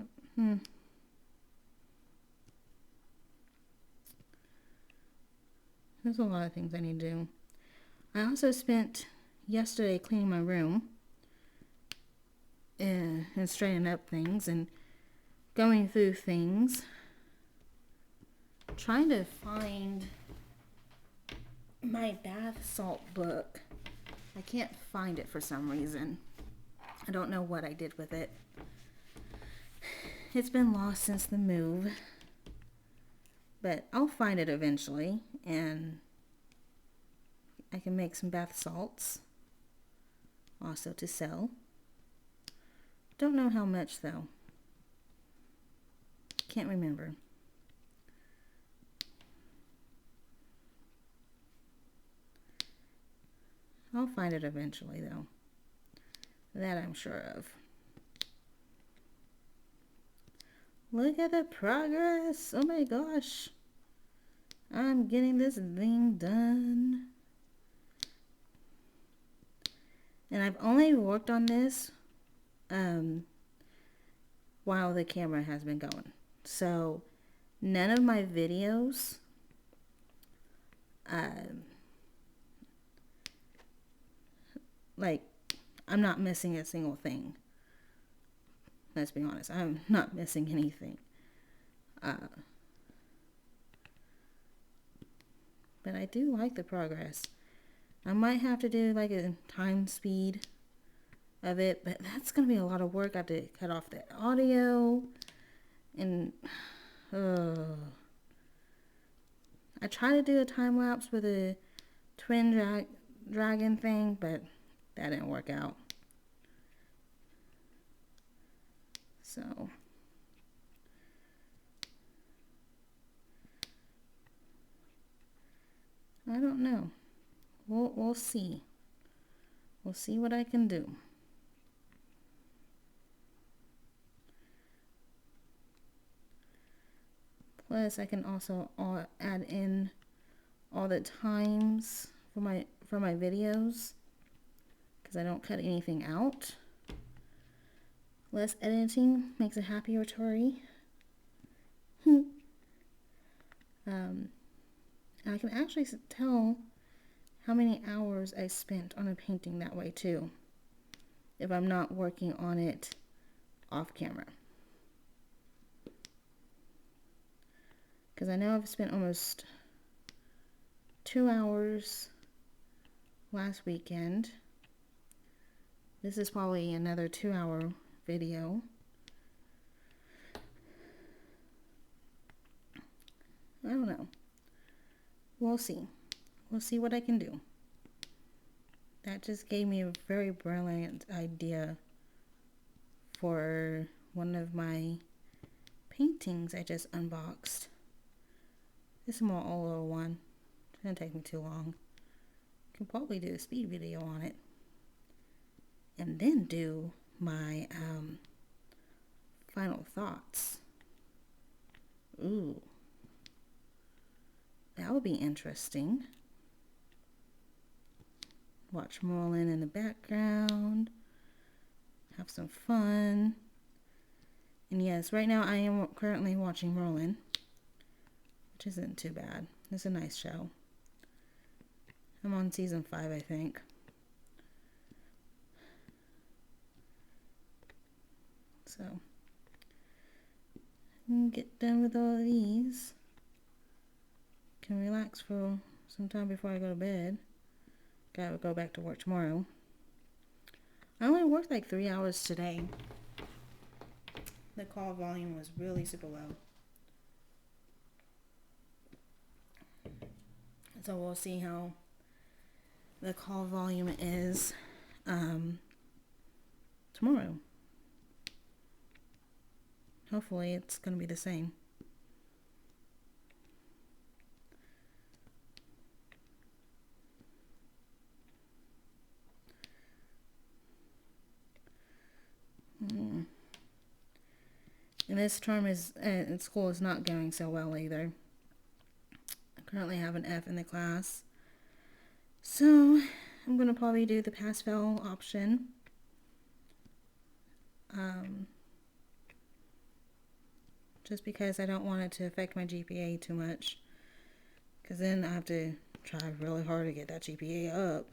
[SPEAKER 1] there's a lot of things I need to do. I also spent yesterday cleaning my room and straightening up things and going through things, trying to find my bath salt book. I can't find it for some reason. I don't know what I did with it. It's been lost since the move, but I'll find it eventually, and I can make some bath salts also to sell. Don't know how much though. Can't remember. I'll find it eventually though. That I'm sure of. Look at the progress. Oh my gosh. I'm getting this thing done. And I've only worked on this while the camera has been going. So none of my videos like, I'm not missing a single thing. Let's be honest, I'm not missing anything. But I do like the progress. I might have to do like a time speed of it, but that's going to be a lot of work. I have to cut off the audio. And I try to do a time lapse with a twin dragon thing, but that didn't work out. So I don't know. We'll see. We'll see what I can do. Plus, I can also add in all the times for my videos, because I don't cut anything out. Less editing makes a happier Tori. I can actually tell how many hours I spent on a painting that way too, if I'm not working on it off camera. Because I know I've spent almost 2 hours last weekend. This is probably another 2-hour video. I don't know. We'll see. We'll see what I can do. That just gave me a very brilliant idea for one of my paintings I just unboxed. This small little one. It's gonna take me too long. Can probably do a speed video on it. And then do my final thoughts. Ooh. That would be interesting. Watch Merlin in the background. Have some fun. And yes, right now I am currently watching Merlin, which isn't too bad. It's a nice show. I'm on season 5, I think. So, get done with all of these. Can relax for some time before I go to bed. Gotta go back to work tomorrow. I only worked like 3 hours today. The call volume was really super low. So we'll see how the call volume is tomorrow. Hopefully it's going to be the same. And this term is in school is not going so well either. I currently have an F in the class. So I'm going to probably do the pass-fail option. Just because I don't want it to affect my GPA too much. Because then I have to try really hard to get that GPA up.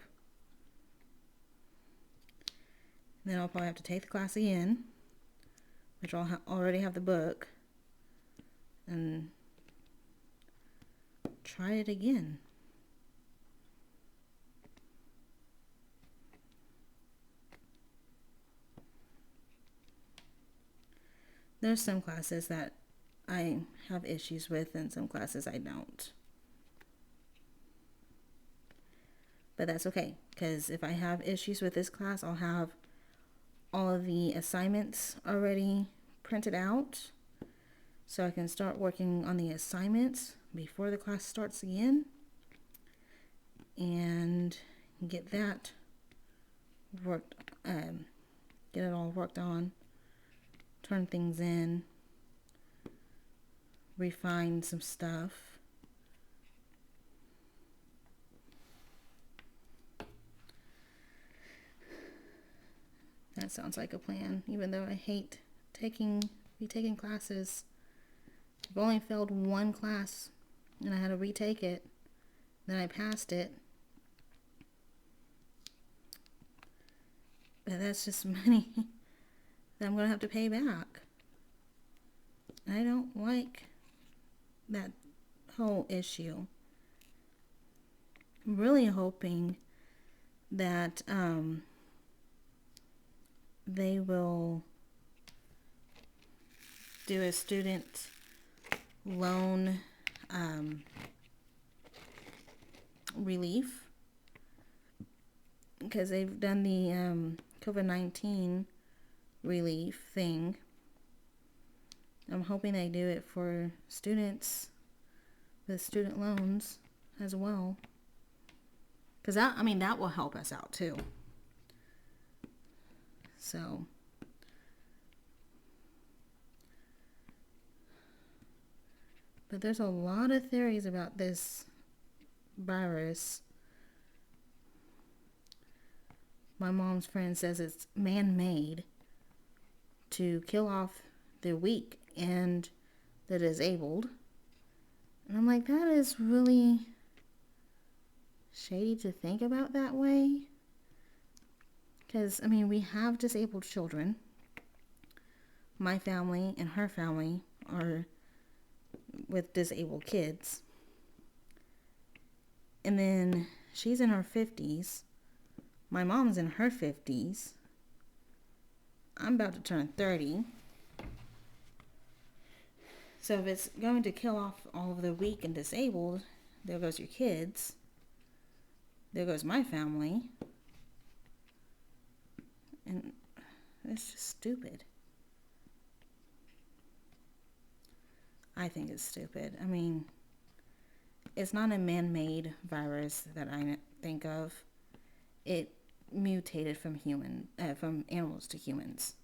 [SPEAKER 1] Then I'll probably have to take the class again, which I'll already have the book, and try it again. There's some classes that I have issues with and some classes I don't. But that's okay, because if I have issues with this class, I'll have all of the assignments already printed out, so I can start working on the assignments before the class starts again and get that worked, get it all worked on, turn things in, refine some stuff. That sounds like a plan, even though I hate taking classes. I've only failed one class and I had to retake it. Then I passed it. But that's just money that I'm going to have to pay back. I don't like that whole issue. I'm really hoping that they will do a student loan relief, because they've done the COVID-19 relief thing. I'm hoping they do it for students with student loans as well, because that will help us out too. So but there's a lot of theories about this virus. My mom's friend says it's man-made to kill off the weak and the disabled. And I'm like, that is really shady to think about that way. Because, we have disabled children. My family and her family are with disabled kids. And then she's in her 50s. My mom's in her 50s. I'm about to turn 30. So if it's going to kill off all of the weak and disabled, there goes your kids. There goes my family. And it's just stupid. I think it's stupid. It's not a man-made virus that I think of. It mutated from animals to humans.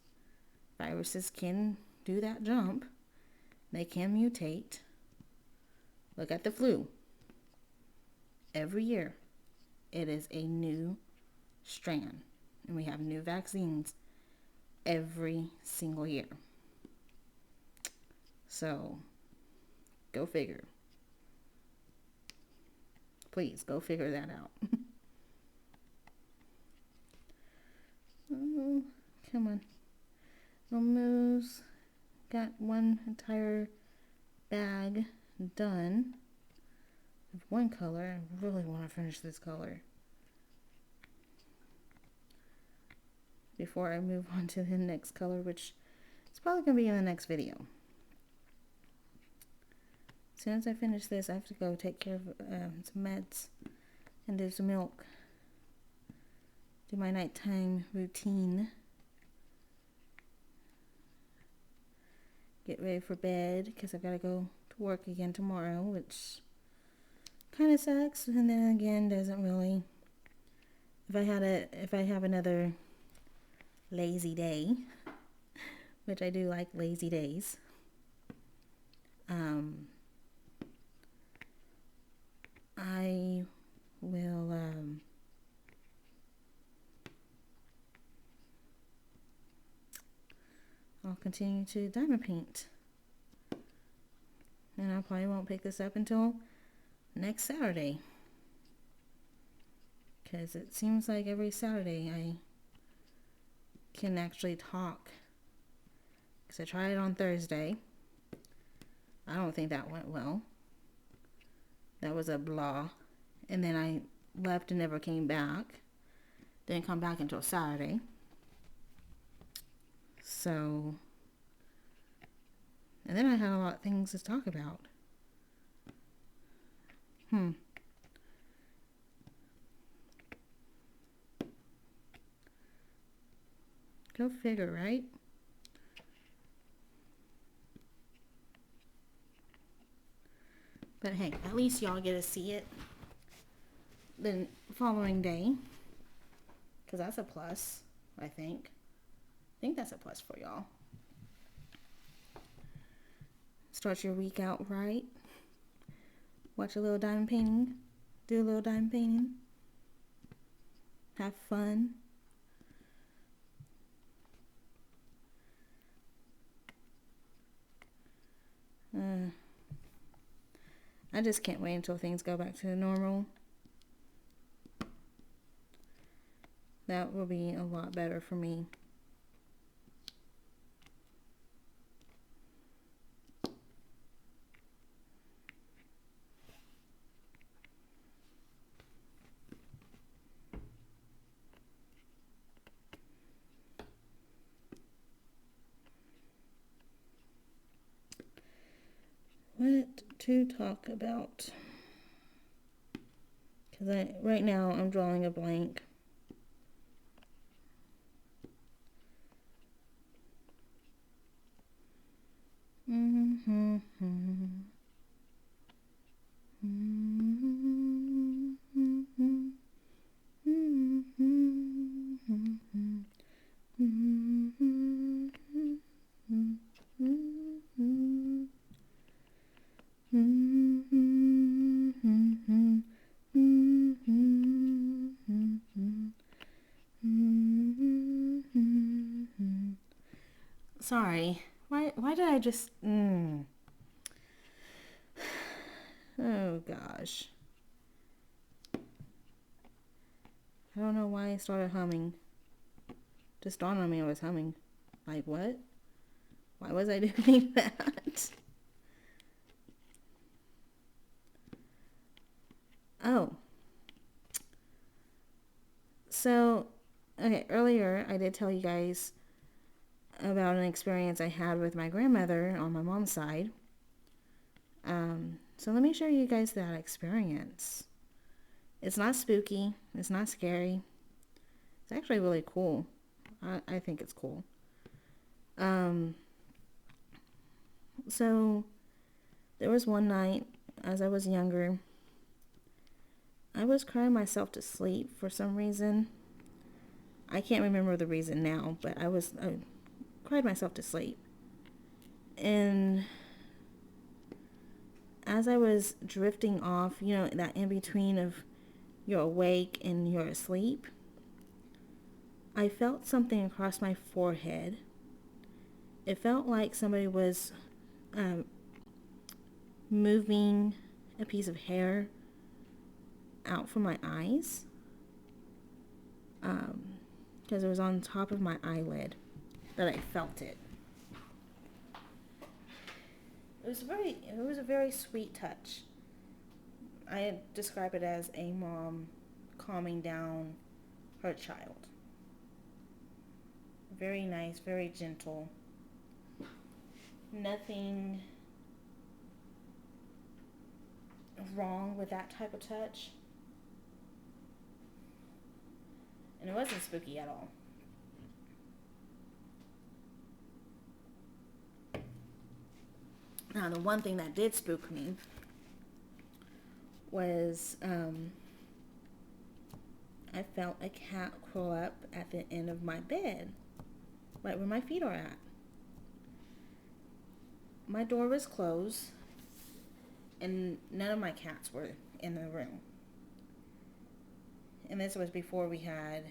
[SPEAKER 1] Viruses can do that jump. They can mutate. Look at the flu. Every year, it is a new strand. And we have new vaccines every single year. So, go figure. Please, go figure that out. Oh, come on. Almost got one entire bag done of one color. I really want to finish this color before I move on to the next color, which is probably going to be in the next video. As soon as I finish this, I have to go take care of some meds and do some milk. Do my nighttime routine. Get ready for bed, because I've got to go to work again tomorrow, which kind of sucks. And then again, doesn't really. If I have another lazy day, which I do like lazy days, I will I'll continue to diamond paint. And I probably won't pick this up until next Saturday. Because it seems like every Saturday I can actually talk. Because I tried it on Thursday. I don't think that went well. That was a blah. And then I left and never came back. Didn't come back until Saturday. So, and then I had a lot of things to talk about. Go figure, right? But hey, at least y'all get to see it the following day. Because that's a plus, I think. I think that's a plus for y'all. Start your week out right. Watch a little diamond painting. Do a little diamond painting. Have fun. I just can't wait until things go back to normal. That will be a lot better for me. What to talk about? Because right now I'm drawing a blank. Sorry. Why did I just... Oh, gosh. I don't know why I started humming. Just dawned on me I was humming. Like, what? Why was I doing that? Oh. So, okay, earlier I did tell you guys about an experience I had with my grandmother on my mom's side. So let me show you guys that experience. It's not spooky. It's not scary. It's actually really cool. I think it's cool. So there was one night as I was younger. I was crying myself to sleep for some reason. I can't remember the reason now, but I cried myself to sleep. And as I was drifting off, you know, that in between of you're awake and you're asleep, I felt something across my forehead. It felt like somebody was moving a piece of hair out from my eyes, because it was on top of my eyelid that I felt it. It was a very sweet touch. I describe it as a mom calming down her child. Very nice, very gentle. Nothing wrong with that type of touch. And it wasn't spooky at all. Now, the one thing that did spook me was I felt a cat crawl up at the end of my bed, right where my feet are at. My door was closed, and none of my cats were in the room. And this was before we had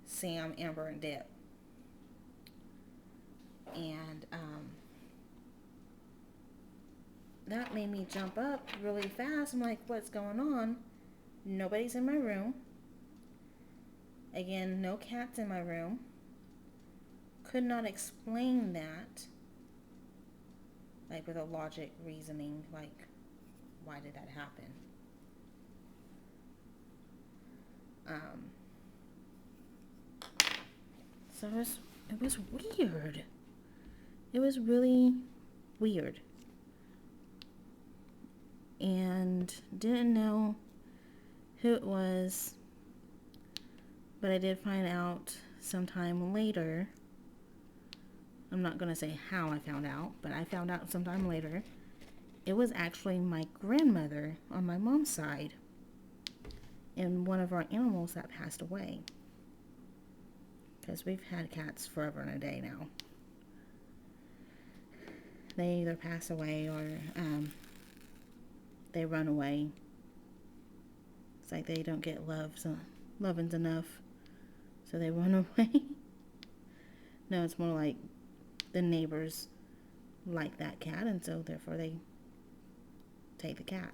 [SPEAKER 1] Sam, Amber, and Dip. And that made me jump up really fast. I'm like, what's going on? Nobody's in my room. Again, no cats in my room. Could not explain that, like with a logic reasoning, like why did that happen? So it was weird. It was really weird. And didn't know who it was, but I did find out sometime later. I'm not going to say how I found out, but I found out sometime later. It was actually my grandmother on my mom's side and one of our animals that passed away. Because we've had cats forever and a day now. They either pass away or they run away. It's like they don't get lovins enough, so they run away. No, it's more like the neighbors like that cat, and so therefore they take the cat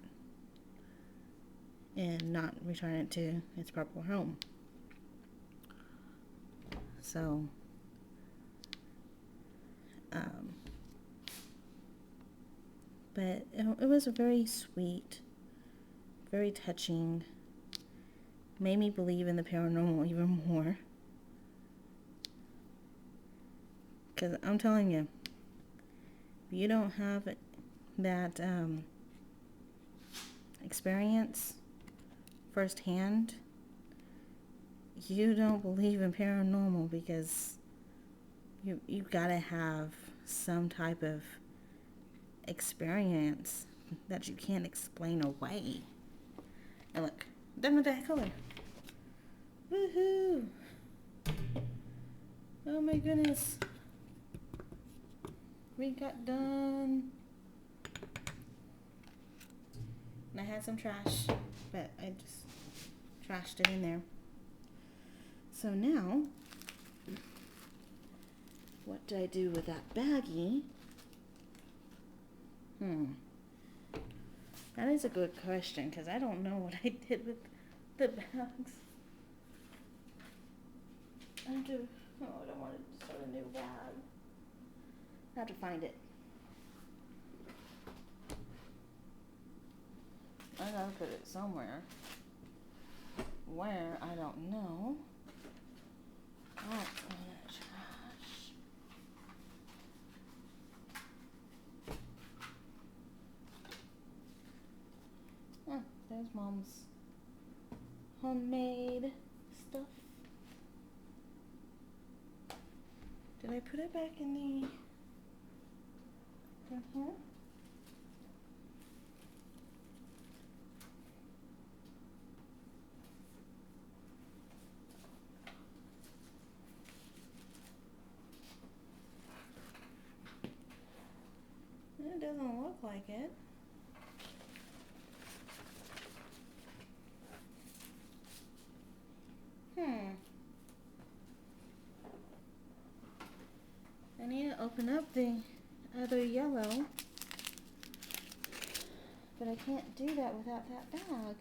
[SPEAKER 1] and not return it to its proper home. So but it was a very sweet, very touching, made me believe in the paranormal even more. Because I'm telling you, if you don't have that experience firsthand, you don't believe in paranormal, because you've got to have some type of experience that you can't explain away. And look, done with that color. Woohoo! Oh my goodness. We got done. And I had some trash, but I just trashed it in there. So now, what do I do with that baggie? That is a good question, because I don't know what I did with the bags. I don't want to start a new bag. I have to find it. I gotta put it somewhere. Where, I don't know. That's in the trash. Oh, there's Mom's homemade stuff. Did I put it back in here? It doesn't look like it. I need to open up the other yellow, but I can't do that without that bag.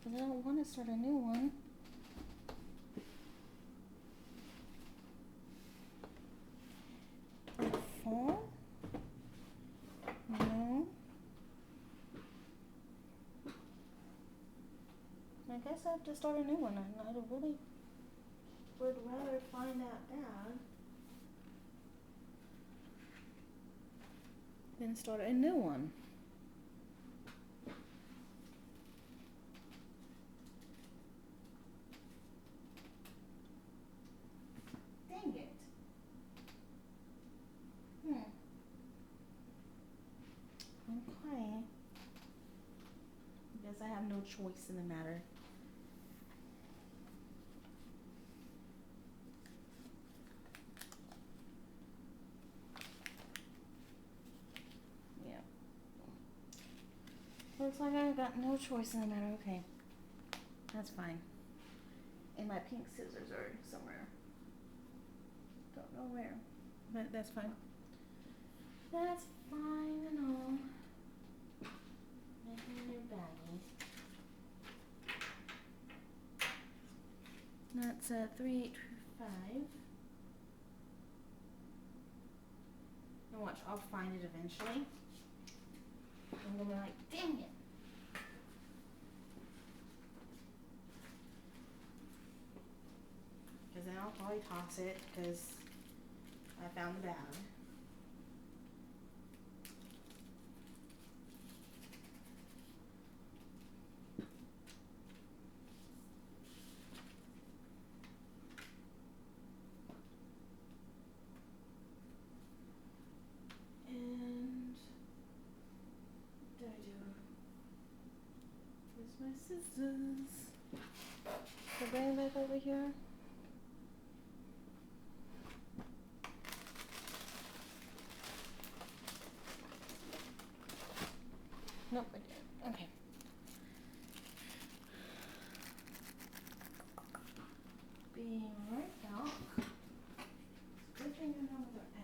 [SPEAKER 1] But I don't want to start a new one. Fall? No. I guess I have to start a new one. I really would rather find that bag than start a new one. Dang it. Okay. I guess I have no choice in the matter. looks like I've got no choice in the matter. Okay. That's fine. And my pink scissors are somewhere. Don't know where. But that's fine. That's fine and all. Making a new baggie. That's 3825. And watch, I'll find it eventually. I'm gonna be like, dang it. Because then I'll probably toss it because I found the bag. And what did I do? Where's my scissors? So bring it back over here. Nope, I didn't. Okay. Being right out. Good thing I know where they're at.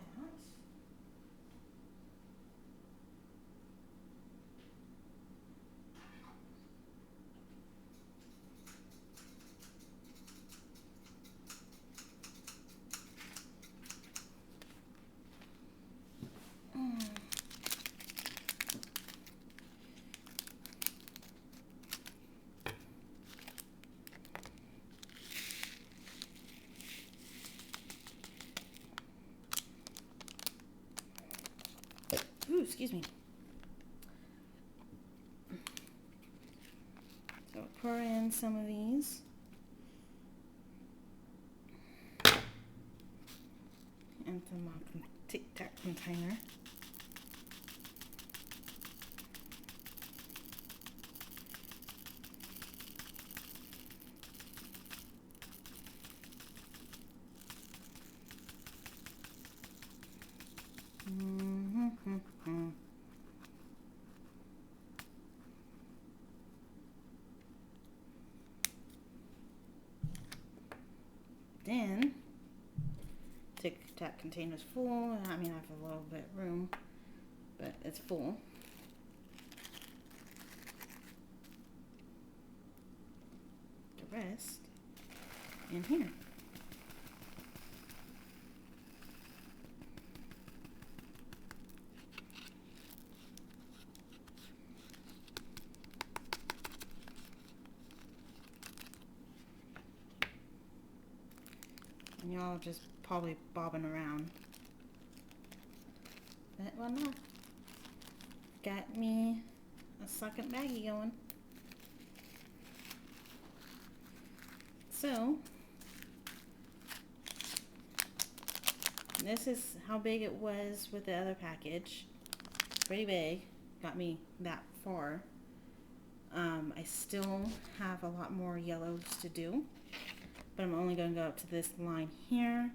[SPEAKER 1] Ooh, excuse me. So pour in some of these. Into my Tic Tac container. Then, Tic Tac container's full. I mean, I have a little bit of room, but it's full. The rest in here. And y'all just probably bobbing around. But why not? Got me a second baggie going. So, this is how big it was with the other package. Pretty big. Got me that far. I still have a lot more yellows to do. But I'm only going to go up to this line here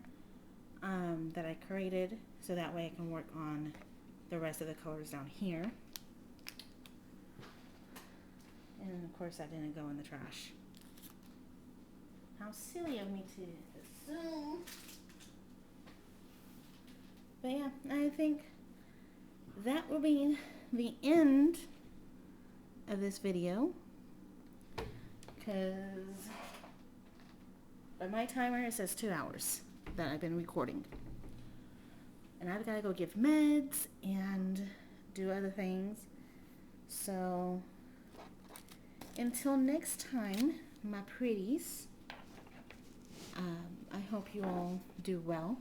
[SPEAKER 1] that I created, so that way I can work on the rest of the colors down here. And of course, that didn't go in the trash. How silly of me to assume. But yeah, I think that will be the end of this video, because by my timer it says 2 hours that I've been recording, and I've got to go give meds and do other things. So until next time, my pretties, I hope you all do well.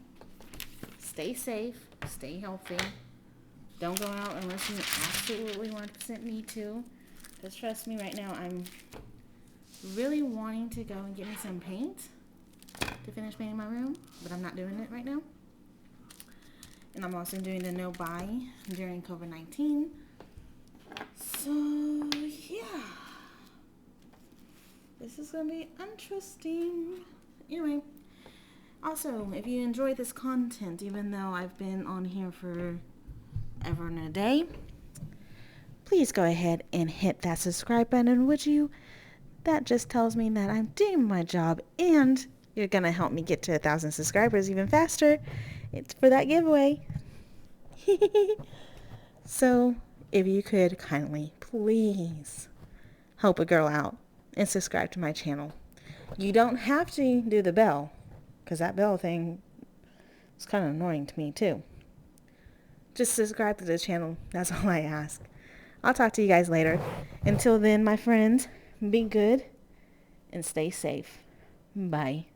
[SPEAKER 1] Stay safe, stay healthy. Don't go out unless you absolutely 100% need to. Because trust me, right now I'm really wanting to go and get me some paint to finish painting my room, but I'm not doing it right now. And I'm also doing the no buy during COVID-19. So yeah, this is gonna be interesting. Anyway, also, if you enjoy this content, even though I've been on here for ever and a day, please go ahead and hit that subscribe button, would you? That just tells me that I'm doing my job and you're going to help me get to 1,000 subscribers even faster. It's for that giveaway. So, if you could kindly, please help a girl out and subscribe to my channel. You don't have to do the bell, because that bell thing is kind of annoying to me too. Just subscribe to the channel. That's all I ask. I'll talk to you guys later. Until then, my friends, be good and stay safe. Bye.